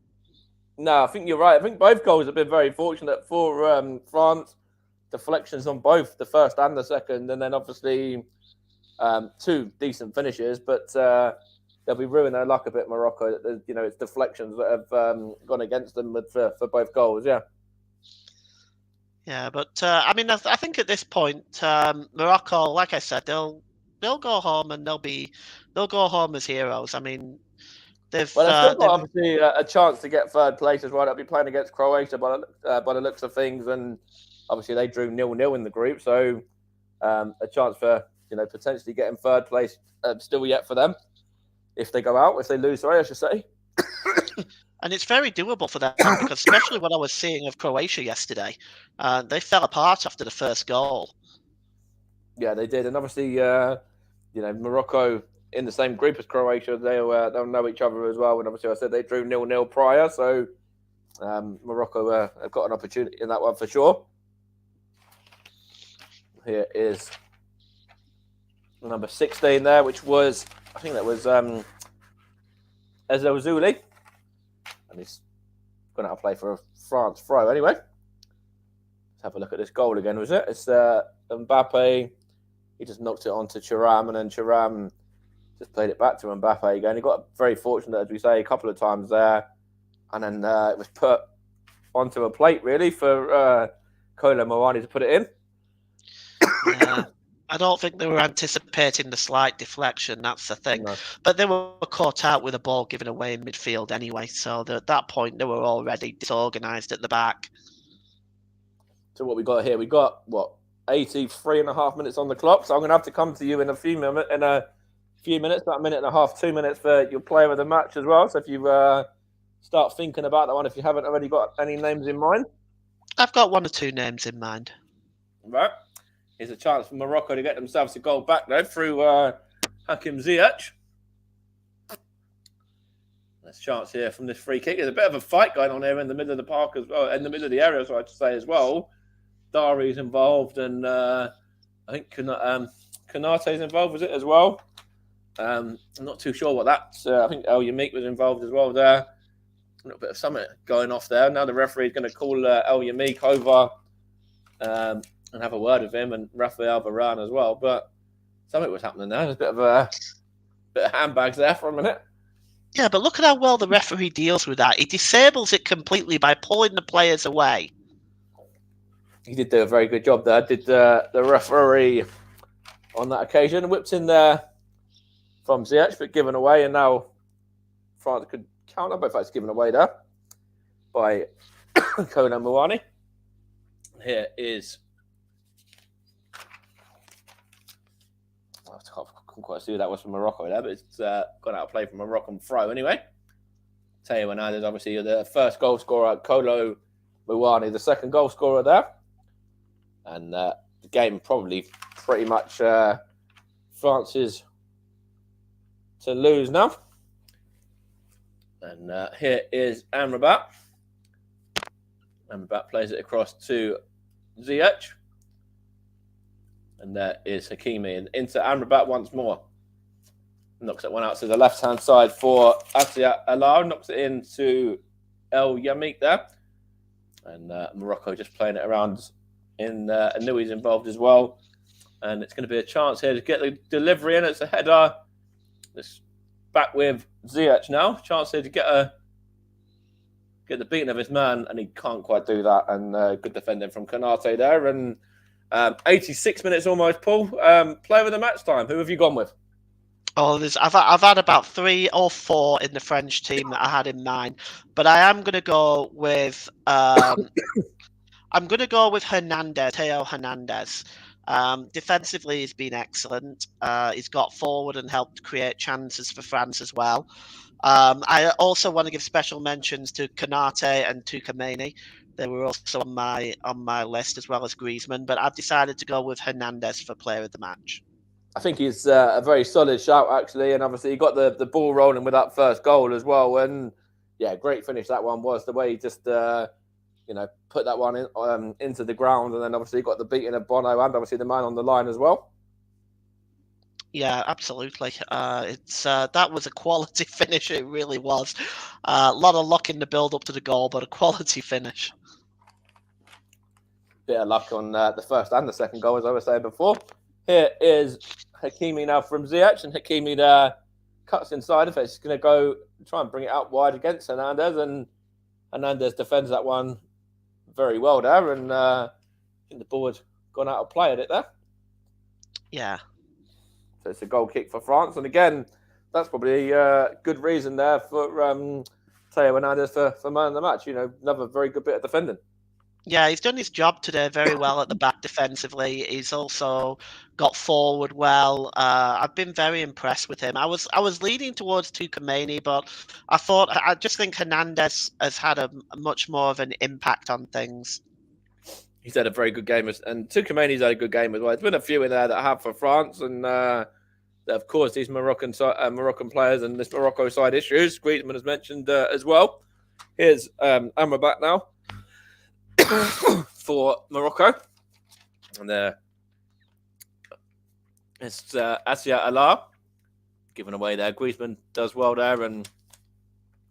No, I think you're right. I think both goals have been very fortunate for France. Deflections on both the first and the second, and then obviously two decent finishes. But they'll be ruining their luck a bit, Morocco. It's deflections that have gone against them for both goals. Yeah. Yeah, but I mean, I think at this point, Morocco, like I said, they'll go home and they'll go home as heroes. I mean, they've still got obviously a chance to get third place as well. They'll be playing against Croatia by the looks of things, and obviously they drew 0-0 in the group, so a chance for potentially getting third place still yet for them if they go out. If they lose, sorry, I should say. And it's very doable for them because, especially what I was seeing of Croatia yesterday, they fell apart after the first goal. Yeah, they did, and obviously, Morocco in the same group as Croatia, they'll know each other as well. And obviously, I said they drew 0-0 prior, so Morocco have got an opportunity in that one for sure. Here is number 16 there, which was, I think that was Ezouzuli. And he's going to play for a France throw anyway. Let's have a look at this goal again, was it? It's Mbappe. He just knocked it onto Thuram, and then Thuram just played it back to Mbappe again. He got very fortunate, as we say, a couple of times there. And then it was put onto a plate, really, for Kolo Muani to put it in. Yeah. I don't think they were anticipating the slight deflection. That's the thing. No. But they were caught out with a ball given away in midfield anyway. So at that point, they were already disorganised at the back. So what we got here? We got, 83.5 minutes on the clock. So I'm going to have to come to you in a few minutes, about a minute and a half, 2 minutes for your player of the match as well. So if you start thinking about that one, if you haven't already got any names in mind. I've got one or two names in mind. Right. Here's a chance for Morocco to get themselves a goal back, though, through Hakim Ziyech. There's a chance here from this free kick. There's a bit of a fight going on here in the middle of the park as well, in the middle of the area, so I'd say as well. Dari's involved, and I think Konate's involved with it as well. I'm not too sure what that's. I think El Yamik was involved as well there. A little bit of something going off there. Now the referee's going to call El Yamik over and have a word with him and Rafael Varane as well. But something was happening there. There's a bit of handbags there for a minute. Yeah, but look at how well the referee deals with that. He disables it completely by pulling the players away. He did do a very good job there. Did the referee on that occasion. Whipped in there from Ziyech, but given away. And now France could counter, but it's given away there by Kolo Muani. Here is... I couldn't quite see who that was from Morocco there, but it's gone out of play from a Moroccan throw anyway. Teo Hernandez, obviously, the first goal scorer, Kolo Muani, the second goal scorer there. And the game probably pretty much France is to lose now. And here is Amrabat. Amrabat plays it across to Ziyech. And there is Hakimi. And into Amrabat once more. Knocks that one out to the left-hand side for Atia Alar. Knocks it into El Yamik there. And Morocco just playing it around in Anoui's involved as well. And it's going to be a chance here to get the delivery in. It's a header. It's back with Ziyech now. Chance here to get the beating of his man, and he can't quite do that. And good defending from Konate there. And 86 minutes almost, Paul. Player of the match time. Who have you gone with? Oh, I've had about 3 or 4 in the French team that I had in mind, but I am going to go with Hernandez, Teo Hernandez. Defensively, he's been excellent. He's got forward and helped create chances for France as well. I also want to give special mentions to Konate and to Khomeini. They were also on my list, as well as Griezmann, but I've decided to go with Hernandez for player of the match. I think he's a very solid shout, actually, and obviously he got the ball rolling with that first goal as well. And yeah, great finish that one was. The way he just put that one into the ground, and then obviously got the beating of Bono and obviously the man on the line as well. Yeah, absolutely. That was a quality finish. It really was. A lot of luck in the build up to the goal, but a quality finish. Bit of luck on the first and the second goal, as I was saying before. Here is Hakimi now from Ziyech, and Hakimi there cuts inside of it. He's going to go try and bring it out wide against Hernandez, and Hernandez defends that one very well there, and I think the ball had gone out of play at it there. Yeah. So it's a goal kick for France, and again, that's probably a good reason there for Theo Hernandez for man of the match. Another very good bit of defending. Yeah, he's done his job today very well at the back defensively. He's also got forward well. I've been very impressed with him. I was leaning towards Tuchemani, but I just think Hernandez has had a much more of an impact on things. He's had a very good game, and Tuchemani's had a good game as well. There's been a few in there that have for France, and of course these Moroccan players and this Morocco side issues. Griezmann has mentioned as well. Here's Amrabat now for Morocco, and it's Asia Allah given away there. Griezmann does well there, and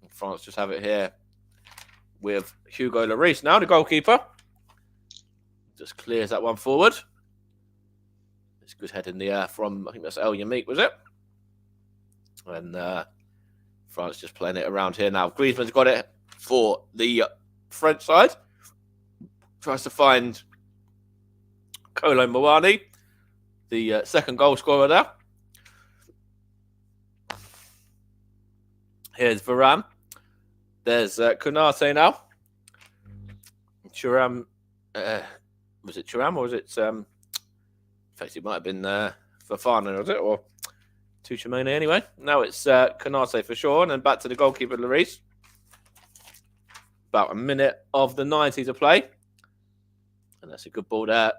France just have it here with Hugo Lloris now, the goalkeeper. Just clears that one forward. It's good head in the air from, I think that's El Yamik, was it? And France just playing it around here now. Griezmann's got it for the French side. Tries to find Kolo Muani, the second goal scorer there. Here's Varane. There's Konate now. Thuram, was it Thuram or was it? In fact, it might have been Fofana, was it? Or Tuchemani anyway. Now it's Konate for sure. And then back to the goalkeeper, Lloris. About a minute of the 90 to play. And that's a good ball there.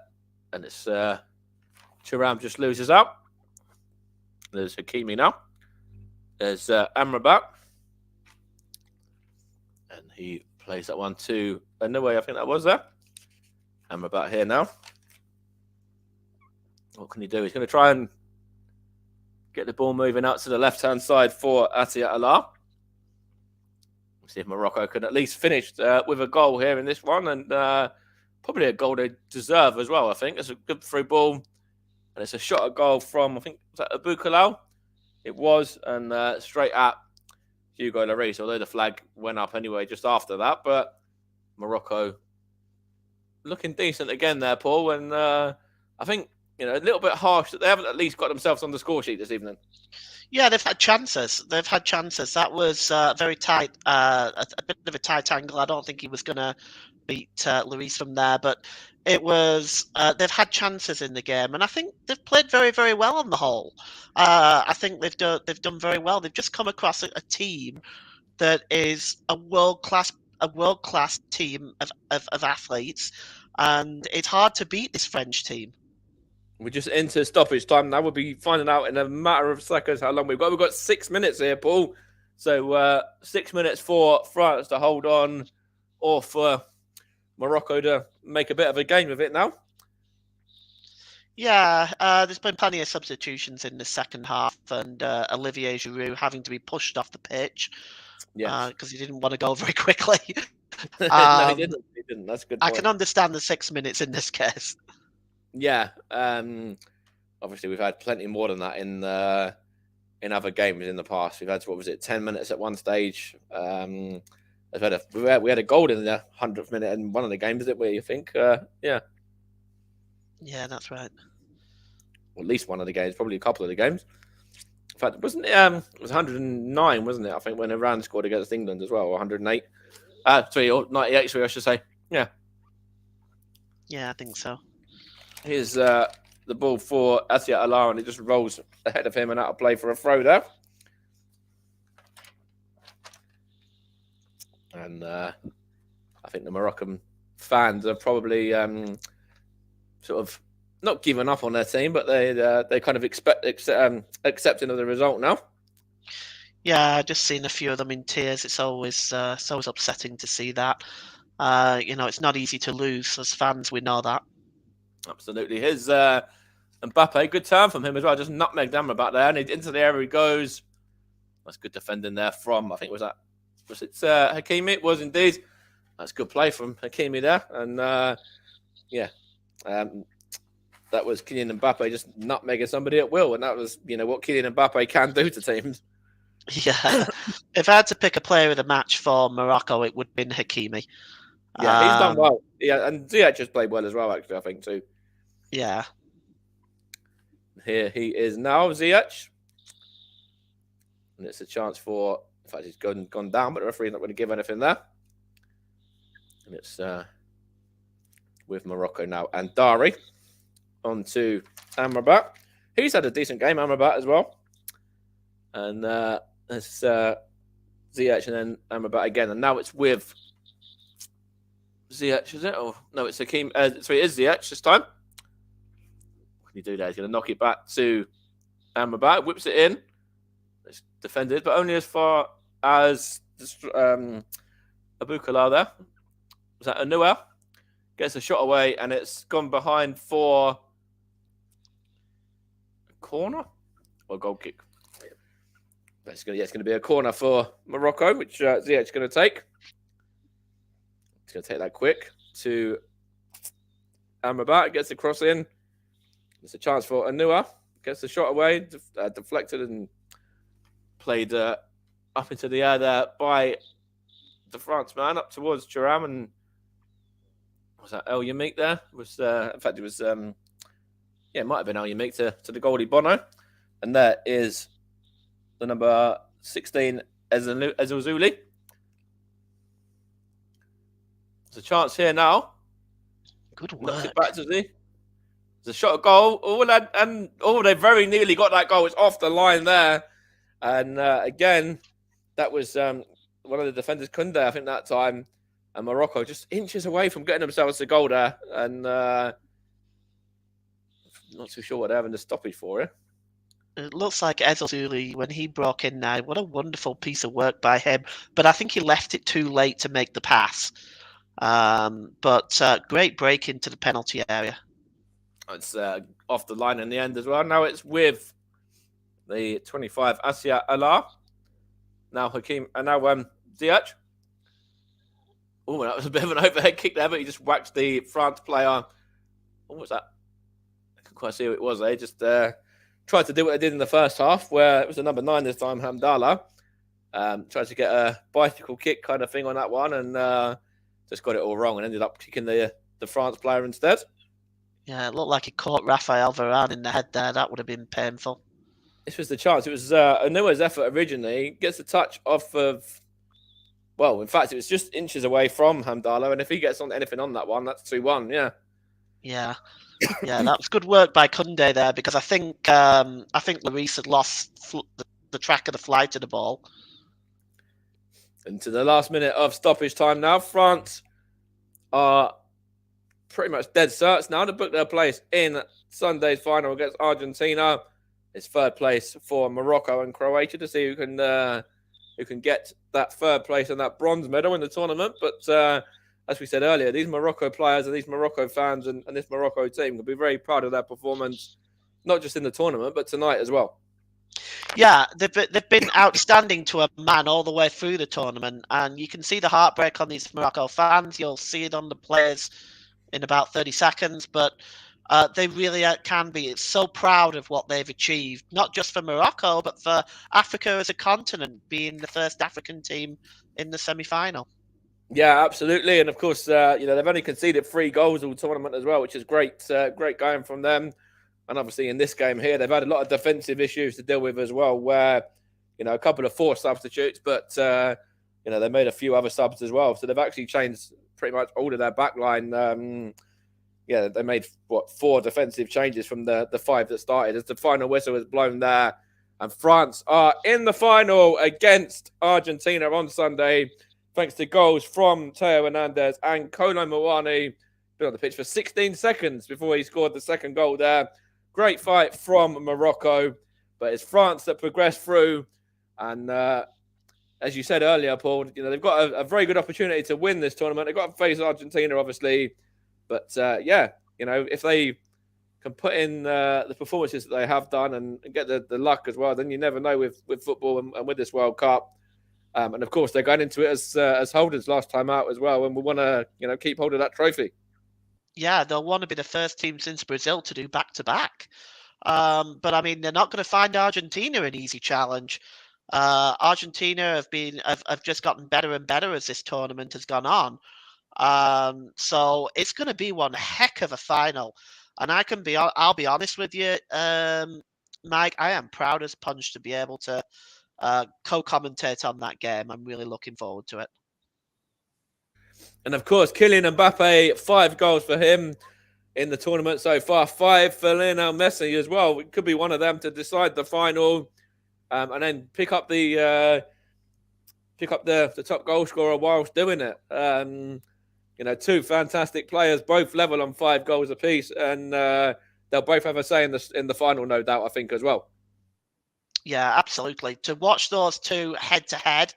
And it's Thuram just loses out. There's Hakimi now. There's Amrabat. And he plays that one to Anoué, I think that was there. Amrabat here now. What can he do? He's going to try and get the ball moving out to the left-hand side for Atia Allah. See if Morocco can at least finish with a goal here in this one, and probably a goal they deserve as well, I think. It's a good through ball, and it's a shot at goal from, I think, was that Abu Kalal? It was, and straight at Hugo Lloris, although the flag went up anyway just after that. But Morocco looking decent again there, Paul, and I think, a little bit harsh that they haven't at least got themselves on the score sheet this evening. Yeah, they've had chances. That was very tight, a bit of a tight angle. I don't think he was going to beat Lloris from there, but it was. They've had chances in the game, and I think they've played very, very well on the whole. I think they've done very well. They've just come across a team that is a world class team of athletes, and it's hard to beat this French team. We're just into stoppage time now. We'll be finding out in a matter of seconds how long we've got. We've got 6 minutes here, Paul. So 6 minutes for France to hold on, or for Morocco to make a bit of a game of it now. Yeah, there's been plenty of substitutions in the second half, and Olivier Giroud having to be pushed off the pitch because he didn't want to go very quickly. No, he didn't. He didn't. That's a good point. I can understand the 6 minutes in this case. Yeah, obviously we've had plenty more than that in other games in the past. We've had 10 minutes at one stage. We had a goal in the 100th minute in one of the games, didn't we? You think? Yeah, that's right. Or at least one of the games, probably a couple of the games. In fact, wasn't it? It was 109, wasn't it? I think when Iran scored against England as well, or 108. Or 98, sorry, I should say. Yeah. Yeah, I think so. Here's the ball for Asia Allah, and it just rolls ahead of him and out of play for a throw there. And I think the Moroccan fans are probably sort of not giving up on their team, but they kind of accepting of the result now. Yeah, I've just seen a few of them in tears. It's always upsetting to see that. It's not easy to lose. As fans, we know that. Absolutely. His Mbappe, good turn from him as well. Just nutmegged Amrabat there, and into the area he goes. That's good defending there from, I think, was it Hakimi? It was indeed. That's good play from Hakimi there. And, that was Kylian Mbappe just nutmegging somebody at will. And that was, what Kylian Mbappe can do to teams. Yeah. If I had to pick a player of the match for Morocco, it would have been Hakimi. Yeah, he's done well. Yeah, and Ziyech has played well as well, actually, I think, too. Yeah. Here he is now, Ziyech. And it's a chance for, in fact, he's gone down, but the referee's not going to give anything there. And it's with Morocco now. And Dari on to Amrabat. He's had a decent game, Amrabat, as well. And it's Ziyech and then Amrabat again. And now it's with Ziyech, is it? Oh, no, it's Hakim. So it is Ziyech this time. What can he do there? He's going to knock it back to Amrabat. Whips it in. It's defended, but only as far as Abukala there. Was that Anua? Gets a shot away, and it's gone behind for a corner or a goal kick. But it's going to be a corner for Morocco, which Ziyech is going to take. He's going to take that quick to Amrabat. Gets the cross in. It's a chance for Anua. Gets the shot away, deflected and played up into the air there by the France man up towards Thuram. And was that El Yamik there? In fact, it was, it might have been El Yamik to the goalie Bono. And there is the number 16, Ezozuli. There's a chance here now. Good work. Knocks it back to Z. There's a shot at goal. They very nearly got that goal. It's off the line there. And again, that was one of the defenders, Kunde, I think that time. And Morocco just inches away from getting themselves a goal there. And not too sure what they're having to stoppage for it. It looks like Ezozuli, when he broke in now, what a wonderful piece of work by him. But I think he left it too late to make the pass. But great break into the penalty area. It's off the line in the end as well. Now it's with the 25, Asia Allah. Now Hakim, and now Ziyech. Oh, that was a bit of an overhead kick there, but he just whacked the France player. What was that? I couldn't quite see who it was. They just tried to do what they did in the first half, where it was the number 9 this time, Hamdallah. Tried to get a bicycle kick kind of thing on that one, and just got it all wrong and ended up kicking the France player instead. Yeah, it looked like he caught Rafael Varane in the head there. That would have been painful. This was the chance. It was Anua's effort originally. Gets the touch off of... Well, in fact, it was just inches away from Hamdallah, and if he gets on anything on that one, that's 2-1, yeah. Yeah, that was good work by Kunde there, because I think Lloris had lost the track of the flight of the ball. Into the last minute of stoppage time now. France are pretty much dead certs now to book their place in Sunday's final against Argentina. It's third place for Morocco and Croatia to see who can get that third place and that bronze medal in the tournament. But as we said earlier, these Morocco players and these Morocco fans and this Morocco team will be very proud of their performance, not just in the tournament, but tonight as well. Yeah, they've been outstanding to a man all the way through the tournament, and you can see the heartbreak on these Morocco fans. You'll see it on the players in about 30 seconds, but they really can be. It's so proud of what they've achieved, not just for Morocco, but for Africa as a continent, being the first African team in the semi-final. Yeah, absolutely. And of course, they've only conceded 3 goals all tournament as well, which is great. Great going from them. And obviously in this game here, they've had a lot of defensive issues to deal with as well, where, a couple of 4 substitutes, but, they made a few other subs as well. So they've actually changed pretty much all of their back line. They made, 4 defensive changes from the 5 that started as the final whistle was blown there. And France are in the final against Argentina on Sunday, thanks to goals from Theo Hernandez and Kolo Muani. Been on the pitch for 16 seconds before he scored the second goal there. Great fight from Morocco, but it's France that progressed through. And as you said earlier, Paul, they've got a very good opportunity to win this tournament. They've got to face Argentina, obviously, but if they can put in the performances that they have done and get the luck as well, then you never know with football and with this World Cup. And of course, they're going into it as holders last time out as well, and we want to keep hold of that trophy. Yeah, they'll want to be the first team since Brazil to do back-to-back. But I mean, they're not going to find Argentina an easy challenge. Argentina have just gotten better and better as this tournament has gone on. So it's going to be one heck of a final. And I'll be honest with you, Mike, I am proud as punch to be able to co-commentate on that game. I'm really looking forward to it. And of course, Kylian Mbappe, 5 goals for him in the tournament so far, 5 for Lionel Messi as well. It could be one of them to decide the final, and then pick up the top goal scorer whilst doing it. 2 fantastic players, both level on 5 goals apiece, and they'll both have a say in the final, no doubt, I think, as well. Yeah, absolutely. To watch those 2 head-to-head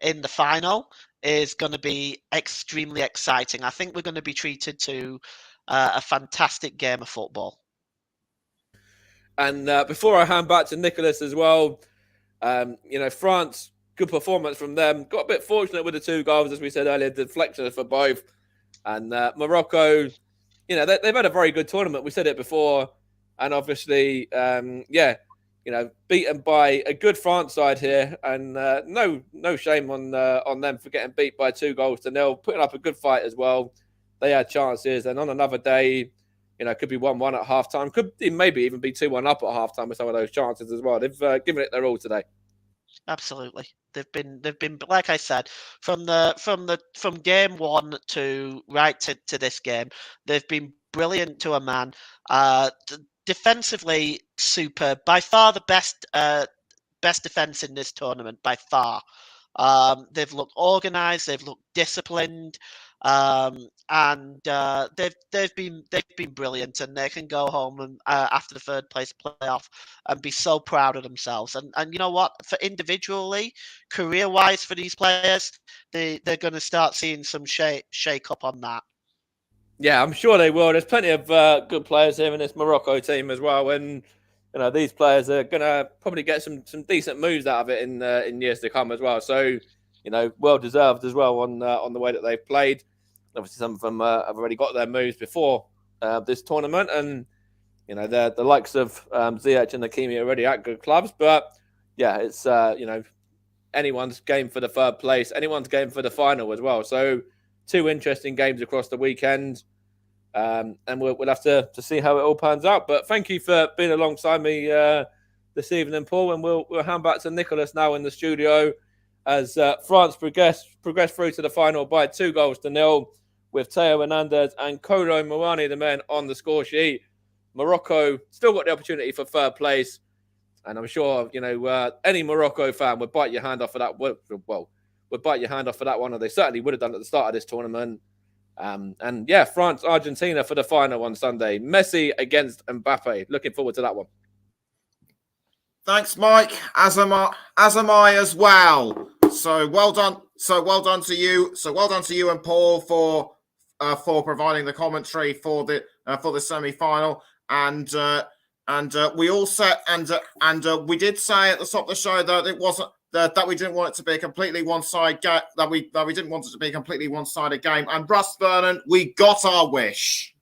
in the final is going to be extremely exciting. I think we're going to be treated to a fantastic game of football. And before I hand back to Nicholas as well, France, good performance from them. Got a bit fortunate with the 2 goals, as we said earlier, deflections for both. And Morocco, they've had a very good tournament. We said it before. And obviously, beaten by a good France side here. And no shame on them for getting beat by 2-0, putting up a good fight as well. They had chances. And on another day, could be 1-1 at halftime. Could maybe even be 2-1 up at halftime with some of those chances as well. They've given it their all today. Absolutely, they've been like I said, from game 1 to right to this game, they've been brilliant to a man. Defensively, superb. By far the best defense in this tournament. By far, they've looked organised. They've looked disciplined. And they've been brilliant, and they can go home and after the 3rd place playoff and be so proud of themselves. And you know what? For individually, career wise, for these players, they're going to start seeing some shake up on that. Yeah, I'm sure they will. There's plenty of good players here in this Morocco team as well, and these players are going to probably get some decent moves out of it in years to come as well. So, well deserved as well on the way that they've played. Obviously, some of them have already got their moves before this tournament, and the likes of Ziyech and Hakimi are already at good clubs. But yeah, it's anyone's game for the 3rd place, anyone's game for the final as well. So 2 interesting games across the weekend, and we'll have to see how it all pans out. But thank you for being alongside me this evening, Paul, and we'll hand back to Nicholas now in the studio as France progress through to the final by 2-0 with Teo Hernandez and Kolo Muani, the men on the score sheet. Morocco still got the opportunity for 3rd place, and I'm sure any Morocco fan would bite your hand off for that. Would bite your hand off for that one, or they certainly would have done at the start of this tournament. And yeah, France Argentina for the final on Sunday. Messi against Mbappe. Looking forward to that one. Thanks, Mike. As am I as well. So well done. So well done to you. So well done to you and Paul for providing the commentary for the semi-final. And we all said and we did say at the top of the show that it wasn't that we didn't want it to be a completely one-sided game. That we didn't want it to be a completely one-sided game. And Russ Vernon, we got our wish.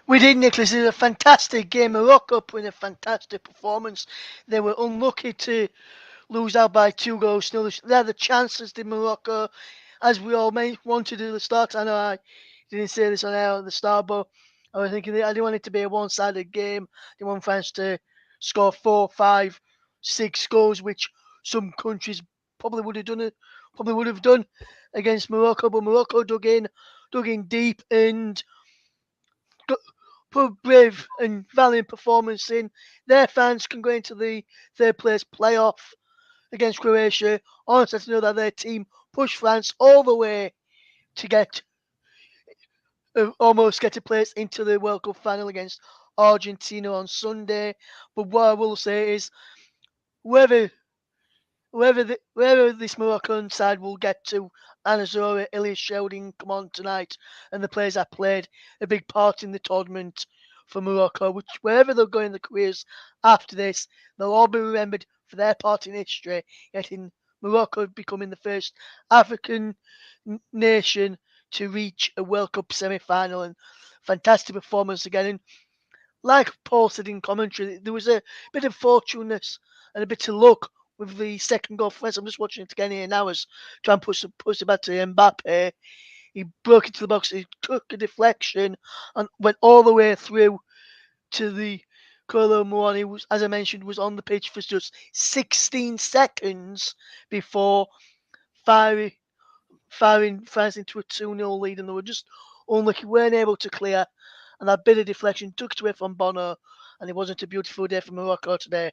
We did, Nicholas. It was a fantastic game. Morocco put in a fantastic performance. They were unlucky to lose out by 2-0. They had the chances, did Morocco, as we all wanted at the start. I know I didn't say this on air at the start, but I was thinking I didn't want it to be a one-sided game. I didn't want France to score 4, 5, 6 goals, which some countries probably would have done against Morocco. But Morocco dug in deep and put a brave and valiant performance in. Their fans can go into the 3rd place playoff against Croatia. Honestly, to know that their team pushed France all the way to almost get a place into the World Cup final against Argentina on Sunday. But what I will say is, whoever wherever this Moroccan side will get to, Anazora, Elias Sheldon come on tonight, and the players that played a big part in the tournament for Morocco, which wherever they'll go in their careers after this, they'll all be remembered for their part in history, getting Morocco becoming the first African nation to reach a World Cup semi-final, and fantastic performance again. And like Paul said in commentary, there was a bit of fortuneness and a bit of luck with the second goal for us. I'm just watching it again here now as trying to push it back to Mbappe. He broke into the box, he took a deflection and went all the way through to the Kolo Muani, was, as I mentioned, was on the pitch for just 16 seconds before firing France into a 2-0 lead, and they were just unlucky, weren't able to clear. And that bit of deflection took it away from Bono, and it wasn't a beautiful day for Morocco today.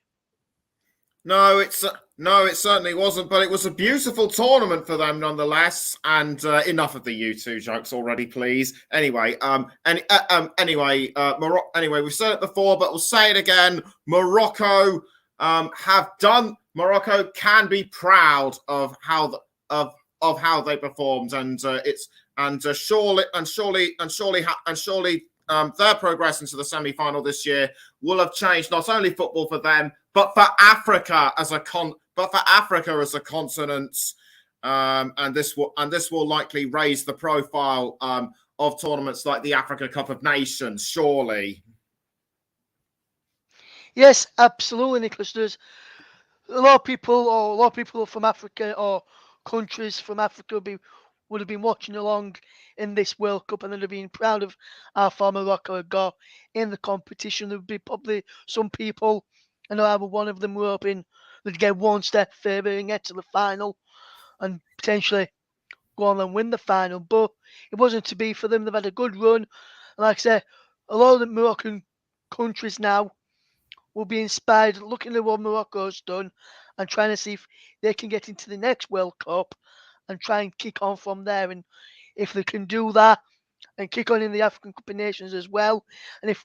No, it certainly wasn't, but it was a beautiful tournament for them nonetheless. And enough of the U2 jokes already, please. Anyway, anyway, we've said it before, but we'll say it again. Morocco Morocco can be proud of how they performed, and surely their progress into the semi-final this year will have changed not only football for them, but for Africa as a continent. And this will likely raise the profile of tournaments like the Africa Cup of Nations. Surely. Yes, absolutely, Nicholas. There's a lot of people from Africa or countries from Africa would have been watching along in this World Cup, and they'd have been proud of how far Morocco had got in the competition. There would be probably some people, I know one of them were hoping they'd get one step further and get to the final and potentially go on and win the final, but it wasn't to be for them. They've had a good run, and like I say, a lot of the Moroccan countries now will be inspired looking at what Morocco's done and trying to see if they can get into the next World Cup and try and kick on from there. And if they can do that and kick on in the African Cup of Nations as well, and if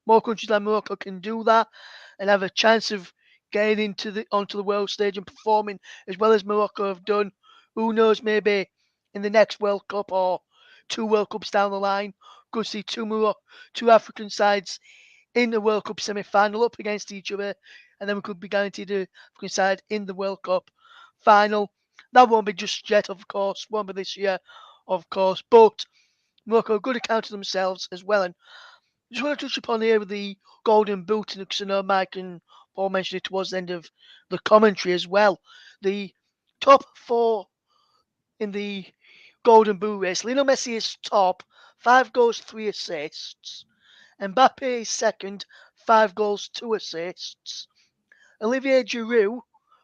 more countries like Morocco can do that and have a chance of getting onto the world stage and performing as well as Morocco have done, who knows, maybe in the next World Cup or 2 World Cups down the line, could see two African sides in the World Cup semi-final up against each other, and then we could be guaranteed a African side in the World Cup final. That won't be just yet, of course, won't be this year, of course, but Morocco, good account of themselves as well. And I just want to touch upon here with the Golden Boot, because I know Mike and Paul mentioned it towards the end of the commentary as well. The top 4 in the Golden Boot race. Lionel Messi is top, 5 goals, 3 assists. Mbappe is second, 5 goals, 2 assists. Olivier Giroud,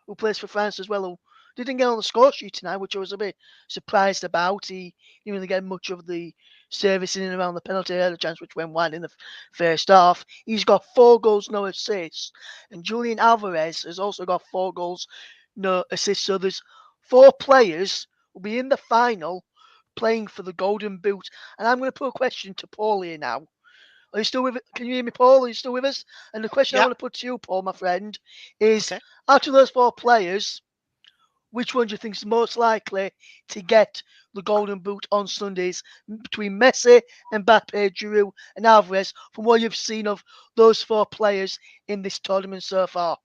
who plays for France as well, who didn't get on the score sheet tonight, which I was a bit surprised about. He didn't really get much of the service in and around the penalty area chance, which went wide in the first half. He's got 4 goals, no assists. And Julian Alvarez has also got 4 goals, no assists. So there's 4 players who will be in the final playing for the Golden Boot. And I'm going to put a question to Paul here now. Are you still with it? Can you hear me, Paul? Are you still with us? And the question I want to put to you, Paul, my friend, is out of those 4 players, which one do you think is most likely to get the Golden Boot on Sundays between Messi, Mbappe, Giroud, and Alvarez, from what you've seen of those 4 players in this tournament so far?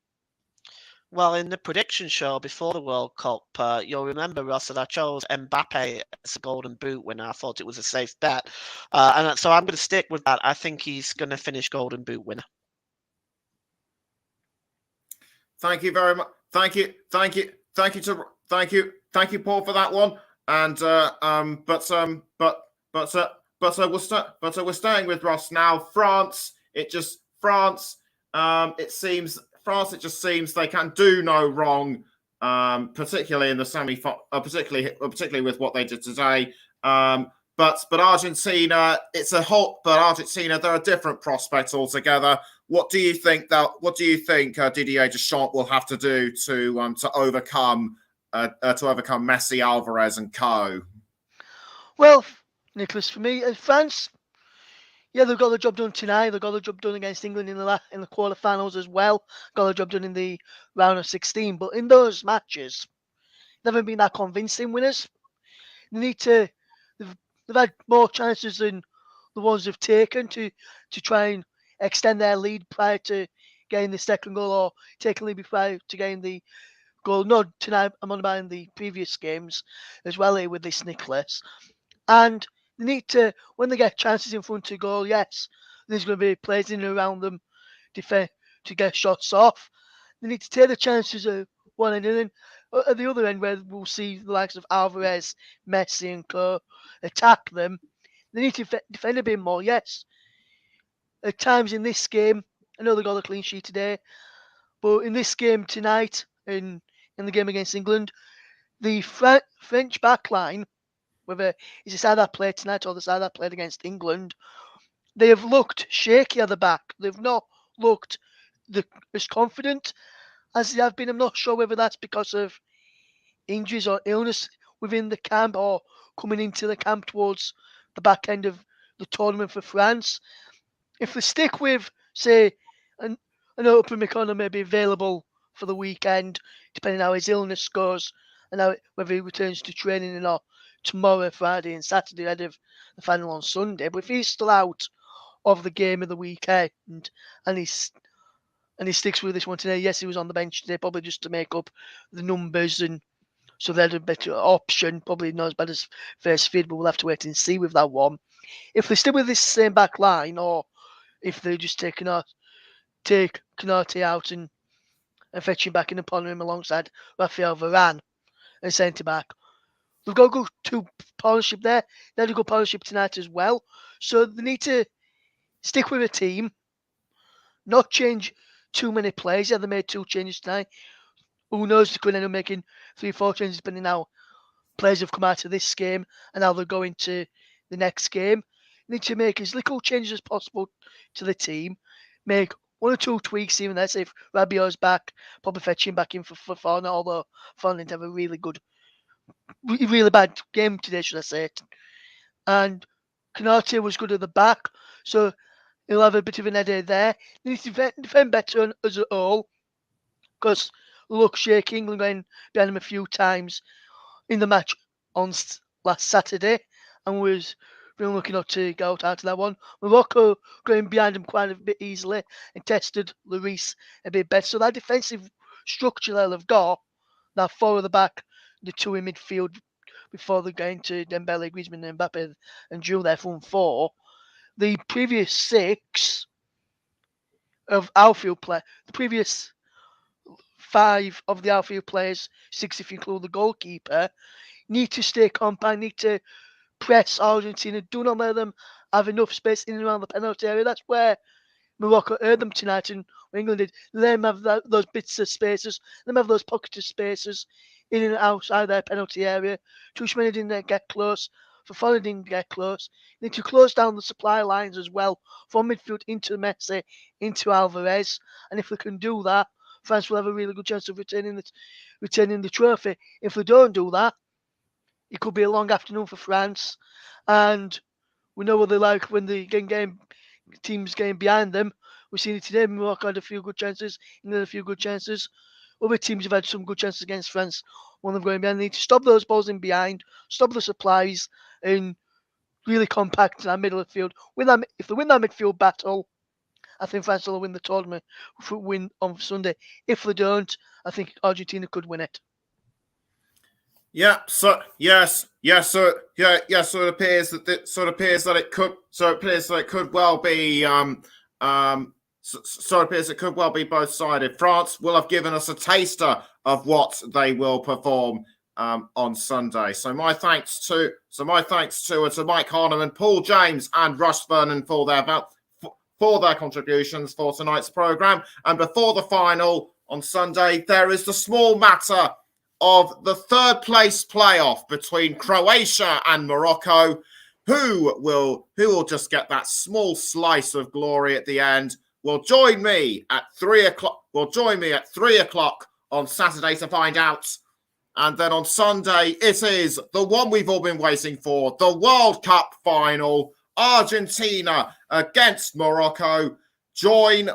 Well, in the prediction show before the World Cup, you'll remember, Ross, that I chose Mbappe as a Golden Boot winner. I thought it was a safe bet. And so I'm going to stick with that. I think he's going to finish Golden Boot winner. Thank you very much. Thank you, Paul, for that one. And we're staying with Ross now. France. It just seems they can do no wrong, particularly in the particularly with what they did today. But Argentina, Argentina, they're a different prospect altogether. What do you think Didier Deschamps will have to do to overcome Messi, Alvarez, and co? Well, Nicholas, for me, France, Yeah, they've got the job done tonight. They've got the job done against England in the quarterfinals as well. Got the job done in the round of 16. But in those matches, they haven't been that convincing winners. They need to. They've, they've had more chances than the ones they've taken to try and extend their lead prior to getting the second goal, or taking lead prior to getting the goal. No, tonight I'm on about in the previous games as well here with this Nicholas. And they need to, when they get chances in front of goal, yes, there's going to be players in and around them to get shots off. They need to take the chances at one end, and then at the other end, where we'll see the likes of Alvarez, Messi, and co attack them, they need to defend a bit more. Yes, at times in this game, I know they got a clean sheet today, but in this game tonight, in the game against England, the French backline, whether it's the side that played tonight or the side that played against England, they have looked shaky at the back. They've not looked as confident as they have been. I'm not sure whether that's because of injuries or illness within the camp, or coming into the camp towards the back end of the tournament for France. If they stick with, say, I know Upamecano may be available for the weekend, depending how his illness goes and whether he returns to training or not tomorrow, Friday, and Saturday ahead of the final on Sunday. But if he's still out of the game of the weekend and he sticks with this one today, yes, he was on the bench today, probably just to make up the numbers, and so they had a better option, probably not as bad as first feed, but we'll have to wait and see with that one. If they stick with this same back line, or if they just take Canate out and fetch him back in upon him alongside Rafael Varane and centre back, they've got a good two partnership there. They had a good partnership tonight as well. So they need to stick with a team, not change too many players. Yeah, they made 2 changes tonight. Who knows, they could end up making 3-4 changes, depending how players have come out of this game and how they're going to the next game. They need to make as little changes as possible to the team. Make 1 or 2 tweaks even there. Say if Rabiot's back, probably fetch him back in for Fofana, although Fofana didn't have a really bad game today, should I say it. And Canate was good at the back, so he'll have a bit of an headache there. They need to defend better as a whole, because look shaky. England going behind him a few times in the match on last Saturday, and was really looking not to go out of that one. Morocco going behind him quite a bit easily and tested Lloris a bit better. So that defensive structure they've got, that 4 at the back, the 2 in midfield before they go into Dembele, Griezmann, and Mbappe, and Giroud there front 4. The previous 6 of outfield play, the previous 5 of the outfield players, 6 if you include the goalkeeper, need to stay compact, need to press Argentina. Do not let them have enough space in and around the penalty area. That's where Morocco earned them tonight, and England did. Let them have those bits of spaces, let them have those pockets of spaces in and outside their penalty area. Tuchman didn't get close. Fofana didn't get close. They need to close down the supply lines as well, from midfield into Messi, into Alvarez. And if they can do that, France will have a really good chance of retaining the trophy. If they don't do that, it could be a long afternoon for France. And we know what they like when they get teams getting behind them. We've seen it today. Morocco had a few good chances. England had a few good chances. Other teams have had some good chances against France when they're going behind. They need to stop those balls in behind, stop the supplies, and really compact in that middle of the field. If they win that midfield battle, I think France will win the tournament, win on Sunday. If they don't, I think Argentina could win it. Yeah. So yes. So it appears that it could. So it appears that it could well be. So it appears it could well be both-sided. France will have given us a taster of what they will perform on Sunday. So my thanks to Mike Harneman, Paul James, and Russ Vernon for their contributions for tonight's programme. And before the final on Sunday, there is the small matter of the 3rd place playoff between Croatia and Morocco. Who will just get that small slice of glory at the end? Will join me at 3 o'clock. Will join me at 3 o'clock on Saturday to find out. And then on Sunday, it is the one we've all been waiting for, the World Cup final Argentina against Morocco. Join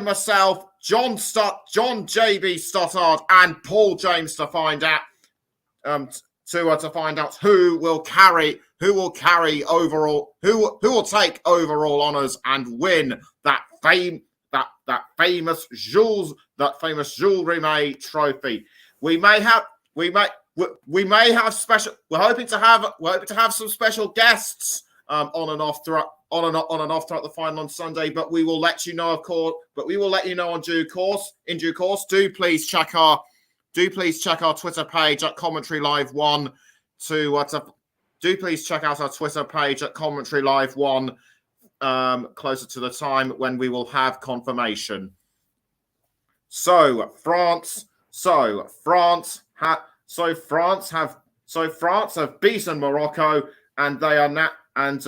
myself, John JB Stottard, and Paul James to find out who will take overall honours and win that famous Jules Rimet trophy. We may have special. We're hoping to have some special guests on and off throughout the final on Sunday. But we will let you know, of course. But we will let you know in due course. Do please check our Twitter page at Commentary Live 1 do please check out our Twitter page at Commentary Live 1 closer to the time when we will have confirmation. So France have beaten Morocco, and they are now and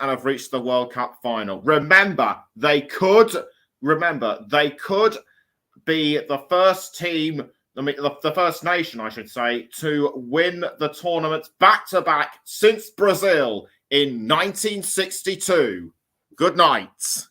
have reached the World Cup final. Remember, they could be the first team, the first nation, I should say, to win the tournament back-to-back since Brazil in 1962. Good night.